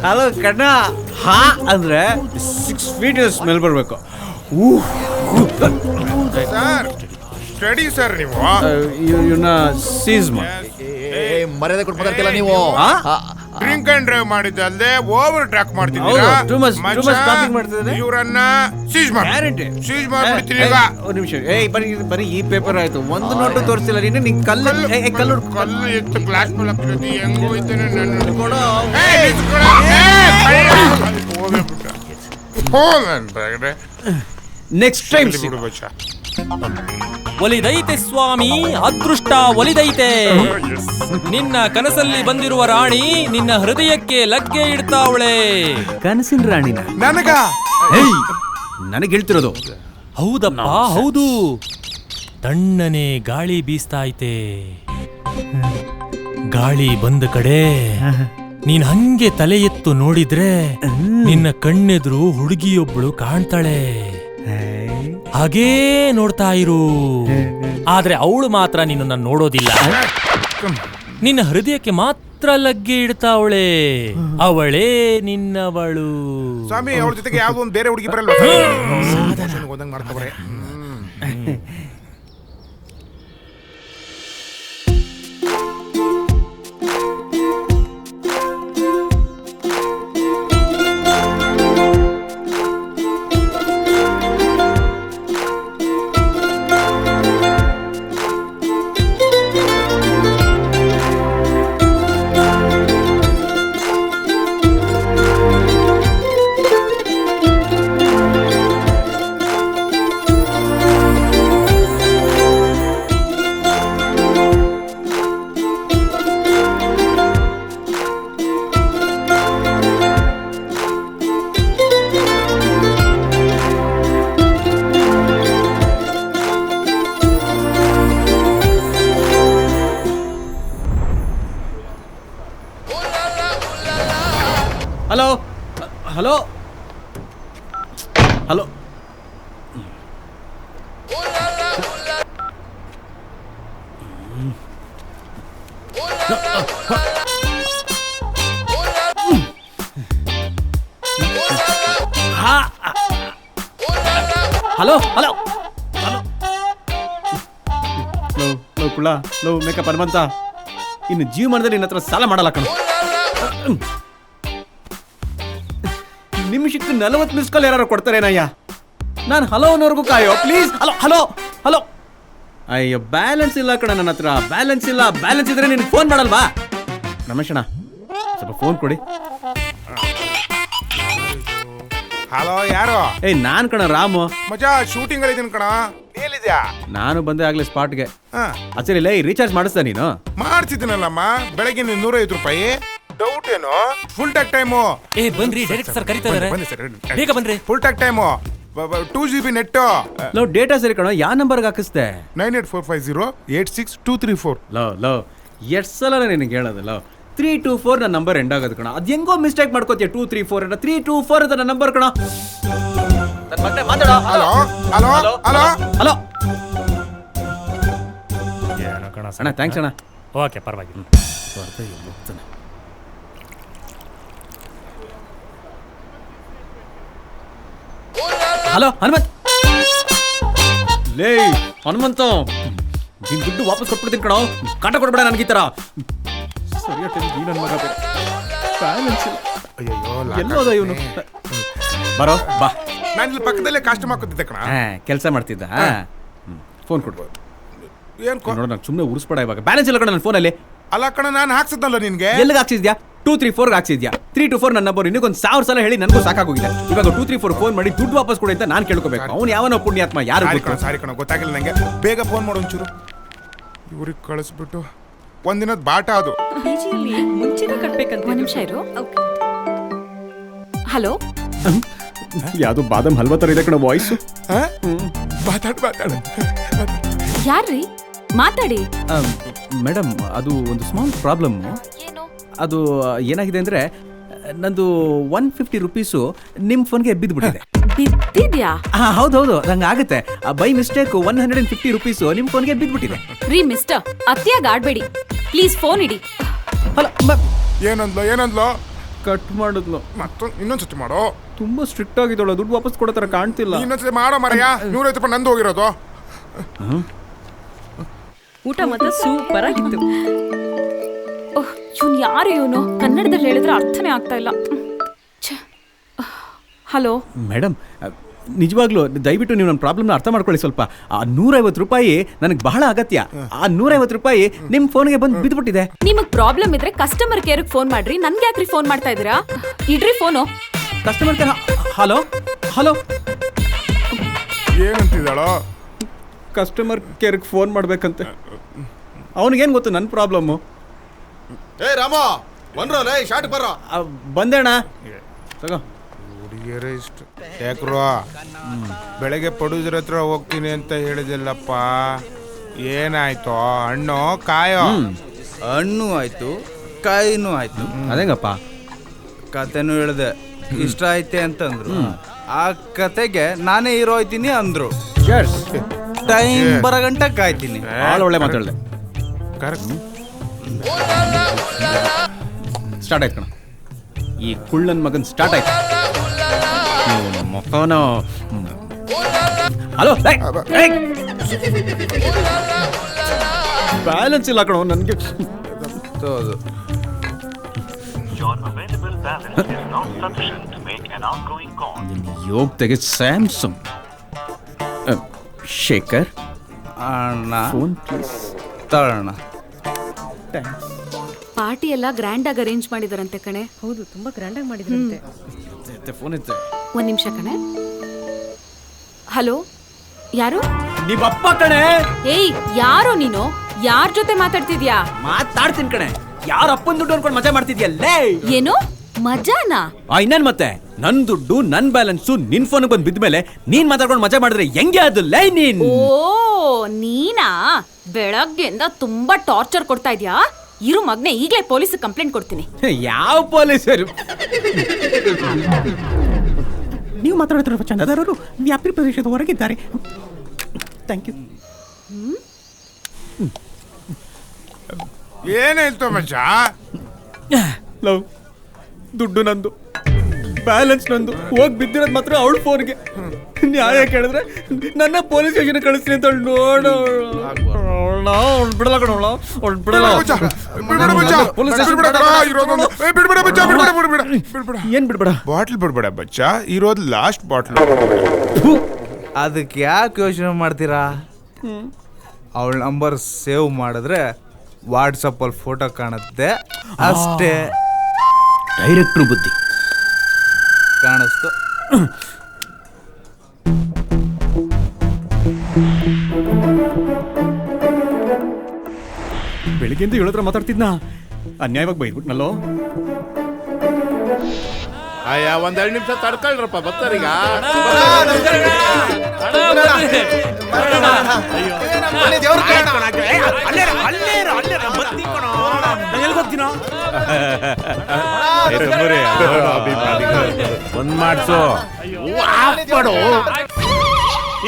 ಹಲೋ ಕಣ್ಣ, ಹಾ ಅಂದ್ರೆ 6 feet ಸ್ಮೆಲ್ ಬರ್ಬೇಕು. ಸ್ಟಡಿ ಸರ್, ನೀವು ಇವನ್ನ ಸೀಸ್ ಮರ್ಯಾದೆ ಕೊಟ್ಟು ಮಾತಾಡ್ತಿಲ್ಲ ನೀವು. ಡ್ರಿಂಕ್ ಅಂಡ್ ಡ್ರೈವ್ ಮಾಡಿದ್ದಲ್ಲದೆ ಓವರ್ ಟ್ರ್ಯಾಕ್ ಮಾಡ್ತಿದ್ದೀರಾ. ಇವರನ್ನ ಸೀಜ್ ಮಾಡ್ಬಿಡ್ತೀನಿ ಈಗ. ಒಂದು ನಿಮಿಷ, ಬರೀ ಈ ಪೇಪರ್ ಆಯ್ತು, ಒಂದು ನೋಟು ತೋರಿಸಿಲ್ಲ ನೀನು. ನಿನ್ ಕಲ್ಲು ಎತ್ತು ಗ್ಲಾಸ್ ಮೇಲೆ ಹಾಕಿರೋದು ಹೆಂಗ್ ಹೋಯ್ತಾನೆ ನನ್ನ. ನೆಕ್ಸ್ಟ್ ಟೈಮ್ ಒಲಿದೈತೆ ಸ್ವಾಮಿ, ಅದೃಷ್ಟ ಒಲಿದೈತೆ. ನಿನ್ನ ಕನಸಲ್ಲಿ ಬಂದಿರುವ ರಾಣಿ ನಿನ್ನ ಹೃದಯಕ್ಕೆ ಲಗ್ಗೆ ಇಡ್ತಾವಳೆ. ಕನಸಿನ ರಾಣಿನ ನನಗೆ ಹೇಳ್ತಿರೋದು? ಹೌದಪ್ಪ, ಹೌದು. ತಣ್ಣನೆ ಗಾಳಿ ಬೀಸ್ತಾ ಐತೆ. ಗಾಳಿ ಬಂದ ಕಡೆ ನೀನ್ ಹಂಗೆ ತಲೆ ಎತ್ತು ನೋಡಿದ್ರೆ ನಿನ್ನ ಕಣ್ಣೆದುರು ಹುಡುಗಿಯೊಬ್ಳು ಕಾಣ್ತಾಳೆ. ಹಾಗೇ ನೋಡ್ತಾ ಇರು. ಆದ್ರೆ ಅವಳು ಮಾತ್ರ ನಿನ್ನ ನೋಡೋದಿಲ್ಲ. ನಿನ್ನ ಹೃದಯಕ್ಕೆ ಮಾತ್ರ ಲಗ್ಗೆ ಇಡ್ತಾವಳೆ. ಅವಳೇ ನಿನ್ನವಳು. ಸ್ವಾಮಿ, ಅವ್ರ ಜೊತೆಗೆ ಯಾವ್ದೋ ಒಂದು ಬೇರೆ ಹುಡುಗಿ ಬರಲ್ಲ. ಓದಂಗ್ ಮಾಡ್ತಾವ್ರೆ. Hello hello hello hello hello ಲೋ ಕುಳ್ಳ, ಲೋ ಮೇಕಪ್ ಹನುಮಂತ, ಇನ್ನು ಜೀವಮಾನದಲ್ಲಿ ನಿನ್ನ ಹತ್ರ ಸಾಲ ಮಾಡಲ್ಲ ಕಣ. ನಿಮಿಷಕ್ಕೆ 40 ಮಿಸ್ ಕಾಲ್ ಯಾರು ಕೊಡ್ತಾರೇನಯ್ಯ? ನಾನು ಹಲೋ ಅನ್ನೋರ್ಗೂ ಕಾಯೋ ಪ್ಲೀಸ್. Hello hello hello. ಅಯ್ಯೋ ಬ್ಯಾಲೆನ್ಸ್ ಇಲ್ಲ ಕಣ ನನ್ನ ಹತ್ರ, ಬ್ಯಾಲೆನ್ಸ್ ಇಲ್ಲ. ಬ್ಯಾಲೆನ್ಸ್ ಇದ್ರೆ ನಿನ್ಗೆ ಫೋನ್ ಮಾಡಲ್ವಾ? ರಮೇಶಣ್ಣ ಸ್ವಲ್ಪ ಫೋನ್ ಕೊಡಿ. ಹಲೋ, ಯಾರು? ಏಯ್ ನಾನ್ ಕಣ ರಾಮು. ಮಜಾ ಶೂಟಿಂಗ್ ಅಲ್ಲಿ ಇದೀನಿ ಕಣ. ಎಲ್ಲಿದ್ಯಾ? ನಾನು ಬಂದೆ ಆಗ್ಲೇ ಸ್ಪಾಟ್ಗೆ. ಅಚ್ಚರಿ ಲೈ ರೀಚಾರ್ಜ್ ಮಾಡಿಸ್ತಾ ನೀನು? ಮಾಡ್ತಿದ್ದೀನಲ್ಲಮ್ಮ, ಬೆಳಗ್ಗೆ 150 ರೂಪಾಯಿ. ಡೌಟ್ ಏನು? Full tack time. ಏ ಬನ್ರಿ, ಡೈರೆಕ್ಟ್ ಸರ್ ಕರೀತಾ ಇದಾರೆ. ಬೇಗ ಬನ್ರಿ. Full tack time. 2 GB net. Low data ಸರಿ ಕಣ. ಯಾವ ನಂಬರ್ಗೆ ಹಾಕಿಸ್ದೆ? 9845086234. ಲೋ ಎಷ್ಟು ಸಲ ನಿನಗೆ ಹೇಳೋದು? ಲೋ 324 ನನ್ನ ನಂಬರ್ ಎಂಡ್ ಆಗೋದು ಕಣ. ಅದು ಹೆಂಗೋ ಮಿಸ್ಟೇಕ್ ಮಾಡ್ಕೋತೀಯ. 234 ಅಂತ 324 ಅಂತ ನನ್ನ ನಂಬರ್ ಕಣ. ಹಲೋ ಹಲೋ ಹಲೋ ಹಲೋ ಕಣ ಅಣ್ಣ, ಥ್ಯಾಂಕ್ಸ್ ಅಣ್ಣ. ಓಕೆ, ಪರವಾಗಿಲ್ಲ. ಹಲೋ ಹನುಮಂತ್. ಲೇ ಹನುಮಂತ, ನಿನ್ ದುಡ್ಡು ವಾಪಸ್ ಕೊಟ್ಬಿಡ್ತೀನಿ ಕಣೋ. ಕಾಟ ಕೊಡ್ಬೇಡ ನನಗೆ ಈ ಥರ. ಸರಿಯಾಗಿ ನನ್ನ ಮಗ ಬ್ಯಾಲೆನ್ಸ್ ಇಲ್ಲ. ಅಯ್ಯೋ, ಎಲ್ಲೋದ ಇವನು? ಬರೋ ಬಾ. ನಾನು ಇಲ್ಲಿ ಪಕ್ಕದಲ್ಲೇ ಕಾಸ್ಟ್ಯೂಮ್ ಹಾಕೋತಿದ್ದೆ ಕಣ. ಕೆಲಸ ಮಾಡ್ತಿದ್ದ. ಫೋನ್ ಕೊಡ್ಬೋದು. ಏನ್ ನೋಡ, ನಾನು ಸುಮ್ಮನೆ ಉರಿಸ್ಬೇಡ ಇವಾಗ. ಬ್ಯಾಲೆನ್ಸ್ ಇಲ್ಲ ಕಣ ನನ್ನ ಫೋನಲ್ಲಿ. ಅಲ್ಲ ಕಣ, ನಾನು ಹಾಕ್ಸಿದ್ನಲ್ಲ ನಿನ್ಗೆ. ಎಲ್ಲಿಗೆ ಹಾಕ್ಸಿದ್ಯಾ? 234 ಹಾಕ್ಸಿದ್ಯಾ? 324 ನನ್ನ ನಂಬರ್. ಇನ್ನೊಂದು 1000 ಸಲ ಹೇಳಿ ನನಗೂ ಸಾಕಾಗೋಗಿದೆ. ಇವಾಗ 234 ಫೋನ್ ಮಾಡಿ ದುಡ್ಡು ವಾಪಸ್ ಕೊಡಿ ಅಂತ ನಾನು ಕೇಳ್ಕೋಬೇಕು. ಅವ್ನು ಯಾವನೋ ಪುಣ್ಯಾತ್ಮ, ಯಾರು ಗೊತ್ತು? ಸಾರಿ ಕಣ, ಗೊತ್ತಾಗಿಲ್ಲ ನಂಗೆ. ಬೇಗ ಫೋನ್ ಮಾಡು ಒಂಚೂರು. ಇವ್ರಿಗೆ ಕಳಿಸ್ಬಿಟ್ಟು ಒಂದಿನದ ಬಾಟ ಅದು. ಮುಂಚೆನೇ ಕಟ್ಬೇಕಂತ. ಒಂದ್ ನಿಮಿಷ ಇರು. ಹಲೋ, ಯಾವ್ದು ಬಾದಾಮ್ ಹಲ್ವಾ ತರ ಇದೆ ಕಣ ವಾಯ್ಸು. ಮಾತಾಡು. ಯಾರ್ರೀ? ಮಾತಾಡಿ. ಮೇಡಮ್, ಅದು ಒಂದು ಸ್ಮಾಲ್ ಪ್ರಾಬ್ಲಮ್. ಅದು ಏನಾಗಿದೆ ಅಂದ್ರೆ, ನಂದು 150 ರುಪೀಸು ನಿಮ್ಮ ಫೋನ್ಗೆ ಬಿದ್ದುಬಿಟ್ಟಿದೆ. ಬಿದ್ದಿದ್ಯಾ? ಹೌದೌದು, ಹಂಗಾಗುತ್ತೆ. ಬೈ ಮಿಸ್ಟೇಕ್ 150 ರುಪೀಸು ನಿಮ್ಮ ಫೋನ್ಗೆ ಬಿದ್ದುಬಿಟ್ಟಿದೆ. ರೀ ಮಿಸ್ಟರ್, ಅತಿಯಾಗಿ ಆಡ್ಬೇಡಿ ಪ್ಲೀಸ್. ಫೋನ್ ಇಡಿ. ಏನಂದ್ಲೋ? ಕಟ್ ಮಾಡಿದ್ಲು. ಮತ್ತೊಂದು ಇನ್ನೊಂದ್ಸತಿ ಮಾಡೋ. ತುಂಬಾ ಸ್ಟ್ರಿಕ್ಟ್ ಆಗಿದ್ದಳು. ದುಡ್ಡು ವಾಪಸ್ ಕೊಡೋ ಥರ ಕಾಣ್ತಿಲ್ಲ. ಇನ್ನೊಂದ್ಸತಿ ಮಾಡೋ ಮರೆಯ. 150 ರೂಪಾಯಿ ನಂದು ಹೋಗಿರೋದು. ಊಟ ಮಾತ್ರ ಸೂಪರ್ ಆಗಿತ್ತು. ಓಹ್, ಇವನು ಯಾರು? ಇವನು ಕನ್ನಡದಲ್ಲಿ ಹೇಳಿದ್ರೆ ಅರ್ಥನೇ ಆಗ್ತಾ ಇಲ್ಲ. ಹಲೋ ಮೇಡಮ್, ನಿಜವಾಗ್ಲೂ ದಯವಿಟ್ಟು ನೀವು ನನ್ನ ಪ್ರಾಬ್ಲಮ್ನ ಅರ್ಥ ಮಾಡ್ಕೊಳ್ಳಿ ಸ್ವಲ್ಪ. ಆ 150 ರೂಪಾಯಿ ನನಗೆ ಬಹಳ ಅಗತ್ಯ. ಆ 150 ರೂಪಾಯಿ ನಿಮ್ಮ ಫೋನ್ಗೆ ಬಂದು ಬಿದ್ದುಬಿಟ್ಟಿದೆ. ನಿಮಗ್ ಪ್ರಾಬ್ಲಮ್ ಇದ್ರೆ ಕಸ್ಟಮರ್ ಕೇರ್ಗೆ ಫೋನ್ ಮಾಡ್ರಿ. ನನ್ಗೆ ಯಾಕ್ರಿ ಫೋನ್ ಮಾಡ್ತಾ ಇದೀರಾ? ಇಡ್ರಿ phone. Customer care. Hello hello. ಏನಂತಿದ್ದಾಳೋ? ಕಸ್ಟಮರ್ ಕೇರ್ಗೆ ಫೋನ್ ಮಾಡ್ಬೇಕಂತೆ. ಅವನಿಗೇನು ಗೊತ್ತು ನನ್ನ ಪ್ರಾಬ್ಲಮ್ಮು? ಏ ರಾಮ, ಬಂದ್ರಲ್ಲ ಶಾರ್ಟ್ ಬರ. ಬಂದೇಣ. ತಗೋ. ಹುಡುಗಿಯರೇ ಇಷ್ಟು ಯಾಕ್ರೋ? ಬೆಳಗ್ಗೆ ಪಡುದ್ರ ಹತ್ರ ಹೋಗ್ತೀನಿ ಅಂತ ಹೇಳಿದಿಲ್ಲಪ್ಪ. ಏನಾಯ್ತು? ಹಣ್ಣು ಕಾಯೋ? ಹಣ್ಣು ಆಯ್ತು, ಕಾಯಿನೂ ಆಯ್ತು. ಅದೇಂಗಪ್ಪ? ಕತೆನೂ ಹೇಳಿದೆ, ಇಷ್ಟ ಐತೆ ಅಂತಂದ್ರು. ಆ ಕತೆಗೆ ನಾನೇ ಹೀರೋ ಆಯ್ತೀನಿ ಅಂದ್ರು. ಟೈಮ್ ಬರಗಂಟ ಕಾಯ್ತೀನಿ. ಭಾಳ ಒಳ್ಳೆ ಮಾತಾಡ್ದೆ. ಸ್ಟಾರ್ಟ್ ಆಯ್ತು ಕಣ, ಈ ಕುಳ್ಳನ್ ಮಗನ್ ಸ್ಟಾರ್ಟ್ ಆಯ್ತು. ಮೊಕ್ಕವನ ಹಲೋ, ಬ್ಯಾಲೆನ್ಸ್ ಇಲ್ಲ ಕಣೋ ನನಗೆ. ಯೋಗ್ತೆಗೆ ಸ್ಯಾಮ್ಸಂಗ್. ಶೇಖರ್ ಅಣ್ಣ ಫೋನ್ ಪ್ಲೀಸ್ ತಗೋಣ. ಪಾರ್ಟಿ ಎಲ್ಲ ಗ್ರ್ಯಾಂಡ್ ಆಗಿ ಅರೇಂಜ್ ಮಾಡಿದಾರಂತೆ ಕಣೆ. ಹೌದು, ತುಂಬಾ ಗ್ರ್ಯಾಂಡ್ ಆಗಿ ಮಾಡಿದ್ರಂತೆ. ಫೋನ್ ಇತ್ತು. ಒಂದ್ ನಿಮಿಷ ಕಣೆ. ಹಲೋ, ಯಾರು? ನಿಮ್ಮಪ್ಪ ಕಣೆ. ಏಯ್, ಯಾರೋ ನೀನು? ಯಾರ್ ಜೊತೆ ಮಾತಾಡ್ತಿದ್ಯಾ? ಮಾತಾಡ್ತೀನಿ ಕಣೆ. ಯಾರ ಅಪ್ಪನ ದುಡ್ಡು ಅನ್ಕೊಂಡು ಮಜಾ ಮಾಡ್ತಿದ್ಯಲ್ಲೇ? ಏನು ಮಜಾನಾ? ಇನ್ನೇನ್ ಮತ್ತೆ, ನನ್ ದುಡ್ಡು ನನ್ ಬ್ಯಾಲೆನ್ಸು ನಿನ್ ಫೋನ್ ಬಂದ್ ಬಿದ್ಮೇಲೆ ನೀನ್ ಮಾತಾಡ್ಕೊಂಡು ಮಜಾ ಮಾಡಿದ್ರೆ ಹೆಂಗೆ ಅದು ಲೈ ನೀನ್? ಓ, ನೀನಾ? ಬೆಳಗ್ಗೆಯಿಂದ ತುಂಬಾ ಟಾರ್ಚರ್ ಕೊಡ್ತಾ ಇದ್ಯಾ? ಇರು ಮಗ್ನೆ, ಈಗಲೇ ಪೊಲೀಸ್ ಕಂಪ್ಲೇಂಟ್ ಕೊಡ್ತೀನಿ. ಯಾವ ಪೊಲೀಸರು? ನೀವು ಮಾತಾಡ್ತಿರೋ ಚಂದದಾರರು ವ್ಯಾಪ್ತಿ ಪ್ರದೇಶದ ಹೊರಗಿದ್ದಾರೆ. Thank you. ಏನಾಯ್ತು ಮಚ್ಚ? ಲವ್, ದುಡ್ಡು ನಂದು, ಬ್ಯಾಲೆನ್ಸ್ ನಂದು, ಹೋಗಿ ಬಿದ್ದಿರೋದು ಮಾತ್ರ ಅವಳ ಫೋನ್ಗೆ. ನ್ಯಾಯ ಕೇಳಿದ್ರೆ ನನ್ನ ಪೊಲೀಸ್ ಸ್ಟೇಷನ್ ಕಳಿಸ್ತೀನಿ ಅಂತ ನೋಡು. ಬಿಡಲ್ಲ ಕಣೋಳ, ಬಿಡಲ್ಲ. ಏನ್ ಬಿಡ್ಬೇಡ? ಬಾಟ್ಲ್ ಬಿಡ್ಬೇಡ ಬಚ್ಚ, ಇರೋದು ಲಾಸ್ಟ್ ಬಾಟ್ಲ್. ಅದಕ್ಕೆ ಯಾಕೆ ಯೋಚನೆ ಮಾಡ್ತೀರಾ? ಅವಳ ನಂಬರ್ ಸೇವ್ ಮಾಡಿದ್ರೆ ವಾಟ್ಸಪ್ಪಲ್ಲಿ ಫೋಟೋ ಕಾಣುತ್ತೆ ಅಷ್ಟೇ. ಡೈರೆಕ್ಟ್ರು ಬುದ್ಧಿ ಕಾಣಿಸ್ತು. ಬೆಳಿಗ್ಗೆಯಿಂದ ಹೇಳಿದ್ರೆ ಮಾತಾಡ್ತಿದ್ನ, ಅನ್ಯಾಯವಾಗಿ ಬೈದ್ಬಿಟ್ನಲ್ಲೋ. ಅಯ್ಯ, ಒಂದೆರಡು ನಿಮಿಷ ತಡ್ಕೊಳ್ರಪ್ಪ, ಬರ್ತಾರೀಗ. ಒಂದ್ ಮಾಡ್ಸು.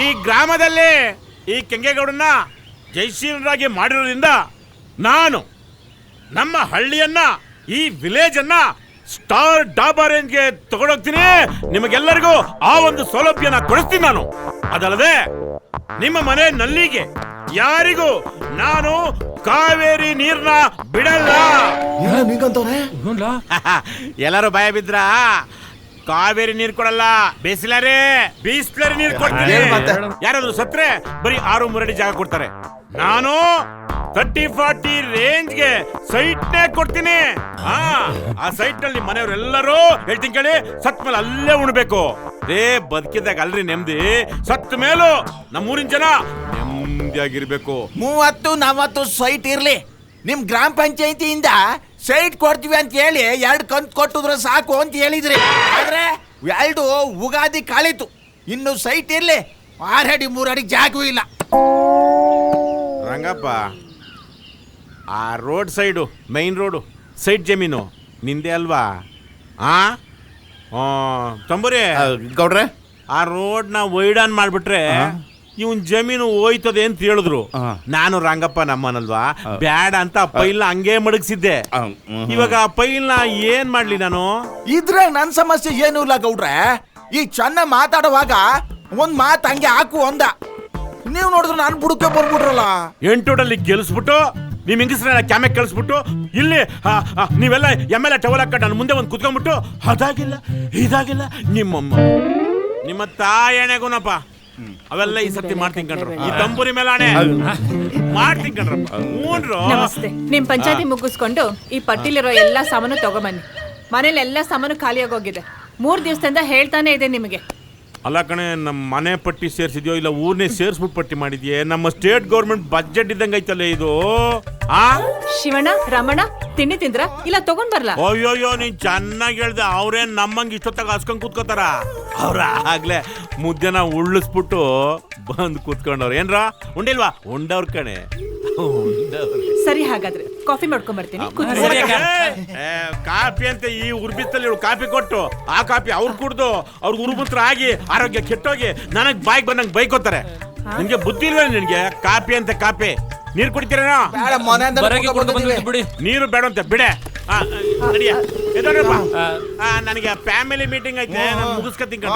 ಈ ಗ್ರಾಮದಲ್ಲಿ ಈ ಕೆಂಗೇಗೌಡನ್ನ ಜಯಶೀಲರಾಗಿ ಮಾಡಿರೋದ್ರಿಂದ ನಾನು ನಮ್ಮ ಹಳ್ಳಿಯನ್ನ, ಈ ವಿಲೇಜ್ ಅನ್ನ ಸ್ಟಾರ್ ಡಾಬಾ ರೇಂಜ್ಗೆ ತಗೊಂಡೋಗ್ತೀನಿ. ನಿಮಗೆಲ್ಲರಿಗೂ ಆ ಒಂದು ಸೌಲಭ್ಯನ ಕೊಡಿಸ್ತೀನಿ ನಾನು. ಅದಲ್ಲದೆ ನಿಮ್ಮ ಮನೆ ನಲ್ಲಿಗೆ ಯಾರಿಗೂ ನಾನು ಕಾವೇರಿ ನೀರ್ನ ಬಿಡಲ್ಲ. ಎಲ್ಲರೂ ಭಯ ಬಿದ್ರ ಕಾವೇರಿ ನೀರ್ ಕೊಡಲ್ಲ, ಬಿಸ್ಲರಿ ನೀರ್ ಕೊಡ್ತೀನಿ. ಯಾರಾದ್ರೂ ಸತ್ರೆ ಬರೀ 6 ಅಡಿ ಜಾಗ ಕೊಡ್ತಾರೆ. ನಾನು 30-40 ರೇಂಜ್ಗೆ ಸೈಟ್ ನೇ ಕೊಡ್ತೀನಿ. ಆ ಸೈಟ್ ನಲ್ಲಿ ಮನೆಯವರೆಲ್ಲರೂ ಹೇಳ್ತೀನಿ ಕೇಳಿ, ಸತ್ ಮೇಲೆ ಅಲ್ಲೇ ಉಣ್ಬೇಕು. ಬದುಕಿದಾಗ ಅಲ್ರಿ ನೆಮ್ಮದಿ, ಸತ್ ಮೇಲೂ ನಮ್ಮೂರಿನ ಜನ ನೆಮ್ಮದಿಯಾಗಿರ್ಬೇಕು. 30-40 ಸೈಟ್ ಇರ್ಲಿ, ನಿಮ್ ಗ್ರಾಮ ಪಂಚಾಯತಿಯಿಂದ ಸೈಟ್ ಕೊಡ್ತೀವಿ ಅಂತ ಹೇಳಿ 2 ಕಂತು ಕೊಟ್ಟಿದ್ರೆ ಸಾಕು ಅಂತ ಹೇಳಿದ್ರಿ. ಆದ್ರೆ 2 ಉಗಾದಿ ಕಾಳಿತು, ಇನ್ನು ಸೈಟ್ ಇರ್ಲಿ, 6 ಅಡಿ 3 ಅಡಿ ಜಾಗವೂ ಇಲ್ಲ. ರಂಗಪ್ಪ, ಆ road side, main road side ಜಮೀನು ನಿಂದೆ ಅಲ್ವಾ? ತಂಬೂರಿ ಗೌಡ್ರೆ, ಆ ರೋಡ್ನ ವೈಡಾನ್ ಮಾಡ್ಬಿಟ್ರೆ ಇವನ್ ಜಮೀನು ಹೋಯ್ತದೆ ಅಂತ ಹೇಳಿದ್ರು. ನಾನು ರಂಗಪ್ಪ ನಮ್ಮನಲ್ವಾ, ಬ್ಯಾಡ ಅಂತ ಪೈಲ್ನ ಹಂಗೆ ಮಡಗಿಸಿದ್ದೆ. ಇವಾಗ ಆ ಪೈಲ್ನ ಏನ್ ಮಾಡ್ಲಿ ನಾನು? ಇದ್ರೆ ನನ್ ಸಮಸ್ಯೆ ಏನೂ ಇಲ್ಲ ಗೌಡ್ರೆ. ಈ ಚೆನ್ನ ಮಾತಾಡುವಾಗ ಒಂದ್ ಮಾತು ಹಂಗೆ ಹಾಕು ಅಂದ, ನೀವು ನೋಡಿದ್ರೆ ನಾನು ಬುಡಕ್ಕೆ ಬಂದ್ಬಿಟ್ರಲ್ಲ. 8 ಗೆಲ್ಸ್ಬಿಟ್ಟು ನಿಮ್ ಹೆಂಗಸ್ರನ್ನ ಕ್ಯಾಮೆ ಕಳಿಸ್ಬಿಟ್ಟು ಇಲ್ಲಿ ನೀವೆಲ್ಲ ಎಮ್ಮೆಲ್ಲ ಟವಲ್ ಹಾಕೊಂಡು ನಾನು ಮುಂದೆ ಒಂದು ಕುತ್ಕೊಂಡ್ಬಿಟ್ಟು ಅದಾಗಿಲ್ಲ ಇದಾಗಿಲ್ಲ ನಿಮ್ಮ ತಾಯಣೆಗುನಪ್ಪ ಅವೆಲ್ಲ ಈ ಸತಿ ಮಾಡ್ತೀನಿ ಕಣ್ರು. ಈ ತಂಬೂರಿ ಮೇಲೆ ಆಣೆ ಮಾಡ್ತೀನಿ ಕಣ್ರಪ್ಪ. ನಮಸ್ತೆ. ನಿಮ್ ಪಂಚಾಯತಿ ಮುಗಿಸ್ಕೊಂಡು ಈ ಪಟ್ಟಿಲಿರೋ ಎಲ್ಲಾ ಸಾಮಾನು ತಗೊಂಬನ್ನಿ. ಮನೇಲಿ ಎಲ್ಲಾ ಸಾಮಾನು ಖಾಲಿಯಾಗೋಗಿದೆ. 3 ದಿವಸದಿಂದ ಹೇಳ್ತಾನೆ ಇದೆ ನಿಮಗೆ. ಅಲ್ಲ ಕಣೆ, ನಮ್ಮ ಮನೆ ಪಟ್ಟಿ ಸೇರ್ಸಿದ್ಯೋ ಇಲ್ಲ ಊರ್ನೇ ಸೇರ್ಸ್ಬಿಟ್ಟು ಪಟ್ಟಿ ಮಾಡಿದ್ಯೆ? ನಮ್ಮ ಸ್ಟೇಟ್ ಗೌರ್ಮೆಂಟ್ ಬಜೆಟ್ ಇದ್ದಂಗ ಐತಲ್ಲ ಇದು. ಶಿವಣ್ಣ, ರಮಣ ತಿಂಡಿ ತಿಂದ್ರ ಇಲ್ಲ ತಗೊಂಡ್ ಬರ್ಲಾ? ಅಯ್ಯೋಯ್ಯೋ, ನೀನ್ ಚೆನ್ನಾಗಿ ಹೇಳ್ದೆ. ಅವ್ರೇನ್ ನಮ್ಮಂಗ ಇಷ್ಟೊತ್ತಾಗ ಹಸ್ಕೊಂಡ್ ಕೂತ್ಕೋತಾರ? ಅವ್ರ ಆಗ್ಲೇ ಮುದ್ದೆನ ಉಳ್ಳಿಸ್ಬಿಟ್ಟು ಬಂದ್ ಕೂತ್ಕೊಂಡವ್ರ. ಏನ್ರ ಉಂಡಿಲ್ವಾ? ಉಂಡವ್ರ ಕಣೆ. ಸರಿ, ಹಾಗಾದ್ರೆ ಕಾಫಿ ಮಾಡ್ಕೊಂಡ್ ಬರ್ತೀನಿ ಕಾಫಿ ಅಂತ ಈ ಉರ್ಬಿತ್ತಲ್ಲಿ ಇವಳು ಕಾಫಿ ಕೊಟ್ಟು ಆ ಕಾಫಿ ಅವ್ರು ಕುಡ್ದು ಅವ್ರಿಗೆ ಉರುಮೂತ್ರ ಆಗಿ ಆರೋಗ್ಯ ಕೆಟ್ಟೋಗಿ ನನಗ್ ಬಾಯ್ಗೆ ಬಂದಂಗೆ ಬೈಕೋತಾರೆ. ನಿನ್ಗೆ ಬುದ್ಧಿ ಇಲ್ವ? ನಿನ್ಗೆ ಕಾಫಿ ಅಂತ ಕಾಫಿ ನೀರು ಕುಡಿತೀರೇನೋ? ನೀರು ಬೇಡ ಅಂತ ಬಿಡೆ. ನನಗೆ ಫ್ಯಾಮಿಲಿ ಮೀಟಿಂಗ್ ಐತೆ, ನಾನು ಮುಗಿಸ್ಕೊತೀನಿ.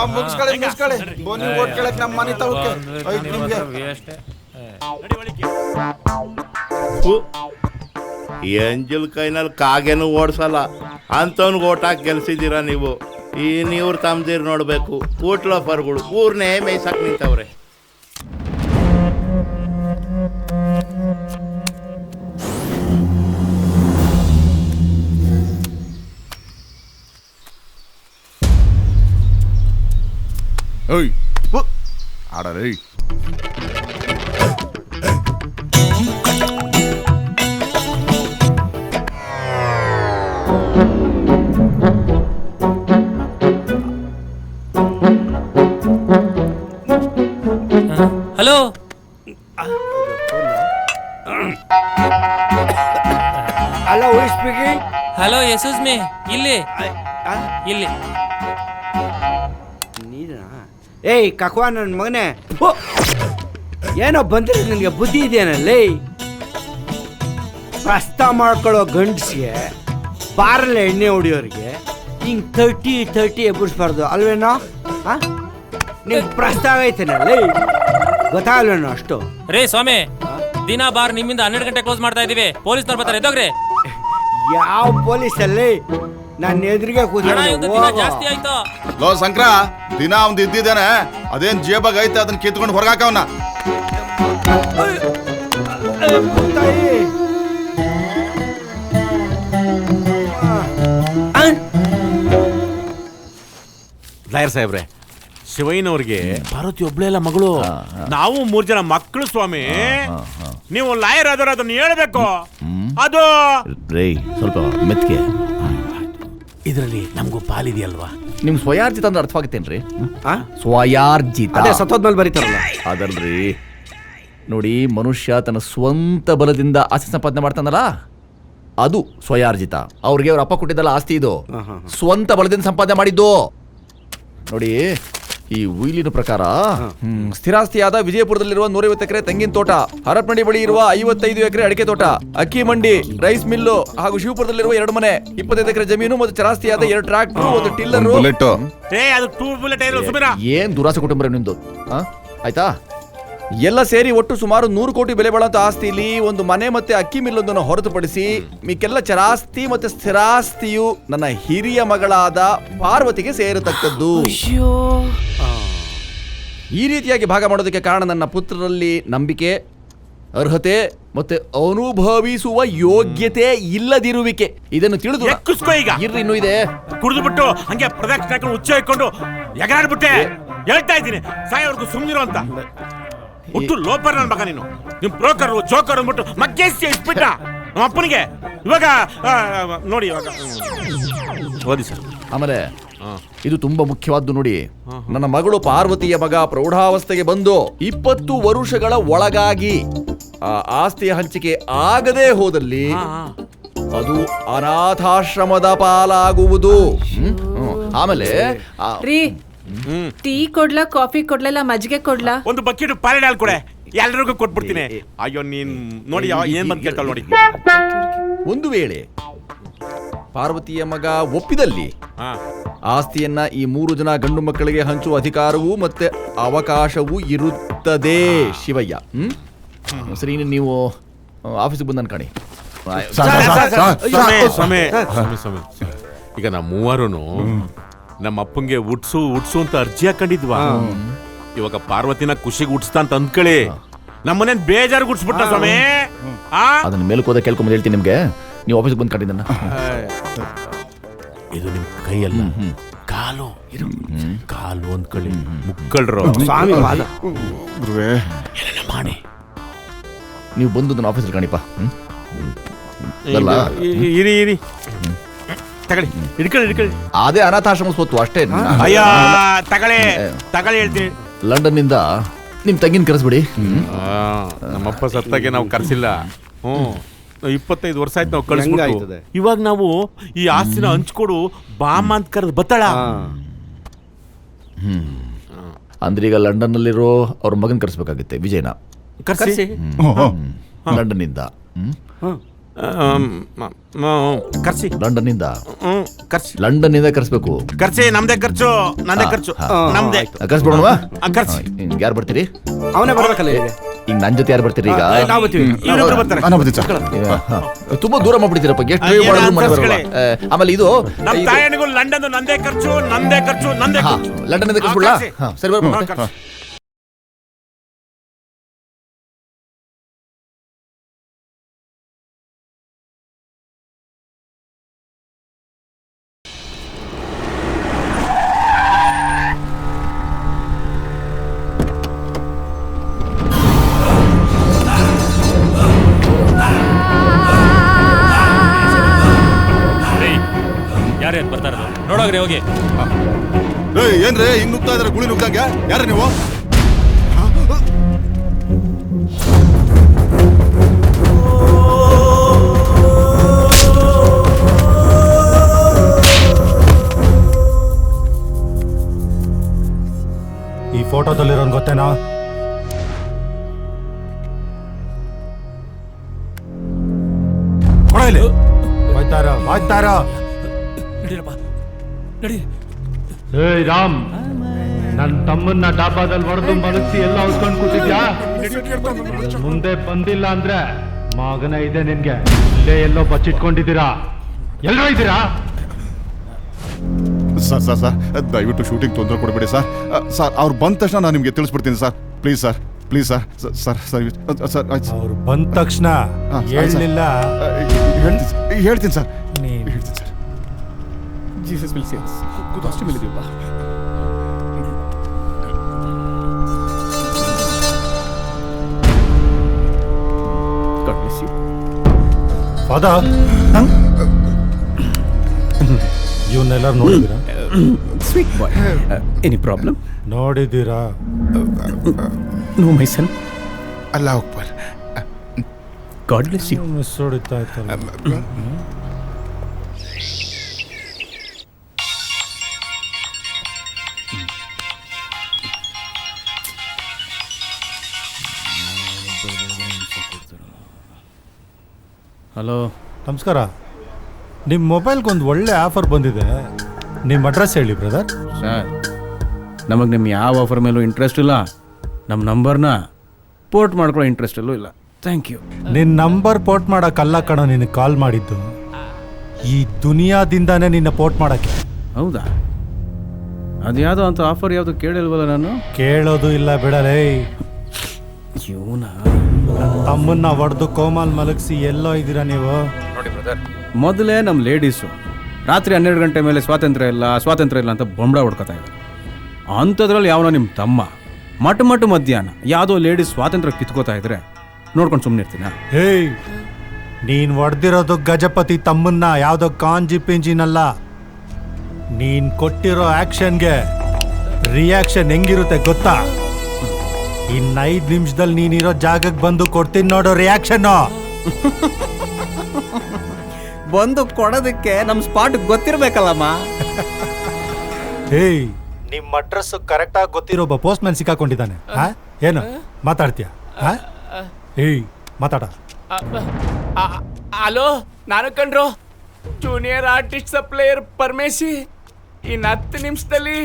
ಈ ಅಂಜಲ್ ಕೈನಲ್ಲಿ ಕಾಗೇನು ಓಡಿಸಲ್ಲ ಅಂತವ್ನಿಗೆ ಓಟ್ ಹಾಕಿ ಗೆಲ್ಸಿದ್ದೀರಾ ನೀವು. ಇವ್ರು ತಮ್ದಿರ್ ನೋಡ್ಬೇಕು. ಊಟ್ಲೋಫರ್ಗಳು ಊರ್ನೇ ಮೇಯ್ಸಕ್ ನಿಂತವ್ರೆ. ಆಡರೇ hello, hello speaking. Hello excuse me, ಇಲ್ಲಿ ಇಲ್ಲಿ ಏಯ್ ಕಕ್ವಾ ನನ್ನ ಮಗನೇ, ಏನೋ ಬಂದ್ರೆ ನಿನಗೆ ಬುದ್ಧಿ ಇದೆಯನಲ್ಲಿ. ಪ್ರಸ್ತ ಮಾಡ್ಕೊಳ್ಳೋ ಗಂಡಸಿಗೆ ಬಾರಲ್ಲ ಎಣ್ಣೆ ಹೊಡಿಯೋರಿಗೆ ಹಿಂಗೆ 30 ಎಬ್ಬಿಸ್ಬಾರ್ದು ಅಲ್ವೇನೋ? ನಿಂಗೆ ಪ್ರಸ್ತಾವ ಐತೆನಲ್ಲಿ, ಗೊತ್ತಾಗಲ್ವೇನೋ ಅಷ್ಟು? ರೇ ಸ್ವಾಮಿ, ದಿನ ಬಾರ್ ನಿಮ್ಮಿಂದ 12 ಗಂಟೆ ಕ್ಲೋಸ್ ಮಾಡ್ತಾ ಇದೀವಿ. ಪೊಲೀಸ್ನವ್ರು ಬರ್ತಾರೆ, ಎದ್ದೋಗ್ರಿ. ಯಾವ ಪೊಲೀಸಲ್ಲಿ ನನ್ನ ಎದುರಿಗೆ ಜಾಸ್ತಿ ಆಯ್ತು. ಲೋ ಸಂಕ್ರ, ದಿನ ಅವ್ನ್ ಇದ್ದಿದ್ದೇನೆ, ಅದೇನ್ ಜೇಬಾಗ ಐತೆ ಅದನ್ನ ಕಿತ್ಕೊಂಡು ಹೊರಗಾಕವನ್ನ. ಲಾಯರ್ ಸಾಹೇಬ್ರೆ, ಶಿವಯ್ಯನವ್ರಿಗೆ ಪಾರ್ವತಿ ಒಬ್ಳೇ ಅಲ್ಲ ಮಗಳು, ನಾವು 3 ಜನ ಮಕ್ಕಳು ಸ್ವಾಮಿ. ನೀವು ಲಾಯರ್ ಆದ್ರೆ ಅದನ್ನ ಹೇಳ್ಬೇಕು. ಅದು ಸ್ವಲ್ಪ ಮೆತ್ಗೆ. ಇದರಲ್ಲಿ ನಮಗೂ ಪಾಲಿದೆಯಲ್ವಾ? ನಿಮ್ ಸ್ವಯಾರ್ಜಿತ ಅಂದ್ರೆ ಅರ್ಥವಾಗುತ್ತೇನ್ರಿ? ಸ್ವಯಾರ್ಜಿತ ಅದೇ ಸತ್ತೋದ್ಮೇಲೆ ಬರೀತಾರಲ್ಲ ಅದಲ್ರಿ. ನೋಡಿ, ಮನುಷ್ಯ ತನ್ನ ಸ್ವಂತ ಬಲದಿಂದ ಆಸ್ತಿ ಸಂಪಾದನೆ ಮಾಡ್ತಾನಲ್ಲ, ಅದು ಸ್ವಯಾರ್ಜಿತ. ಅವ್ರಿಗೆ ಅವ್ರ ಅಪ್ಪ ಕೊಟ್ಟಿದ್ದಲ್ಲ ಆಸ್ತಿ, ಇದು ಸ್ವಂತ ಬಲದಿಂದ ಸಂಪಾದನೆ ಮಾಡಿದ್ದು. ನೋಡಿ, ಈ ಉಯಿಲಿನ ಪ್ರಕಾರ ಸ್ಥಿರಾಸ್ತಿಯಾದ ವಿಜಯಪುರದಲ್ಲಿರುವ 150 ಎಕರೆ ತೆಂಗಿನ ತೋಟ, ಹರಪನಹಳ್ಳಿ ಬಳಿ ಇರುವ 55 ಎಕರೆ ಅಡಿಕೆ ತೋಟ, ಅಕ್ಕಿ ಮಂಡಿ, ರೈಸ್ ಮಿಲ್ಲು ಹಾಗೂ ಶಿವಪುರದಲ್ಲಿರುವ 2 ಮನೆ, 25 ಎಕರೆ ಜಮೀನು ಮತ್ತು ಚರಾಸ್ತಿಯಾದ 2 ಟ್ರಾಕ್ಟರ್, 1 ಟಿಲ್ಲರ್. ಏನ್ ದುರಾಸೆ ಕುಟುಂಬ ನಿಮ್ದು, ಆಯ್ತಾ? ಎಲ್ಲ ಸೇರಿ ಒಟ್ಟು ಸುಮಾರು 100 ಕೋಟಿ ಬೆಲೆ ಬಾಳುವಂತ ಆಸ್ತಿಲಿ 1 ಮನೆ ಮತ್ತೆ ಅಕ್ಕಿ ಮಿಲ್ಲೊಂದನ್ನು ಹೊರತುಪಡಿಸಿ ಮಿಕ್ಕೆಲ್ಲ ಚರಾಸ್ತಿ ಮತ್ತೆ ಸ್ಥಿರಾಸ್ತಿಯು ನನ್ನ ಹಿರಿಯ ಮಗಳಾದ ಪಾರ್ವತಿಗೆ ಸೇರತಕ್ಕದ್ದು. ಈ ರೀತಿಯಾಗಿ ಭಾಗ ಮಾಡೋದಕ್ಕೆ ಕಾರಣ ನನ್ನ ಪುತ್ರರಲ್ಲಿ ನಂಬಿಕೆ, ಅರ್ಹತೆ ಮತ್ತೆ ಅನುಭವಿಸುವ ಯೋಗ್ಯತೆ ಇಲ್ಲದಿರುವಿಕೆ. ಇದನ್ನು ತಿಳಿದು ಈಗ ಇರ್ರಿ, ಇನ್ನೂ ಇದೆ. ಕುಡಿದು ಬಿಟ್ಟು ಹಂಗೆ ಪ್ರದಕ್ಷಿಣೆ ಉಚ್ಚ ಇಟ್ಕೊಂಡು ಎಗಾಡ್ಬಿಟ್ಟೆ. ಹೇಳ್ತಾ ಇದ್ದೀನಿ, ಸಾಯೋರ್ಗು ಸುಮ್ಮನಿರು ಅಂತ. ಒಟ್ಟು ಲೋಪರ್ ನನ್ನ ಮಗ ನೀನು. ನಿಮ್ ಬ್ರೋಕರ್ ಜೋಕರ್ ಅಂದ್ಬಿಟ್ಟು ಮಗ್ಗೇಸಿ ಇಟ್ಬಿಟ್ಟ ನಮ್ಮ ಅಪ್ಪನಿಗೆ. ಇವಾಗ ನೋಡಿ, ಇವಾಗ ಓದಿ ಸರ್. ಆಮೇಲೆ ಇದು ತುಂಬಾ ಮುಖ್ಯವಾದ್ದು ನೋಡಿ. ನನ್ನ ಮಗಳು ಪಾರ್ವತಿಯ ಮಗ ಪ್ರೌಢಾವಸ್ಥೆಗೆ ಬಂದು 20 ವರುಷಗಳ ಒಳಗಾಗಿ ಆ ಆಸ್ತಿಯ ಹಂಚಿಕೆ ಆಗದೇ ಹೋದಲ್ಲಿ ಅದು ಅನಾಥಾಶ್ರಮದ ಪಾಲಾಗುವುದು. ಆಮೇಲೆ ಟೀ ಕೊಡ್ಲಾ, ಕಾಫಿ ಕೊಡ್ಲಲ್ಲ, ಮಜ್ಜಿಗೆ ಕೊಡ್ಲಾ? ಒಂದು ಬಕೆಟ್ ಪಾಲೆಡ್ ಹಾಲು ಕೊಡೆ, ಎಲ್ರಿಗೂ ಕೊಟ್ಬಿಡ್ತೀನಿ. ಅಯ್ಯೋ, ನೀನ್ ನೋಡಿ ಏನ್ ಬಂದ್ ಕೇಳ್ತಾಳ ನೋಡಿ. ಒಂದು ವೇಳೆ ಪಾರ್ವತಿಯ ಮಗ ಒಪ್ಪಿದಲ್ಲಿ ಆಸ್ತಿಯನ್ನ ಈ 3 ಜನ ಗಂಡು ಮಕ್ಕಳಿಗೆ ಹಂಚುವ ಅಧಿಕಾರವೂ ಮತ್ತೆ ಅವಕಾಶವೂ ಇರುತ್ತದೆ. ಶಿವಯ್ಯ, ಸರಿ, ನೀವು ಆಫೀಸಿಗೆ ಬಂದು ಕಾಣಿ. ಈಗ ನಾವು 3 ನಮ್ಮ ಅಪ್ಪಂಗೆ ಉಟ್ಸು ಅಂತ ಅರ್ಜಿ ಹಾಕೊಂಡಿದ್ವಾ. ಇವಾಗ ಪಾರ್ವತಿನ ಖುಷಿಗೆ ಉಟ್ಸ್ತಾ ಅಂತ ಅಂದ್ಕೊಳ್ಳಿ, ನಮ್ಮನೇನ್ ಬೇಜಾರು ಗುಡ್ಸ್ಬಿಟ್ಟ ಸ್ವಾಮಿ. ಅದನ್ನ ಮೇಲ್ಕೋದ ಕೇಳ್ಕೊಂಡ್ ಹೇಳ್ತೀನಿ ನಿಮ್ಗೆ. ನೀವು ಆಫೀಸ್ಗೆ ಬಂದು ಕಂಡಿದ್ದನ್ನ. ಇದು ನಿಮ್ ಕೈಯಲ್ಲ, ಕಾಲು. ಕಾಲು ಅಂದ್ಕೊಳ್ಳಿ, ಮುಕ್ಕಳ್ರು ಮಾಡಿ. ನೀವು ಬಂದು ನನ್ನ ಆಫೀಸಲ್ಲಿ ಕಾಣಿಪ್ಪ. ಇರಿ ತಗೊಳ್ಳಿ, ಹಿಡ್ಕೊಳ್ಳಿ. ಅದೇ ಅನಾಥಾಶ್ರಮ ಸ್ವತ್ತು ಅಷ್ಟೇ. ಅಯ್ಯ, ತಗೊಳ್ಳಿ ಹೇಳ್ತೀನಿ. ಲಂಡನ್ ನಿಂದ ನಿಮ್ ತಂಗಿನ ಕರೆಸ್ಬಿಡಿ. ನಮ್ಮಪ್ಪ ಸತ್ತಾಗೆ ನಾವು ಕರ್ಸಿಲ್ಲ. 25 ವರ್ಷ ಆಯ್ತು ನಾವು ಕಳಿಸ್ಬಿಟ್ಟು. ಹೆಂಗಾಯ್ತದೆ? ಇವಾಗ ನಾವು ಈ ಆಸ್ತಿನ ಹಂಚ್ಕೊಡು ಬಾಮ ಅಂತ ಕರೆದು ಬತ್ತಾಳ. ಅಂದ್ರೆ ಈಗ ಲಂಡನ್ನಲ್ಲಿರೋ ಅವ್ರ ಮಗನ್ ಕರೆಸ್ಬೇಕಾಗುತ್ತೆ ವಿಜಯನ. ಕರ್ಸಿ. ಲಂಡನ್ನಿಂದ ಕರ್ಸಿ. ಲಂಡನ್ನಿಂದ ಕರ್ಸಿ. ಲಂಡನ್ನಿಂದ ಕರೆಸ್ಬೇಕು. ಖರ್ಚೆ ನಮ್ದೇ ಖರ್ಚು, ನಂದೇ ಖರ್ಚು, ನಮ್ದೇ. ಕರ್ಸ್ಬಿಡೋಣವಾ? ಖರ್ಚು. ಯಾರು ಬರ್ತೀರಿ? ಅವನೇ ಬರ್ಬೇಕಲ್ಲ ಈಗ. ಈಗ ನನ್ ಜೊತೆ ಯಾರು ಬರ್ತೀರಿ ಈಗ? ನಾವು ಬರ್ತೀವಿ. ಇವ್ರಿಬ್ರು ಬರ್ತಾರೆ. ತುಂಬಾ ದೂರ ಮಾಡ್ಬಿಡ್ತೀರಪ್ಪ. ಎಷ್ಟು ಡ್ರೈವ್ ಮಾಡಿದ್ರು ಮನೆ ಬರಲ್ಲ. ಆಮೇಲೆ ಇದು ನಮ್ಮ ತಾಯಣಿಗೂ ಲಂಡನ್ ನಂದೇ ಖರ್ಚು, ನಂದೇ ಖರ್ಚು, ನಂದೇ ಖರ್ಚು. ಲಂಡನ್ನಿಂದ ಕರ್ಸ್ಬಿಡ್ಲಾ? ಸರಿ ಬರ್ಬೋದು. ಯಾರೇ ಬರ್ತಾರ ನೋಡೋಗ್ರಿ ಹೋಗಿ. ಏನ್ರಿ ಹಿಂಗ್ ನುಗ್ತಾ ಇದಾರೆ ಗುಳಿ ನುಗ್ಗಂಗೆ? ಯಾರ ನೀವು? ಈ ಫೋಟೋದಲ್ಲಿರೋನ್ ಗೊತ್ತೇನಾ? ಕೊಡಲಿ ಹೋಯ್ತಾರ. ಏಯ್ ರಾಮ್, ನನ್ನ ತಮ್ಮನ್ನ ಡಾಬಾದಲ್ಲಿ ಹೊಡೆದು ಮಲಗಿಸಿ ಎಲ್ಲ ಹೊಸ್ಕೊಂಡು ಕೂತಿದ್ಯಾ? ಮುಂದೆ ಬಂದಿಲ್ಲ ಅಂದ್ರೆ ಮಗನ ಇದೆ ನಿನ್ಗೆ. ಇಲ್ಲೇ ಎಲ್ಲೋ ಬಚ್ಚಿಟ್ಕೊಂಡಿದ್ದೀರಾ. ಎಲ್ಲರೂ ಇದ್ದೀರಾ? ಸರ್ ಸರ್ ಸರ್ ದಯವಿಟ್ಟು ಶೂಟಿಂಗ್ ತೊಂದರೆ ಕೊಡಬೇಡಿ ಸರ್. ಸರ್ ಅವ್ರು ಬಂದ ತಕ್ಷಣ ನಾನು ನಿಮಗೆ ತಿಳಿಸ್ಬಿಡ್ತೀನಿ sir. Please sir, please sir. Sir sir sir ಅವ್ರು ಬಂದ ತಕ್ಷಣ ಹೇಳಲಿಲ್ಲ. ಹೇಳ್ತೀನಿ sir. Jesus will save us. ಕೂತು ಅಷ್ಟೇ ಮೇಲಿದೀವಪ್ಪ. God bless you. ಫಾದರ್, ಇವನ್ನೆಲ್ಲರೂ ನೋಡಿದ್ದೀರಾ? Sweet boy. Any problem? ನೋಡಿದ್ದೀರಾ? No my son. ಅಲ್ಲಾಹ್ ಅಕ್ಬರ್. God bless you. ಮಿಸ್ ಹೊಡಿತಾ ಇತ್ತಲ್ಲ. ಹಲೋ, ನಮಸ್ಕಾರ. ನಿಮ್ಮ ಮೊಬೈಲ್ಗೊಂದು ಒಳ್ಳೆ ಆಫರ್ ಬಂದಿದೆ. ನಿಮ್ಮ ಅಡ್ರೆಸ್ ಹೇಳಿ ಬ್ರದರ್. ಸರ್, ನಮಗೆ ನಿಮ್ಮ ಯಾವ ಆಫರ್ ಮೇಲೂ ಇಂಟ್ರೆಸ್ಟ್ ಇಲ್ಲ. ನಮ್ಮ ನಂಬರ್ನ ಪೋರ್ಟ್ ಮಾಡ್ಕೊಳ್ಳೋ ಇಂಟ್ರೆಸ್ಟಲ್ಲೂ ಇಲ್ಲ. Thank you. ನಿನ್ನ ನಂಬರ್ ಪೋರ್ಟ್ ಮಾಡೋಕ್ಕಲ್ಲ ಕಣೋ ನಿನಗೆ ಕಾಲ್ ಮಾಡಿದ್ದು. ಈ ದುನಿಯಾದಿಂದಾನೇ ನಿನ್ನ ಪೋರ್ಟ್ ಮಾಡೋಕ್ಕೆ. ಹೌದಾ? ಅದು ಯಾವುದೋ ಅಂತ ಆಫರ್ ಯಾವುದು ಕೇಳಿಲ್ವಲ್ಲ ನಾನು? ಕೇಳೋದು ಇಲ್ಲ ಬಿಡಲೇ. ಇವನ ತಮ್ಮನ್ನ ಹೊಡೆದು ಕೋಮಾಲ್ ಮಲಗಿಸಿ ಎಲ್ಲೋ ಇದ್ದೀರಾ ನೀವು? ನೋಡಿ ಬ್ರದರ್, ಮೊದಲೇ ನಮ್ಮ ಲೇಡೀಸು ರಾತ್ರಿ 12 ಗಂಟೆ ಮೇಲೆ ಸ್ವಾತಂತ್ರ್ಯ ಇಲ್ಲ ಅಂತ ಬೊಂಬಡ ಹೊಡ್ಕೊತಾ ಇದ್ದಾರೆ. ಅಂಥದ್ರಲ್ಲಿ ಯಾವನೋ ನಿಮ್ಮ ತಮ್ಮ ಮಟ್ಟು ಮಧ್ಯಾಹ್ನ ಯಾವುದೋ ಲೇಡೀಸ್ ಸ್ವಾತಂತ್ರ್ಯ ಕಿತ್ಕೋತಾ ಇದ್ರೆ ನೋಡ್ಕೊಂಡು ಸುಮ್ಮನೆ ಇರ್ತೀನ? ಹೇಯ್, ನೀನ್ ಹೊಡೆದಿರೋದು ಗಜಪತಿ ತಮ್ಮನ್ನ, ಯಾವುದೋ ಕಾಂಜಿ ಪಿಂಜಿನಲ್ಲ. ನೀನ್ ಕೊಟ್ಟಿರೋ ಆಕ್ಷನ್ಗೆ ರಿಯಾಕ್ಷನ್ ಹೆಂಗಿರುತ್ತೆ ಗೊತ್ತಾ? ಇನ್ನು 5 ನಿಮಿಷದಲ್ಲಿ ನೀನಿರೋ ಜಾಗಕ್ಕೆ ಬಂದು ಕೊಡ್ತೀನಿ ನೋಡೋ ರಿಯಾಕ್ಷನ್. ಬಂದು ಕೊಡೋದಕ್ಕೆ ನಮ್ಮ ಸ್ಪಾಟ್ ಗೊತ್ತಿರ್ಬೇಕಲ್ಲಮ್ಮ. ಏಯ್, ನಿಮ್ಮ ಅಡ್ರೆಸ್ ಕರೆಕ್ಟಾಗಿ ಗೊತ್ತಿರೋ ಒಬ್ಬ ಪೋಸ್ಟ್ ಮ್ಯಾನ್ ಸಿಕ್ಕಾಕೊಂಡಿದ್ದಾನೆ. ಏನು ಮಾತಾಡ್ತೀಯ? ಏಯ್, ಮಾತಾಡ. ಹಲೋ, ನಾನು ಕಣ್ರು ಜೂನಿಯರ್ ಆರ್ಟಿಸ್ಟ್ ಸಪ್ಲೈಯರ್ ಪರಮೇಶಿ. ಇನ್ನು 10 ನಿಮಿಷದಲ್ಲಿ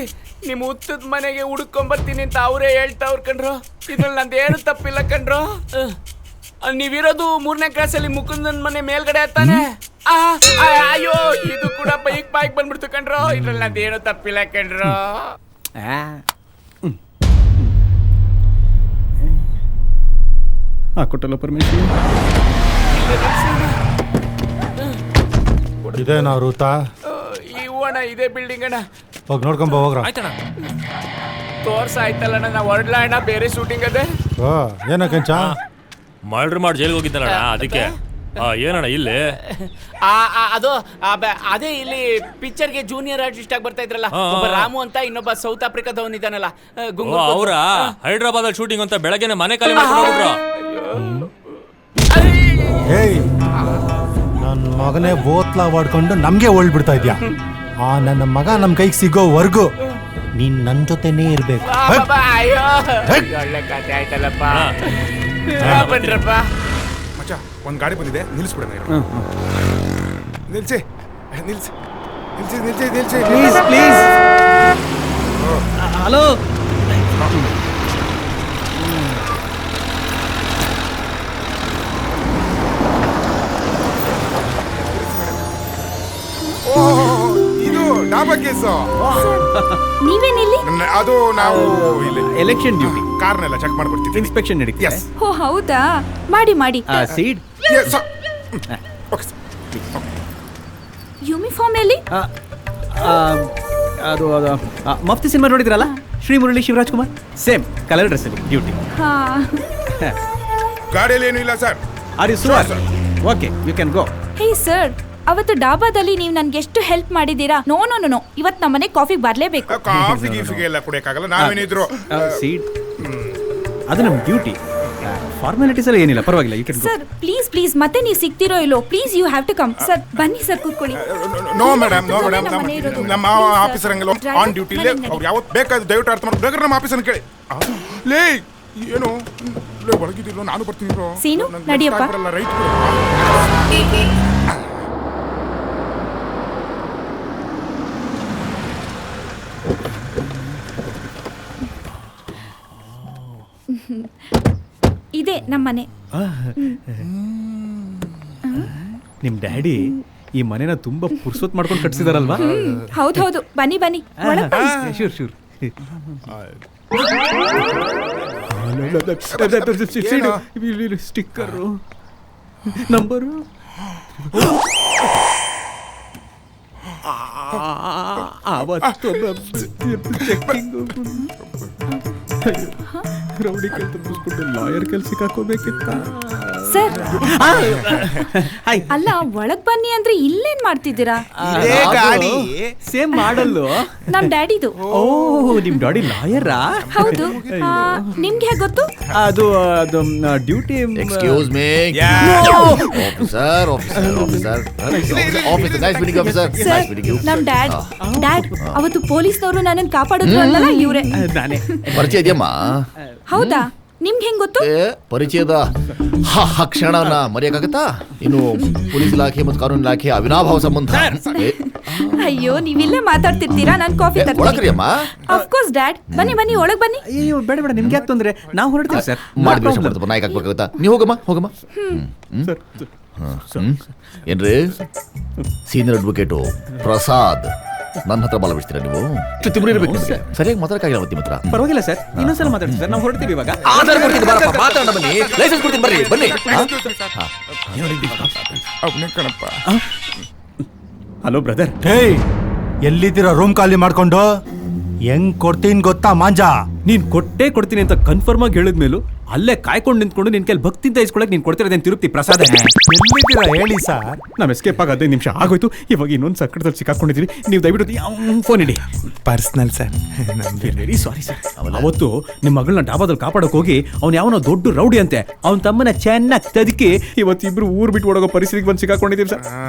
ನಿಮ್ಮ ಹುತ್ತದ ಮನೆಗೆ ಹುಡ್ಕೊಂಬರ್ತೀನಿ ಅಂತ ಅವರೇ ಹೇಳ್ತಾವ್ರು ಕಣ್ರು. ಇದ್ರಲ್ಲಿ ನಂದೇನು ತಪ್ಪಿಲ್ಲ ಕಣ್ರು. ನೀವಿರೋದು 3ನೇ ಕ್ಲಾಸಲ್ಲಿ ಮುಕುಂದನ್ ಮನೆ ಮೇಲ್ಗಡೆ ತಾನೆ? ಅಯ್ಯೋ, ಇದು ಕೂಡ ಬೈಕ್ ಬಂದ್ಬಿಡ್ತು ಕಣ್ರು. ಇದ್ರಲ್ಲಿ ನಂದೇನು ತಪ್ಪಿಲ್ಲ ಕಣ್ರು. ಕೊಟ್ಟಲ್ಲ ಪರ್ಮಿಷನ್. ಇದೇನಾ ರೂತಾ? ಅಣ್ಣ ಇದೇ ಬಿಲ್ಡಿಂಗ್ ಅಣ್ಣ. ಹೋಗಿ ನೋಡ್ಕೊಂಬ ಹೋಗ್ರ. ತೋರ್ಸ ಆಯ್ತಲ್ಲ ಅಣ್ಣ, ನಾವು ಹೊರಡ್ಲ ಅಣ್ಣ, ಬೇರೆ ಶೂಟಿಂಗ್ ಅದೇ. ಏನ ಕಂಚ? ಮರ್ಡರ್ ಮಾಡಿ ಜೈಲಿಗೆ ಹೋಗಿದ್ದಲ್ಲ ಅದಕ್ಕೆ. ಏನಣ್ಣ ಇಲ್ಲಿ? ಅದೇ ಇಲ್ಲಿ ಪಿಕ್ಚರ್ಗೆ ಜೂನಿಯರ್ ಆರ್ಟಿಸ್ಟ್ ಆಗಿ ಬರ್ತಾ ಇದ್ರಲ್ಲ, ಒಬ್ಬ ರಾಮು ಅಂತ, ಇನ್ನೊಬ್ಬ ಸೌತ್ ಆಫ್ರಿಕಾದವನ್ ಇದ್ದಾನಲ್ಲ. ಅವರ ಹೈದ್ರಾಬಾದ್ ಶೂಟಿಂಗ್ ಅಂತ ಬೆಳಗ್ಗೆನೆ ಮನೆ ಖಾಲಿ ಮಾಡ್ಕೊಂಡು ಹೋಗ್ರು. ಏಯ್ ನನ್ನ ಮಗನೇ ಬೋತ್ಲ ಹೊಡ್ಕೊಂಡು ನಮಗೆ ಬಿಡ್ತಾ ಇದ್ಯಾ? ಆ ನನ್ನ ಮಗ ನಮ್ಮ ಕೈಗೆ ಸಿಗೋವರೆಗೂ ನೀನ್ ನನ್ನ ಜೊತೆನೇ ಇರ್ಬೇಕು. ಒಳ್ಳೆ ಕಥೆ ಆಯ್ತಲ್ಲಪ್ಪ. ಮಚ್ಚ ಒಂದ್ ಗಾಡಿ ಬಂದಿದೆ, ನಿಲ್ಲಿಸ್ಬಿಡೋಣ. ನಿಲ್ಸಿ ನಿಲ್ಸಿ ನಿಲ್ಸಿ ನಿಲ್ಸಿ ನಿಲ್ಸಿ ಪ್ಲೀಸ್ ಪ್ಲೀಸ್. ಹಲೋ, ಇದು ಡಾಬಾ ಕೇಸು. ನೀವೇನಿಲ್ಲಿ? ಅದು ನಾವು ಇಲ್ಲಿ ಎಲೆಕ್ಷನ್ ಡ್ಯೂಟಿ, ಕಾರ್ನೆಲ್ಲ ಚೆಕ್ ಮಾಡ್ಬಿಡ್ತೀವಿ. ಇನ್ಸ್ಪೆಕ್ಷನ್ ನಡೀತಿದೆ. ಓ ಹೌದಾ, ಮಾಡಿ ಮಾಡಿ. ಸೀಡ್ ಯೂನಿಫಾರ್ಮ್ ಎಲ್ಲಿ? ಅದು ಮಫ್ತಿ ಸಿನಿಮಾ ನೋಡಿದ್ರಲ್ಲ, Sri Murali Shivaraj Kumar, same colour dress ಅಲ್ಲಿ ಡ್ಯೂಟಿ. ಹಾ. ಗಾಡಿಯಲ್ಲಿ ಏನು ಇಲ್ಲ sir. Are you sure? Okay, you can go. Hey sir, ಅವತ್ತು ಡಾಬಾದಲ್ಲಿ ನೀವು ನನ್ಗೆ ಎಷ್ಟು ಹೆಲ್ಪ್ ಮಾಡಿದ್ದೀರಾ. ನೋ ನೋ ನೋ ನೋ, ಇವತ್ತು ನಮ್ಮನೆ ಕಾಫಿಗೆ ಬರ್ಲೇಬೇಕು. ಕಾಫಿ ಗೀಫಿಗೆ ಎಲ್ಲ ಕುಡಿಯಕ್ಕಾಗಲ್ಲ, ನಾವೇನಿದ್ರು. ಸೀಡ್, ಅದು ನಮ್ಮ ಡ್ಯೂಟಿ. ಫಾರ್ಮಾಲಿಟೀಸ್ ಎಲ್ಲ ಏನಿಲ್ಲ, ಪರವಾಗಿಲ್ಲ, you can go. Sir please please, ಮತ್ತೆ ನೀವು ಸಿಗ್ತಿರೋ ಇಲ್ಲೋ, please you have to come. Sir ಬನ್ನಿ ಸರ್, ಕೂತ್ಕೊಳ್ಳಿ. ನೋ ಮೇಡಮ್, ನೋ ಮೇಡಮ್, ನಮ್ಮ ಆಫೀಸರ್ ಹಂಗಲ್ಲ, ಆನ್ ಡ್ಯೂಟಿಲಿ ಅವ್ರು ಯಾವತ್ತು ಬೇಕಾದ್ರೆ ದಯವಿಟ್ಟು ಅರ್ಥ ಮಾಡಿ. ಬೇಕಾದ್ರೆ ನಮ್ಮ ಆಫೀಸರ್ನ ಕೇಳಿ. ಲೇ ಏನು ಒಳಗಿದಿರೋ, ನಾನು ಬರ್ತೀನಿ. ಸೀನು, ನಡಿಯಪ್ಪ. ರೈಟ್. ಇದೇ ನಮ್ಮನೆ. ನಿಮ್ ಡ್ಯಾಡಿ ಈ ಮನೆನ ತುಂಬಾ ಪುರ್ಸೊತ್ ಮಾಡ್ಕೊಂಡು ಕಟ್ಸಿದಾರಲ್ವಾ? ಹೌದು, ಬನ್ನಿ ಬನ್ನಿ, ಒಳಗ್ ಬನ್ನಿ. Sure sure. Sticker, number. Rowdy ಕೆಲಸ ಮುಗಿಸ್ಬಿಟ್ಟು ಲಾಯರ್ ಕೆಲ್ಸಕ್ಕೆ ಹಾಕೋಬೇಕಿತ್ತ? ಸರ್ ಅಲ್ಲ, ಒಳಗ್ ಬನ್ನಿ ಅಂದ್ರೆ ಇಲ್ಲೇನ್ ಮಾಡ್ತಿದ್ದೀರಾ? ಗಾಡಿ ಸೇಮ್ ಮಾಡಲ್ಲು ನಮ್ ಡ್ಯಾಡಿದು. ಓ, ನಿಮ್ ಡ್ಯಾಡಿ ಲಾಯರಾ? ಹೌದು. ನಿಮ್ಗೆ ಹೇಗೆ ಗೊತ್ತು? ಅದು duty. Excuse me officer, officer, officer, nice meeting officer. Nice meeting you. ನಮ್ ಡ್ಯಾಡ್ ಅವತ್ತು ಪೊಲೀಸ್ನವರು ನನ್ನನ್ನು ಕಾಪಾಡಿದ್ರು ಅಲ್ಲಲ್ಲ, ಇವ್ರೆ. ನಾನೇ. ಪರಿಚಯ ಇದೆಯಮ್ಮ? ಹೌದಾ, ನಿಮ್ಗೆ ಹೆಂಗ್ ಗೊತ್ತು? ಪರಿಚಯದ ಕ್ಷಣನ ಮರೆಯಕ್ಕಾಗತ್ತಾ? ಇನ್ನು ಪೊಲೀಸ್ ಇಲಾಖೆ ಮತ್ತು ಕಾನೂನು ಇಲಾಖೆ ಅವಿನಾಭಾವ ಸಂಬಂಧ. ಅಯ್ಯೋ, ನೀವಿಲ್ಲೇ ಮಾತಾಡ್ತಿರ್ತೀರಾ, ನಾನು ಕಾಫಿ ತರ್ತೀನಿ. ಆಫ್ ಕೋರ್ಸ್ ಡ್ಯಾಡ್, ಬನ್ನಿ ಬನ್ನಿ, ಒಳಗ್ ಬನ್ನಿ. ಅಯ್ಯೋ ಬೇಡ ಬೇಡ, ನಿಮ್ಗೆ ಯಾಕೆ ತೊಂದ್ರೆ, ನಾವು ಹೊರಡ್ತೀವಿ ಸರ್. ಮಾಡಿದ್ವಿ ನಾಯಕ ಆಗ್ಬೇಕಾಗತ್ತಾ? ನೀವು ಹೋಗಮ್ಮ ಹೋಗಮ್ಮ. ಏನ್ರಿ ಸೀನಿಯರ್ ಅಡ್ವೊಕೇಟು ಪ್ರಸಾದ್, ನನ್ನ ಹತ್ರ ಬಾಲ ಬಿಡ್ತೀರಾ ನೀವು? ತಿಮ್ಮರಿ ಇರಬೇಕು, ಸರಿಯಾಗಿ ಮಾತಾಡಕ್ಕಾಗಿಲ್ಲ ನಿಮ್ಮ ಹತ್ರ. ಪರವಾಗಿಲ್ಲ ಸರ್, ಇನ್ನೊಂದ್ಸಲ ಮಾತಾಡ್ತೀವಿ ಸರ್, ನಾವು ಹೊರಡ್ತೀವಿ ಇವಾಗ. ಆಧಾರ ಕೊಡ್ತೀನಿ, ಬಾರಪ್ಪ, ಮಾತಾಡೋಣ ಬನ್ನಿ. ಲೈಸೆನ್ಸ್ ಕೊಡ್ತೀನಿ, ಬರ್ರಿ ಬನ್ನಿ. Hello brother. ಹೇಯ್, ಎಲ್ಲಿದ್ದೀರಾ? ರೂಮ್ ಖಾಲಿ ಮಾಡ್ಕೊಂಡು ಹೆಂಗ್ ಕೊಡ್ತೀನಿ ಗೊತ್ತಾ ಮಾಂಜಾ? ನೀನ್ ಕೊಟ್ಟೇ ಕೊಡ್ತೀನಿ ಅಂತ ಕನ್ಫರ್ಮ್ ಆಗಿ ಹೇಳಿದ್ಮೇಲೂ ಅಲ್ಲೇ ಕಾಯ್ಕೊಂಡು ನಿಂತ್ಕೊಂಡು ನಿನ್ ಕೈಲಿ ಭಕ್ತಿಂದ ಇಸ್ಕೊಳಕ್ ನೀನ್ ಕೊಡ್ತಿರೋದೇನು ತಿರುಪ್ತಿ ಪ್ರಸಾದ? ಎಲ್ಲಿದ್ದೀರಾ ಹೇಳಿ ಸರ್. ನಾವ್ ಎಸ್ಕೇಪ್ ಆಗ 15 ನಿಮಿಷ ಆಗೋಯ್ತು, ಇವಾಗ ಇನ್ನೊಂದು ಸಂಕಟದಲ್ಲಿ ಸಿಕ್ಕಾಕೊಂಡಿದೀವಿ. ನೀವು ದಯವಿಟ್ಟು ಫೋನ್ ಇಡಿ. Personal sir. Very sorry sir. ಅವತ್ತು ನಿಮ್ಮ ಮಗಳನ್ನ ಡಾಬಾದಲ್ಲಿ ಕಾಪಾಡಕ್ ಹೋಗಿ ಅವ್ನು ಯಾವನೋ ದೊಡ್ಡ ರೌಡಿ ಅಂತೆ, ಅವ್ನ ತಮ್ಮನ ಚೆನ್ನಾಗಿ ತದಕಿ ಇವತ್ತು ಇಬ್ರು ಊರ್ ಬಿಟ್ಟು ಓಡೋಗೋ ಪರಿಸ್ಥಿತಿಗೆ ಬಂದು ಸಿಕ್ಕಾಕೊಂಡಿದ್ದೀವಿ ಸರ್.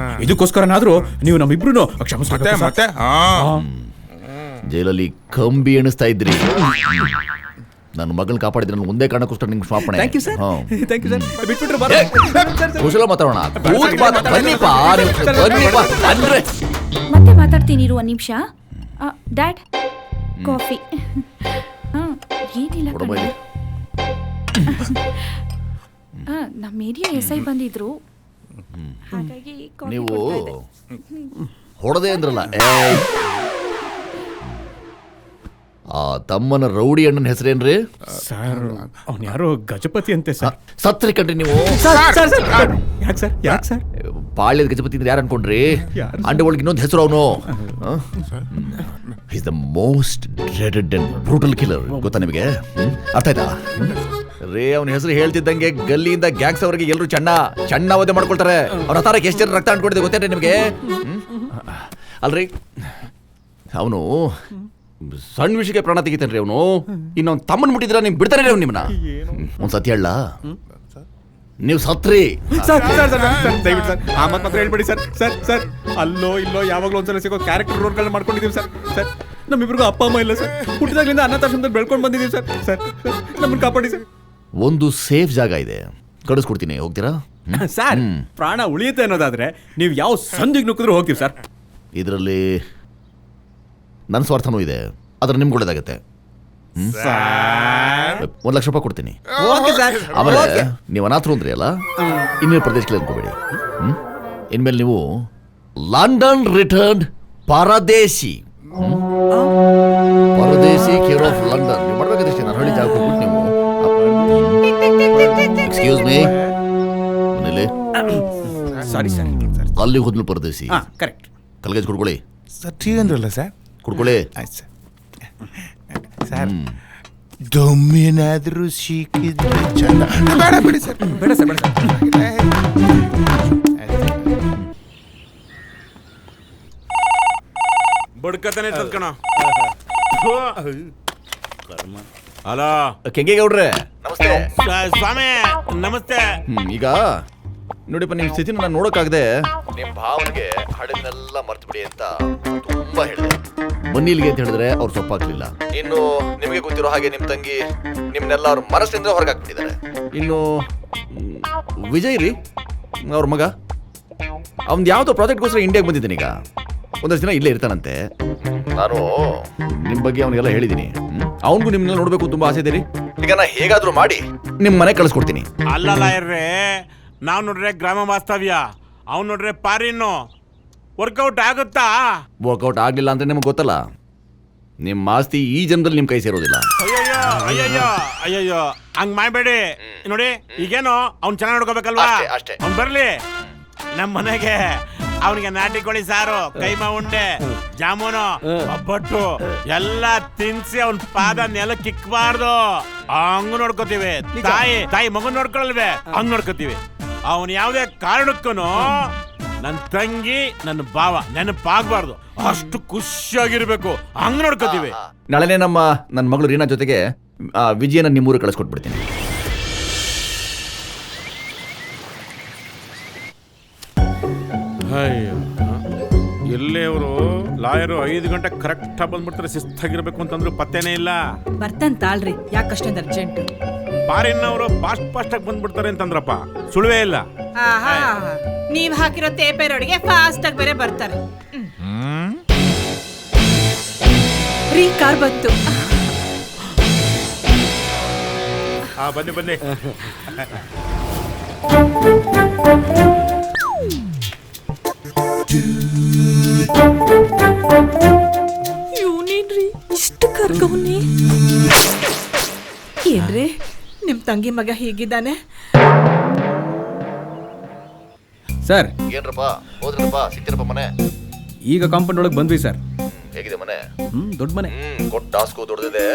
ಇದಕ್ಕೋಸ್ಕರನಾದ್ರೂ ನೀವು ನಮ್ಮಿಬ್ರು ಕ್ಷಮಿಸ್ಬೇಕು ಮತ್ತೆ. ಜೈಲಲ್ಲಿ ಕಂಬಿ ಎಣಿಸ್ತಾ ಇದ್ರಿ, ನನ್ನ ಮಗಳನ್ನ ಕಾಪಾಡಿದ್ರೆ ನಾನು ಒಂದೇ ಕಾರಣಕ್ಕೋಸ್ಕರ ನಿಮ್ಗೆ ಕ್ಷಮಾಪಣೆ. Thank you sir. Thank you sir. ಬಿಟ್ಬಿಟ್ರೆ ಕುಶಲ ಮಾತಾಡೋಣ. ಮತ್ತೆ ಮಾತಾಡ್ತೀನಿ ಇರು, 1 ನಿಮಿಷ. Dad, coffee. ಏನಿಲ್ಲ, ನಮ್ಮ ಏರಿಯಾ SI ಬಂದಿದ್ರು, ಹಾಗಾಗಿ ನೀವು ಹೊಡೆದೆ ಅಂದ್ರಲ್ಲ, ಆ ತಮ್ಮನ ರೌಡಿ ಅಣ್ಣನ ಹೆಸರೇನ್ರಿ? ಸರ್ ಅವ್ನು ಯಾರೋ ಗಜಪತಿ ಅಂತೆ ಸರ್. ಸತ್ರಿ ಕಂಡ್ರಿ ನೀವು? ಯಾಕೆ ಸರ್, ಯಾಕೆ ಸರ್? ಪಾಳ್ಯದ ಗಜಪತಿ ಅಂದ್ರೆ ಯಾರು ಅನ್ಕೊಂಡ್ರಿ? ಅಂಡ ಒಳಗೆ ಇನ್ನೊಂದು ಹೆಸರು ಅವನು. Is the most dreaded and brutal killer. ಗೊತ್ತಾ ನಿಮಗೆ? ಅರ್ಥ ಆಯ್ತಾ ರೇ? ಅವನ ಹೆಸರು ಹೇಳ್ತಿದ್ದಂಗೆ ಗಲ್ಲಿಯಿಂದ ಗ್ಯಾಂಗ್ಸ್ ಅವರಿಗೆ ಎಲ್ಲರೂ ಚಣ್ಣ ವಧೆ ಮಾಡ್ಕೊಳ್ತಾರೆ. ಅವ್ರ ಹತ್ತಾರಕ್ಕೆ ಎಷ್ಟು ಜನ ರಕ್ತ ಅಂಟ್ಕೊಂಡಿದೆ ಗೊತ್ತೇನ್ರಿ ನಿಮಗೆ? ಅಲ್ರಿ, ಅವನು ಸಣ್ಣ ವಿಷಯಕ್ಕೆ ಪ್ರಾಣ ತೆಗಿತಾನ್ರಿ ಅವನು. ಇನ್ನೊಂದು ತಮ್ಮನ್ ಮುಟ್ಟಿದ್ರ ನಿಮ್ ಬಿಡ್ತಾರೆ ಅವ್ನು ನಿಮ್ಮನ್ನ. ಒಂದ್ಸತಿ ಹೇಳ, ನೀವು ಸತ್ರಿ. ಸರ್ ಸರ್ ಸರ್ ಸರ್ ದಯವಿಟ್ಟು ಸರ್ ಆ ಮಾತ್ರ ಹೇಳ್ಬೇಡಿ ಸರ್. ಸರ್ ಸರ್ ಅಲ್ಲೋ ಇಲ್ಲೋ ಯಾವಾಗಲೂ ಒಂದ್ಸಲ ಸಿಗೋ ಕ್ಯಾರೆಕ್ಟರ್ ರೋಲ್ಗಳನ್ನ ಮಾಡ್ಕೊಂಡಿದ್ದೀವಿ ಸರ್. ಸರ್ ನಮ್ಮಿಬ್ರಿಗೂ ಅಪ್ಪ ಅಮ್ಮ ಇಲ್ಲ ಸರ್. ಹುಟ್ಟಿದಾಗಲಿಂದ ಅನಾಥಾಶ್ರಮದಲ್ಲಿ ಬೆಳ್ಕೊಂಡು ಬಂದಿದ್ದೀವಿ ಸರ್. ಸರ್ ನಮ್ಮನ್ನು ಕಾಪಾಡಿ ಸರ್. ಒಂದು ಸೇಫ್ ಜಾಗ ಇದೆ, ಕಳಿಸ್ಕೊಡ್ತೀನಿ, ಹೋಗ್ತೀರಾ? ಸರ್ ಪ್ರಾಣ ಉಳಿಯುತ್ತೆ ಅನ್ನೋದಾದ್ರೆ ನೀವು ಯಾವ ಸಂದಿಗೆ ನುಗ್ಗಿದ್ರು ಹೋಗ್ತೀವಿ ಸರ್. ಇದರಲ್ಲಿ ನನ್ನ ಸ್ವಾರ್ಥನೂ ಇದೆ, ಆದ್ರೆ ನಿಮ್ಗೆ ಒಳ್ಳೇದಾಗತ್ತೆ. 1 ಲಕ್ಷ ರೂಪಾಯಿ ಕೊಡ್ತೀನಿ. ಆಮೇಲೆ ನೀವು ಅನಾಥರು ಅಂದ್ರಿ ಅಲ್ಲ, ಇನ್ನೇನು ಪ್ರದೇಶಕ್ಕೆ ಅನ್ಕೋಬೇಡಿ. ಇನ್ಮೇಲೆ ನೀವು ಲಂಡನ್ ರಿಟರ್ನ್ ಪರದೇಶಿ. ಪರದೇಶಿ ಕೇರ್ ಆಫ್ ಲಂಡನ್ ನೀವು ಮಾಡ್ಬೇಕಾದಷ್ಟೇ. ನಾನು ಹೇಳಿ ಜಾಗ ಹೋಗ್ಬಿಟ್ಟು ನೀವು ಎಕ್ಸ್ಕ್ಯೂಸ್ ಮೀ ಮನೇಲಿ ಸಾರಿ ಸರ್ ಅಲ್ಲಿ ಹೋದ್ಲು ಪರದೇಶಿ. ಕರೆಕ್ಟ್. ತಲೆಗೇಜ್ ಕೊಡ್ಕೊಳ್ಳಿ ಸರ್. ಟೀ ಅಂದ್ರಲ್ಲ ಸರ್, ಕುಡ್ಕೊಳ್ಳಿ. ಆಯ್ತು ಸರ್. ಸರ್ ದಮ್ಮೇನಾದ್ರೂ ಸಿಕ್ಕಿದ್ರೆ ಚಂದ. ಬೇಡ ಬಿಡಿ ಸರ್, ಬೇಡ ಸರ್, ಬೇಡ ಸರ್. ಬಡ್ಕತಾನೆ ಕಣ. ಹಲೋ ಕೆಂಗೇಗೌಡ್ರೆ, ನಮಸ್ತೆ. ಸ್ವಾಮಿ ನಮಸ್ತೆ. ಈಗ ನೋಡಿಪ್ಪ, ನಿಮ್ಮ ಸ್ಥಿತಿನ ನಾನು ನೋಡೋಕ್ಕಾಗದೆ ನಿಮ್ಮ ಭಾವನೆಗೆ ಹಡಗನೆಲ್ಲ ಮರ್ತು ಬಿಡಿ ಅಂತ ತುಂಬಾ ಹೇಳಿದೆ. ಬನ್ನಿಲ್ಗೆ ಅಂತ ಹೇಳಿದ್ರೆ ಅವ್ರು ಸೊಪ್ಪಾಗ್ಲಿಲ್ಲ. ಇನ್ನು ನಿಮಗೆ ಗೊತ್ತಿರೋ ಹಾಗೆ ನಿಮ್ಮ ತಂಗಿ ನಿಮ್ನೆಲ್ಲ ಅವ್ರ ಮನಸ್ಸಿನಿಂದ ಹೊರಗೆ ಹಾಕ್ಬಿಟ್ಟಿದ್ದಾರೆ. ಇನ್ನು ವಿಜಯ್ ರೀ ಅವ್ರ ಮಗ, ಅವ್ನು ಯಾವುದೋ ಪ್ರಾಜೆಕ್ಟ್ಗೋಸ್ಕರ ಇಂಡಿಯಾಗೆ ಬಂದಿದ್ದಾನೆ. ಈಗ ಒಂದಷ್ಟು ದಿನ ಇಲ್ಲೇ ಇರ್ತಾನಂತೆ. ನಾನು ನಿಮ್ಮ ಬಗ್ಗೆ ಅವನಿಗೆಲ್ಲ ಹೇಳಿದ್ದೀನಿ. ಅವನಿಗೂ ನಿಮ್ಮನ್ನೆಲ್ಲ ನೋಡಬೇಕು ತುಂಬಾ ಆಸೆ ಇದೆ ರೀ. ಈಗ ನಾ ಹೇಗಾದ್ರೂ ಮಾಡಿ ನಿಮ್ಮ ಮನೆ ಕಳಿಸ್ಕೊಡ್ತೀನಿ. ಅಲ್ಲಲ್ಲ ಇರ್ರೆ, ನಾವು ನೋಡ್ರೆ ಗ್ರಾಮ ವಾಸ್ತವ್ಯ, ಅವ್ನು ನೋಡ್ರೆ ಪಾರಿನ್ನು. ವರ್ಕೌಟ್ ಆಗುತ್ತಾ? ವರ್ಕೌಟ್ ಆಗ್ಲಿಲ್ಲ ಅಂದ್ರೆ ನಿಮ್ಗೆ ಗೊತ್ತಲ್ಲ, ನಿಮ್ಮ ಆಸ್ತಿ ಈ ಜನ್ಮದಲ್ಲಿ ನಿಮ್ಮ ಕೈ ಸೇರೋದಿಲ್ಲ. ಅಯ್ಯಯ್ಯೋ ಅಯ್ಯಯ್ಯೋ ಅಯ್ಯಯ್ಯೋ ಹಂಗ್ ಮಾಡ್ಬೇಡಿ. ನೋಡಿ ಈಗೇನು ಅವ್ನು ಚೆನ್ನಾಗಿ ನೋಡ್ಕೋಬೇಕಲ್ವಾ? ಅವ್ನು ಬರ್ಲಿ ನಮ್ಮ ಮನೆಗೆ. ಅವನಿಗೆ ನಾಟಿ ಕೋಳಿ ಸಾರು, ಕೈಮಾ ಉಂಡೆ, ಜಾಮೂನು, ಒಬ್ಬಟ್ಟು ಎಲ್ಲ ತಿನ್ಸಿ ಅವನ್ ಪಾದ ನೆಲಕ್ಕೆ ಇಕ್ಬಾರ್ದು. ಹಂಗ ನೋಡ್ಕೋತೀವಿ. ತಾಯಿ ಮಗನ್ ನೋಡ್ಕೊಳಲ್ವೇ ಹಂಗ್ ನೋಡ್ಕೋತೀವಿ. ಅವನ್ ಯಾವ್ದೇ ಕಾರಣಕ್ಕೂ ನನ್ನ ತಂಗಿ ನನ್ನ ಭಾವ ನೆನಪಾಗ್ಬಾರ್ದು. ಅಷ್ಟು ಖುಷಿಯಾಗಿರ್ಬೇಕು. ಹಂಗ ನೋಡ್ಕೋತೀವಿ. ನಾಳೆನೆ ನನ್ನ ಮಗಳು ರೀನಾ ಜೊತೆಗೆ ವಿಜಯನ ನಿಮ್ಮೂರು ಕಳಿಸ್ಕೊಟ್ಬಿಡ್ತೀನಿ. ಎಲ್ಲೇ ಅವರು ಲಾಯರು 5 ಗಂಟೆ ಕರೆಕ್ಟ್ ಬಂದ್ಬಿಡ್ತಾರೆ. ಶಿಸ್ತಾಗಿರ್ಬೇಕು ಅಂತಂದ್ರು ಪತ್ತೇನೇ ಇಲ್ಲ. ಬರ್ತಾನೆ ತಾಳ್ರಿ, ಯಾಕಷ್ಟೊಂದು ಅರ್ಜೆಂಟ್? ಪಾರಿನವರು ಫಾಸ್ಟ್ ಆಗಿ ಬಂದ್ಬಿಡ್ತಾರೆ ಅಂತಂದ್ರಪ್ಪ, ಸುಳುವೇ ಇಲ್ಲ. ನೀವ್ ಹಾಕಿರೋ ತೇಪೇರೋಡಿಗೆ ಫಾಸ್ಟ್ ಆಗಿ ಬೇರೆ ಬರ್ತಾರೆ. ರೀ ಕಾರ್ ಬಂತು. ಬನ್ನಿ ಇವನೇನ್ರಿ ಇಷ್ಟು ಕರ್ಗವನಿ? ಏನ್ರಿ ನಿಮ್ ತಂಗಿ ಮಗ ಹೀಗಿದ್ದಾನೆ? ಸರ್ ಏನ್ರಪ್ಪ ಹೋದ್ರಪ್ಪ, ಸಿಕ್ತಿರಪ್ಪ ಮನೆ? ಈಗ ಕಾಂಪೌಂಡ್ ಒಳಗೆ ಬಂದ್ವಿ ಸರ್. ಹೇಗಿದೆ ಮನೆ? ದೊಡ್ಡ ಮನೆ. ಕೊಟ್ಟ ಟಾಸ್ಕು ದೊಡ್ಡದಿದೆ.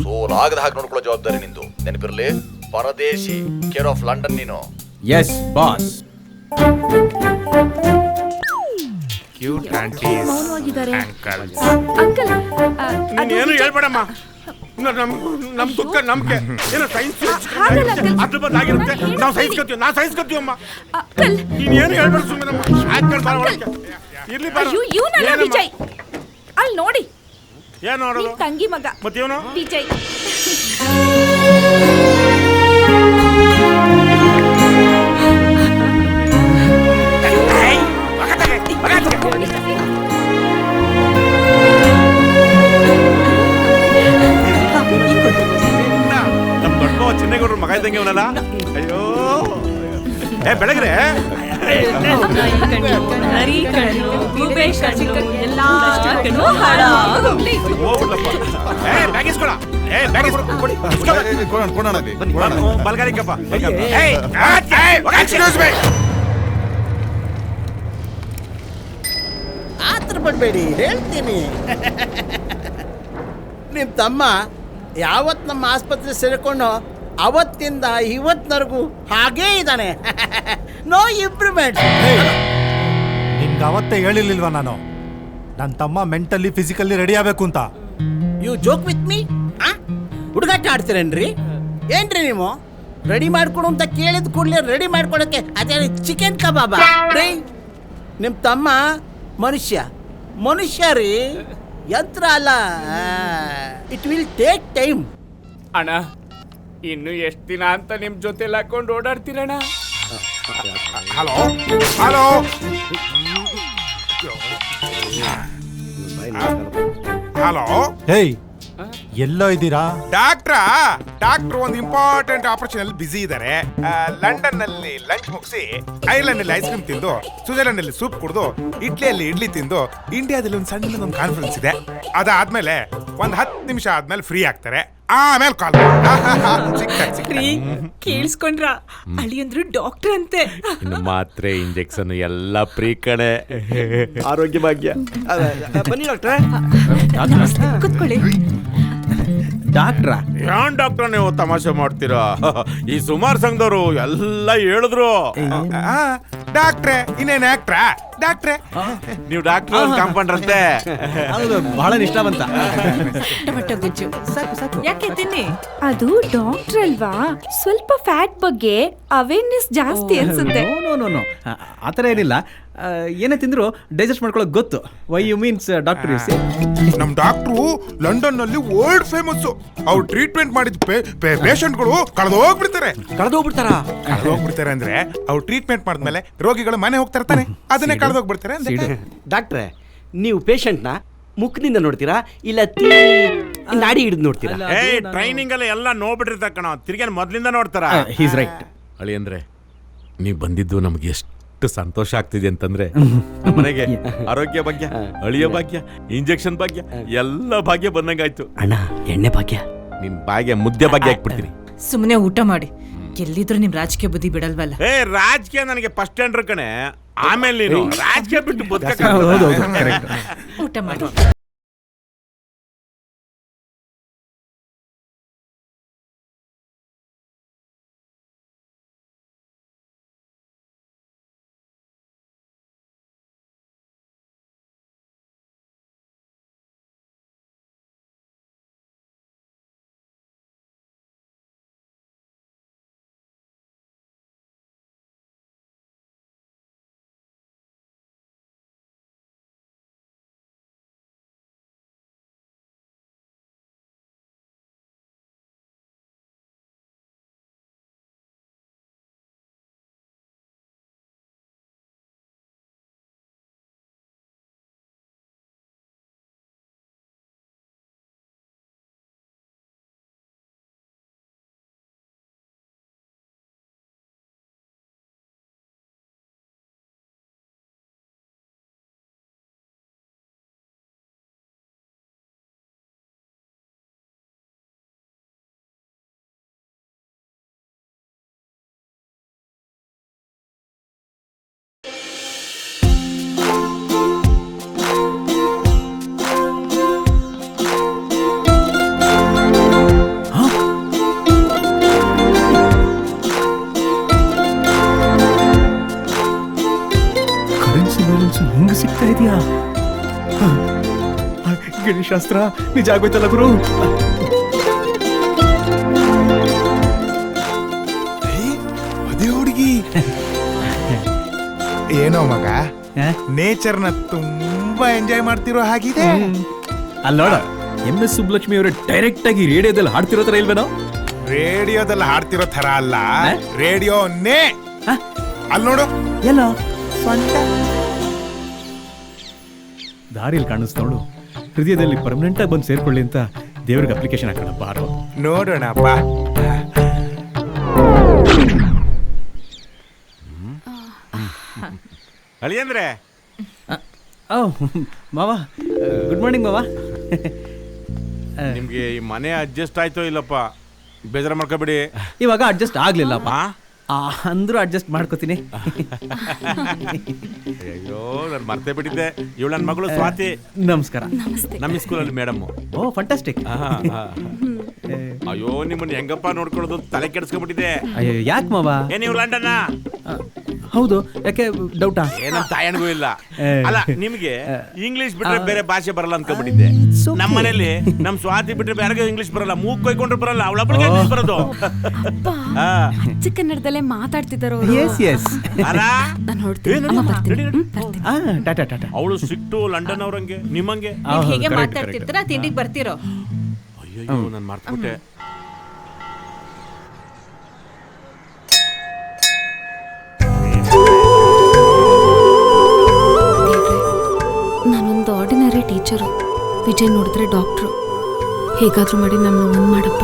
ಸೋಲಾಗದ ಹಾಕಿ ನೋಡ್ಕೊಳ್ಳೋ ಜವಾಬ್ದಾರಿ ನಿಂದು. ನೆನಪಿರ್ಲಿ, ಪರದೇಶಿ ಕೇರ್ ಆಫ್ ಲಂಡನ್ ನೀನು. Yes boss. Cute aunties, uncle ಏನು ಹೇಳ್ಬೇಡಮ್ಮ. ನಮ್ ದುಃಖ ನಮ್ಗೆ ಏನೋ ಸೈನ್ಸ್ ಅದ್ರ ಬಂದಾಗಿರುತ್ತೆ. ನಾವು ಸೈನ್ಸ್ ಕತ್ತೀವಿ, ನಾವು ಸೈನ್ಸ್ ಕತ್ತೀವಮ್ಮ. ನೀನ್ ಏನು ಹೇಳ್ಬೇಡ ಸುಮ್ಮನೆ. ಇರ್ಲಿ ವಿಜಯ್ ಅಲ್ಲಿ ನೋಡಿ. ಏನ್ ನೋಡೋದು? ತಂಗಿ ಮಗ ಮತ್ತೇನು ವಿಜಯ್. ನಮ್ ದೊಡ್ಡ ಚಿನ್ನೇಗೌಡ್ರ ಮಗ ಇದ್ದಂಗೆ ಅವನಲ್ಲ. ಅಯ್ಯೋ ಬೆಳಗ್ರೆ ಬಲ್ಗಾರಿಕಪ್ಪ. ಆತರ ಪಡ್ಬೇಡಿ, ಹೇಳ್ತೀನಿ. ನಿಮ್ಮ ತಮ್ಮ ಯಾವತ್ತು ನಮ್ಮ ಆಸ್ಪತ್ರೆ ಸೇರಿಕೊಂಡು ಅವತ್ತಿಂದ ಇವತ್ತಿನವರೆಗೂ ಹಾಗೇ ಇದ್ದಾನೆ. No improvement. ನಿನ್ಗೆ ಅವತ್ತೇ ಹೇಳಿರ್ಲಿಲ್ವಾ ನಾನು ನನ್ನ ತಮ್ಮ ಮೆಂಟಲಿ ಫಿಸಿಕಲಿ ರೆಡಿ ಆಗಬೇಕು ಅಂತ? You joke with me? ಹುಡುಗಾಟ ಆಡ್ತೀರೇನ್ರಿ? ಏನ್ರಿ ನೀವು? ರೆಡಿ ಮಾಡ್ಕೊಡು ಅಂತ ಕೇಳಿದ ಕೂಡಲೇ ರೆಡಿ ಮಾಡ್ಕೊಡಕ್ಕೆ ಅದೇ ಚಿಕನ್ ಕಬಾಬ ರೀ. ನಿಮ್ಮ ತಮ್ಮ ಮನುಷ್ಯ ರೀ, ಯಂತ್ರ ಅಲ್ಲ. It will take time. ಅಣ್ಣ ಇನ್ನು ಎಷ್ಟು ದಿನ ಅಂತ ನಿಮ್ ಜೊತೆ ಹಾಕೊಂಡು ಓಡಾಡ್ತೀರಣ್ಣ? ಹಲೋ ಹಲೋ ಹಲೋ, ಹೇಯ್ ಎಲ್ಲೋ ಇದ್ದೀರಾ? ಡಾಕ್ಟ್ರು ಒಂದು ಇಂಪಾರ್ಟೆಂಟ್ ಆಪರೇಷನ್ ಅಲ್ಲಿ ಬಿಸಿ ಇದ್ದಾರೆ. ಲಂಡನ್ ನಲ್ಲಿ ಲಂಚ್ ಮುಗಿಸಿ, ಐರ್ಲೆಂಡ್ ನಲ್ಲಿ ಐಸ್ ಕ್ರೀಮ್ ತಿಂದು, ಸ್ವಿಟ್ಜರ್ಲೆಂಡ್ ನಲ್ಲಿ ಸೂಪ್ ಕುಡಿದು, ಇಟ್ಲಿಯಲ್ಲಿ ಇಡ್ಲಿ ತಿಂದು, ಇಂಡಿಯಾದಲ್ಲಿ ಒಂದು ಸಣ್ಣದೊಂದು ಕಾನ್ಫರೆನ್ಸ್ ಇದೆ. ಅದಾದ್ಮೇಲೆ ಒಂದು 10 ನಿಮಿಷ ಆದ್ಮೇಲೆ ಫ್ರೀ ಆಗ್ತಾರೆ. ಆಮೇಲೆ ಕಾಲ್ ಕೇಳಿಸ್ಕೊಂಡ್ರ? ಅಳಿಯಂದ್ರು ಡಾಕ್ಟರ್ ಅಂತೆ. ಮಾತ್ರೆ ಇಂಜೆಕ್ಷನ್ ಎಲ್ಲ ಫ್ರೀ ಕಡೆ. ಆರೋಗ್ಯ ಭಾಗ್ಯ. ಬನ್ನಿ ಡಾಕ್ಟ್ರೆ. ಕೂತ್ಕೊಳ್ಳಿ. ಡಾಕ್ಟ್ರಾ? ಯಾನ್ ಡಾಕ್ಟ್ರ ನೀವು ತಮಾಷೆ ಮಾಡ್ತೀರಾ? ಈ ಸುಮಾರು ಸಂಘದವರು ಎಲ್ಲ ಹೇಳಿದ್ರು. ಡಾಕ್ಟ್ರೆ ಇನ್ನೇನ್ ಆಕ್ಟ್ರಾ? ಡಾಕ್ಟ್ರೆ ನೀವು ಡಾಕ್ಟ್ರ್ ಕಾಂಪೌಂಡ್ರಂತೆ. ಬಹಳ ನಿಷ್ಠಾವಂತ. ಟೊಮೆಟೊ ಗೊಜ್ಜು ಯಾಕೆ ತಿನ್ನಿ? ಅದು ಡಾಕ್ಟರ್ ಅಲ್ವಾ, ಸ್ವಲ್ಪ ಫ್ಯಾಟ್ ಬಗ್ಗೆ ಅವೇರ್ನೆಸ್ ಜಾಸ್ತಿ ಅನ್ಸುತ್ತೆ. ನೋ ಆತರ ಏನಿಲ್ಲ. ಏನೇ ತಿಂದ್ರು ಡೈಜೆಸ್ಟ್ ಮಾಡ್ಕೊಳ್ಳೋಕೆ ಗೊತ್ತು. Why you means doctor you see? ನಮ್ ಡಾಕ್ಟ್ರು ಲಂಡನ್ ನಲ್ಲಿ ವರ್ಲ್ಡ್ ಫೇಮಸ್. ಅವ್ರು ಟ್ರೀಟ್ಮೆಂಟ್ ಮಾಡಿದ ಪೇಷಂಟ್ಗಳು ಕಳೆದೋಗ್ಬಿಡ್ತಾರೆ ಅಂದ್ರೆ ಅವ್ರು ಟ್ರೀಟ್ಮೆಂಟ್ ಮಾಡಿದ್ಮೇಲೆ ರೋಗಿಗಳು ಮನೆ ಹೋಗ್ತಾರೆ ತಾನೆ, ಅದನ್ನೇ ಕಳೆದೋಗ್ಬಿಡ್ತಾರೆ. ಡಾಕ್ಟ್ರೆ, ನೀವು ಪೇಷಂಟ್ನ ಮುಖದಿಂದ ನೋಡ್ತೀರಾ ಇಲ್ಲ ನಾಡಿ ಹಿಡಿದು ನೋಡ್ತೀರಾ? ಟ್ರೈನಿಂಗ್ ಅಲ್ಲಿ ಎಲ್ಲ ನೋಡ್ಬಿಟ್ಟಿರ್ತ ಕಣ, ತಿರ್ಗಿ ಮೊದ್ಲಿಂದ ನೋಡ್ತಾರ. He's right. ಅಳಿ ಅಂದ್ರೆ ನೀವು ಬಂದಿದ್ದು ನಮ್ಗೆ ಎಷ್ಟು ಸಂತೋಷ ಆಗ್ತಿದೆ ಅಂತಂದ್ರೆ, ಮನೆಗೆ ಆರೋಗ್ಯ ಭಾಗ್ಯ, ಅಳಿಯ ಭಾಗ್ಯ, ಇಂಜೆಕ್ಷನ್ ಭಾಗ್ಯ, ಎಲ್ಲ ಭಾಗ್ಯ ಬಂದಂಗಾಯ್ತು. ಅಣ್ಣ ಎಣ್ಣೆ ಭಾಗ್ಯ, ನಿನ್ ಭಾಗ್ಯ ಮುದ್ದೆ ಭಾಗ್ಯ ಹಾಕ್ಬಿಡ್ತೀನಿ. ಸುಮ್ಮನೆ ಊಟ ಮಾಡಿ, ಎಲ್ಲಿದ್ರು ನಿಮ್ ರಾಜಕೀಯ ಬುದ್ಧಿ ಬಿಡಲ್ವಲ್ಲ. ರಾಜಕೀಯ ನನಗೆ ಫಸ್ಟ್ ಸ್ಟ್ಯಾಂಡರ್ ಕಣೆ, ಆಮೇಲೆ ನೀನು ರಾಜಕೀಯ ಬಿಟ್ಟು ಬದುಕ. ಊಟ ಮಾಡಿ. ಹಿಂಗ ಸಿಗ್ತಾ ಇದೆಯಾ? ಗಣಿಶಾಸ್ತ್ರ ನಿಜ ಆಗೋಯ್ತಲ್ಲ ಗುರು. ಅದೇ ಹುಡುಗಿ ಏನೋ ಮಗ, ನೇಚರ್ನ ತುಂಬಾ ಎಂಜಾಯ್ ಮಾಡ್ತಿರೋ ಹಾಗಿದೆ. ಅಲ್ಲೋಡ, MS ಸುಬ್ಬಲಕ್ಷ್ಮಿ ಅವರು ಡೈರೆಕ್ಟ್ ಆಗಿ ರೇಡಿಯೋದಲ್ಲಿ ಹಾಡ್ತಿರೋ ತರ ಇಲ್ವೇನೋ? ರೇಡಿಯೋದಲ್ಲಿ ಹಾಡ್ತಿರೋ ತರ ಅಲ್ಲ, ರೇಡಿಯೋನೇ. ಅಲ್ಲಿ ನೋಡು, ಎಲ್ಲೋ ದಾರಿಯಲ್ಲಿ ಕಾಣಿಸ್ತವಳು ಹೃದಯದಲ್ಲಿ ಪರ್ಮನೆಂಟ್ ಆಗಿ ಬಂದು ಸೇರ್ಕೊಳ್ಳಿ ಅಂತ ದೇವ್ರಿಗೆ ಅಪ್ಲಿಕೇಶನ್ ಹಾಕೋಣ ಬಾರೋ. ನೋಡೋಣಪ್ಪ. ಅಳಿ ಅಂದ್ರೆ ಮಾವ, ಗುಡ್ ಮಾರ್ನಿಂಗ್ ಮಾವ. ನಿಮ್ಗೆ ಈ ಮನೆ ಅಡ್ಜಸ್ಟ್ ಆಯ್ತೋ ಇಲ್ಲಪ್ಪ? ಬೇಜಾರ ಮಾಡ್ಕೋಬೇಡಿ. ಇವಾಗ ಅಡ್ಜಸ್ಟ್ ಆಗ್ಲಿಲ್ಲಪ್ಪ, ಅಂದ್ರೂ ಅಡ್ಜಸ್ಟ್ ಮಾಡ್ಕೋತೀನಿ. ಅಯ್ಯೋ ನಾನು ಮರ್ತೇ ಬಿಟ್ಟಿದ್ದೆ, ಇವಳು ನನ್ನ ಮಗಳು ಸ್ವಾತಿ. ನಮಸ್ಕಾರ. ನಮ್ಮ ಸ್ಕೂಲಲ್ಲಿ ಮೇಡಮ್. ಓ ಫಂಟಾಸ್ಟಿಕ್. ಅಯ್ಯೋ ನಿಮ್ಮನ್ನ ಹೆಂಗಪ್ಪ ನೋಡ್ಕೊಳ್ಳೋದು ತಲೆ ಕೆಡಿಸ್ಕೊಂಡ್ಬಿಟ್ಟಿದೆ. ಅಯ್ಯೋ ಯಾಕೆ ಮಾವ? ನೀವು ಲಂಡನ್ನ? ಹೌದು, ಯಾಕೆ ಡೌಟಾ? ಏನಂತ ತಾಯಣ್ಗೂ ಇಲ್ಲ. ಅಲ್ಲ ನಿಮ್ಗೆ ಇಂಗ್ಲಿಷ್ ಬಿಟ್ರೆ ಬೇರೆ ಭಾಷೆ ಬರಲ್ಲ ಅನ್ಕೊಂಡ್ಬಿಟ್ಟಿದ್ದೆ. ನಮ್ಮ ಮನೇಲಿ ನಮ್ ಸ್ವಾತಿ ಬಿಟ್ರೆ ಬೇರೆ ಇಂಗ್ಲಿಷ್ ಬರಲ್ಲ, ಮೂಗ್ ಕೊಯ್ಕೊಂಡ್ರು ಬರಲ್ಲ, ಅವಳೊಬ್ಬಳಿಗೆ ಇಂಗ್ಲಿಷ್ ಬರೋದು. ಅಚ್ಚ ಕನ್ನಡದಲ್ಲೇ ಮಾತಾಡ್ತಿದ್ದಾರೋ ನಾನು ಹೊರಡ್ತೀನಿ ಅಮ್ಮ ಬರ್ತೀನಿ ಟಾಟಾ ಟಾಟಾ. ಅವಳು ಸಿಕ್ಟು ಲಂಡನ್ ಅವ್ರಂಗೆ ನಿಮ್ಮಂಗೆ ಹೀಗೆ ಮಾತಾಡ್ತಿರ್ತೀರಾ ತಿಂಡಿಗೆ ಬರ್ತಿರೋ ಅಯ್ಯೋ ನಾನು ಮರ್ತ್ಬಿಟ್ಟೆ. ನಾನೊಂದು ಆರ್ಡಿನರಿ ಟೀಚರು, ವಿಜಯ್ ನೋಡಿದ್ರೆ ಡಾಕ್ಟ್ರು. ಹೇಗಾದ್ರೂ ಮಾಡಿ ನನ್ನ ಒಂದು ಮಾಡಪ್ಪ.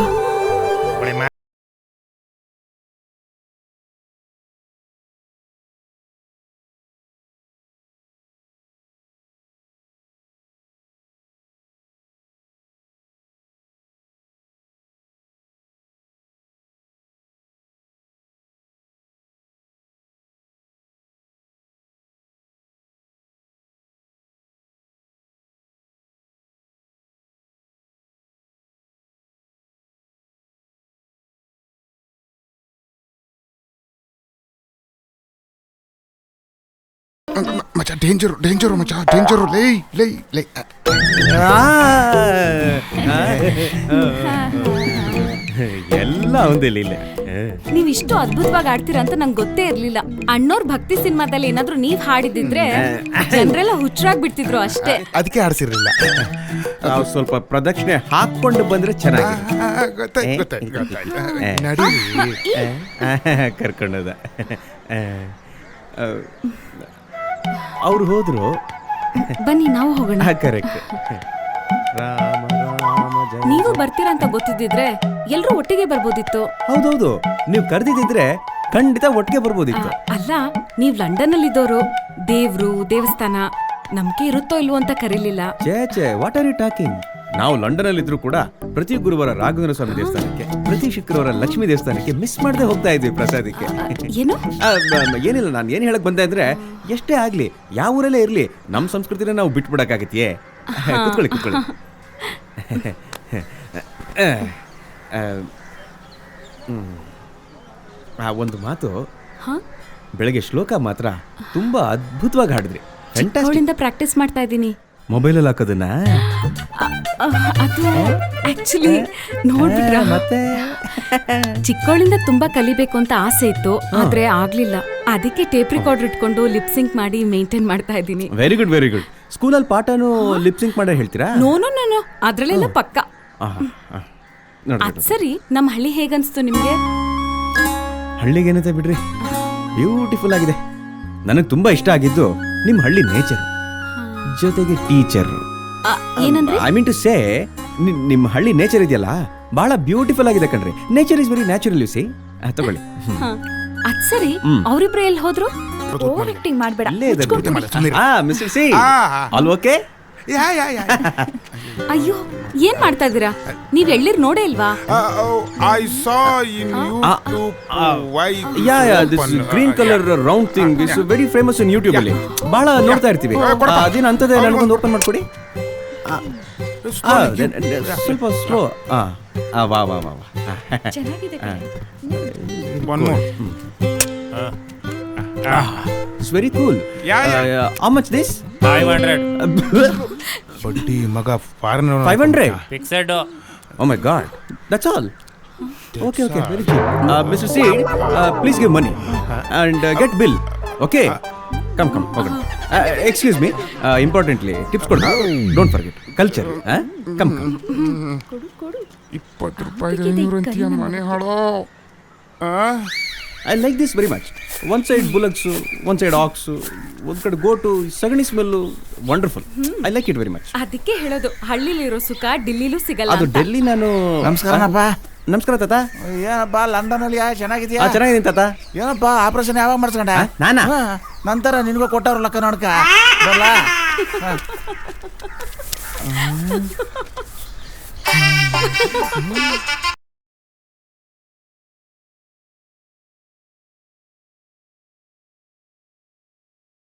ಮಚ್ಚ ಡೇಂಜರು ಮಚ್ಚ ಡೇಂಜರು ಲೈ ಲೈ ಲೈ. ಎಲ್ಲ ಒಂದಿಲ್ಲ. ನೀವಿಷ್ಟು ಅದ್ಭುತವಾಗಿ ಆಡ್ತೀರಾ ಅಂತ ನಂಗೆ ಗೊತ್ತೇ ಇರ್ಲಿಲ್ಲ. ಅಣ್ಣೋರ್ ಭಕ್ತಿ ಸಿನಿಮಾದಲ್ಲಿ ಏನಾದ್ರೂ ನೀವ್ ಹಾಡಿದಿದ್ರೆ ಜನರೆಲ್ಲ ಹುಚ್ಚರಾಗ್ ಬಿಡ್ತಿದ್ರು ಅಷ್ಟೇ. ಅದಕ್ಕೆ ಆಡ್ಸಿರ್ಲಿಲ್ಲ. ನಾವು ಸ್ವಲ್ಪ ಪ್ರದಕ್ಷಿಣೆ ಹಾಕೊಂಡು ಬಂದ್ರೆ ಚೆನ್ನಾಗಿ ಕರ್ಕೊಂಡದ. ಅವ್ರು ಹೋದ್ರು, ಬನ್ನಿ ನಾವು ಹೋಗೋಣ. ಕರೆಕ್ಟ್. ನೀವು ಬರ್ತೀರಾ ಅಂತ ಗೊತ್ತಿದ್ದಿದ್ರೆ ಎಲ್ರೂ ಒಟ್ಟಿಗೆ ಬರ್ಬೋದಿತ್ತು. ಹೌದೌದು, ನೀವು ಕರೆದಿದ್ರೆ ಖಂಡಿತ ಒಟ್ಟಿಗೆ ಬರ್ಬೋದಿತ್ತು. ಅಲ್ಲ, ನೀವ್ ಲಂಡನ್ ಅಲ್ಲಿ ಇದ್ದೋರು, ದೇವ್ರು ದೇವಸ್ಥಾನ ನಂಬಿಕೆ ಇರುತ್ತೋ ಇಲ್ವೋ ಅಂತ ಕರೀಲಿಲ್ಲ. ಚೇ ವಾಟ್ ಆರ್ ಯು ಟಾಕಿಂಗ್? ನಾವು ಲಂಡನ್ ಅಲ್ಲಿ ಇದ್ರು ಕೂಡ ಪ್ರತಿ ಗುರುವಾರ ರಾಘವೇಂದ್ರ ಸ್ವಾಮಿ ದೇವಸ್ಥಾನಕ್ಕೆ, ಪ್ರತಿ ಶುಕ್ರವಾರ ಲಕ್ಷ್ಮೀ ದೇವಸ್ಥಾನಕ್ಕೆ ಮಿಸ್ ಮಾಡದೆ ಹೋಗ್ತಾ ಇದ್ವಿ ಪ್ರಸಾದಕ್ಕೆ. ಏನು? ಏನಿಲ್ಲ, ನಾನು ಏನ್ ಹೇಳಕ್ ಬಂದೆ ಅಂದ್ರೆ, ಎಷ್ಟೇ ಆಗ್ಲಿ ಯಾವ ಊರಲ್ಲೇ ಇರ್ಲಿ ನಮ್ಮ ಸಂಸ್ಕೃತಿನ ನಾವು ಬಿಟ್ಬಿಡಕ್ಕಾಗತ್ತೆಯೇ? ಕುತ್ಕೊಳ್ಳಿ ಕುತ್ಕೊಳ್ಳಿ. ಒಂದು ಮಾತು, ಬೆಳಗ್ಗೆ ಶ್ಲೋಕ ಮಾತ್ರ ತುಂಬಾ ಅದ್ಭುತವಾಗಿ ಹಾಡಿದ್ರಿ. ಪ್ರಾಕ್ಟೀಸ್ ಮಾಡ್ತಾ ಇದ್ದೀನಿ. ಮೊಬೈಲಲ್ಲಿ ಹಾಕೋದನ್ನ ಅದು ಆಕ್ಚುಲಿ ನೋಡ್ಬಿಟ್ರ, ಮತ್ತೆ ಚಿಕ್ಕವಳಿಂದ ತುಂಬಾ ಕಲಿಬೇಕು ಅಂತ ಆಸೆ ಇತ್ತು, ಆದ್ರೆ ಆಗ್ಲಿಲ್ಲ. ಅದಕ್ಕೆ ಟೇಪ್ ರೆಕಾರ್ಡರ್ ಇಟ್ಕೊಂಡು ಲಿಪ್ ಸಿಂಕ್ ಮಾಡಿ ಮೇಂಟೈನ್ ಮಾಡ್ತಾ ಇದ್ದೀನಿ. Very good very good. ಸ್ಕೂಲಲ್ಲಿ ಪಾಠನೂ ಲಿಪ್ ಸಿಂಕ್ ಮಾಡಿ ಹೇಳ್ತೀರಾ? ನೋ ಅದ್ರಲ್ಲೆಲ್ಲ ಪಕ್ಕ. ಅದ್ ಸರಿ, ನಮ್ಮ ಹಳ್ಳಿ ಹೇಗನ್ಸ್ತು ನಿಮ್ಗೆ? ಹಳ್ಳಿಗೇನಂತ ಬಿಡ್ರಿ, ಬ್ಯೂಟಿಫುಲ್ ಆಗಿದೆ. ನನಗೆ ತುಂಬಾ ಇಷ್ಟ ಆಗಿದ್ದು ನಿಮ್ಮ ಹಳ್ಳಿ ನೇಚರ್ ಜೊತೆಗೆ ಟೀಚರ್. ಏನಂದ್ರೆ, ಐ ಮೀನ್ ಟು ಸೇ, ನಿಮ್ಮ ಹಳ್ಳಿ ನೇಚರ್ ಇದೆಯಲ್ಲ ಬಹಳ ಬ್ಯೂಟಿಫುಲ್ ಆಗಿದೆ ಕಣ್ರಿ. Nature is very natural, U C. ತಗೊಳ್ಳಿ. ಅದ್ ಸರಿ, ಅವ್ರಿಬ್ರು ಎಲ್ಲಿ ಹೋದ್ರು? ಓವರ್ ಆಕ್ಟಿಂಗ್ ಮಾಡ್ಬೇಡ. Mister C, all okay? ಅಯ್ಯೋ, ಏನ್ ಮಾಡ್ತಾ ಇದೀರಾ? ನೀವ್ ಎಳ್ಳಿರ್ ನೋಡೇ ಇಲ್ವಾ? I saw in YouTube why this green color round thing is very famous in YouTube ಅಲ್ಲಿ. ಬಹಳ ನೋಡ್ತಾ ಇರ್ತೀವಿ. ಅದೇನು ಅಂತದೇ ನನಗೊಂದು ಓಪನ್ ಮಾಡ್ಕೊಡಿ. ಸ್ವಲ್ಪ ಸ್ಲೋ. ವಾ ವಾ ವಾ. ಚೆನ್ನಾಗಿದೆ. One more. It's very cool. How much this? 500. ಬಡ್ಡಿ ಮಗ foreign 500 fixed. Oh my god, that's all. Okay, very good. Mr. C, please give money and get bill. Okay, come ಹೋಗೋಣ. Excuse me, importantly tips ಕೊಡು. Don't forget culture. Come. ಕೊಡು. 20 ರೂಪಾಯಿ 500 ಅಂತೀಯ ಮನೆ ಹಾಳೋ. I like this very much. One side bullocks, one side ox, one ಕಡೆ ಗೋಟು, ಸಗಣಿ smell, wonderful. I like it very much. ಅದಕ್ಕೆ ಹೇಳೋದು, ಹಳ್ಳಿಲಿರೋ ಸುಖ ಡೆಲ್ಲಿಲೂ ಸಿಗಲ್ಲ. ಅದು ಡೆಲ್ಲಿ. ನಾನು ನಮಸ್ಕಾರನಪ್ಪ. ನಮಸ್ಕಾರ ತಾತ. ಏನಪ್ಪ ಲಂಡನ್ ಅಲ್ಲಿ ಚೆನ್ನಾಗಿದ್ಯಾ? ಚೆನ್ನಾಗಿದ್ದೀನಿ ತಾತ. ಏನಪ್ಪ ಆಪರೇಷನ್ ಯಾವಾಗ ಮಾಡಿಸ್ಕೊಂಡೆ? ನಾನಾ? ನಂತರ ನಿನ್ಗೂ ಕೊಟ್ಟವ್ರಲ್ಲ ಕನ್ನಡಕ ಬರಲ್ಲ.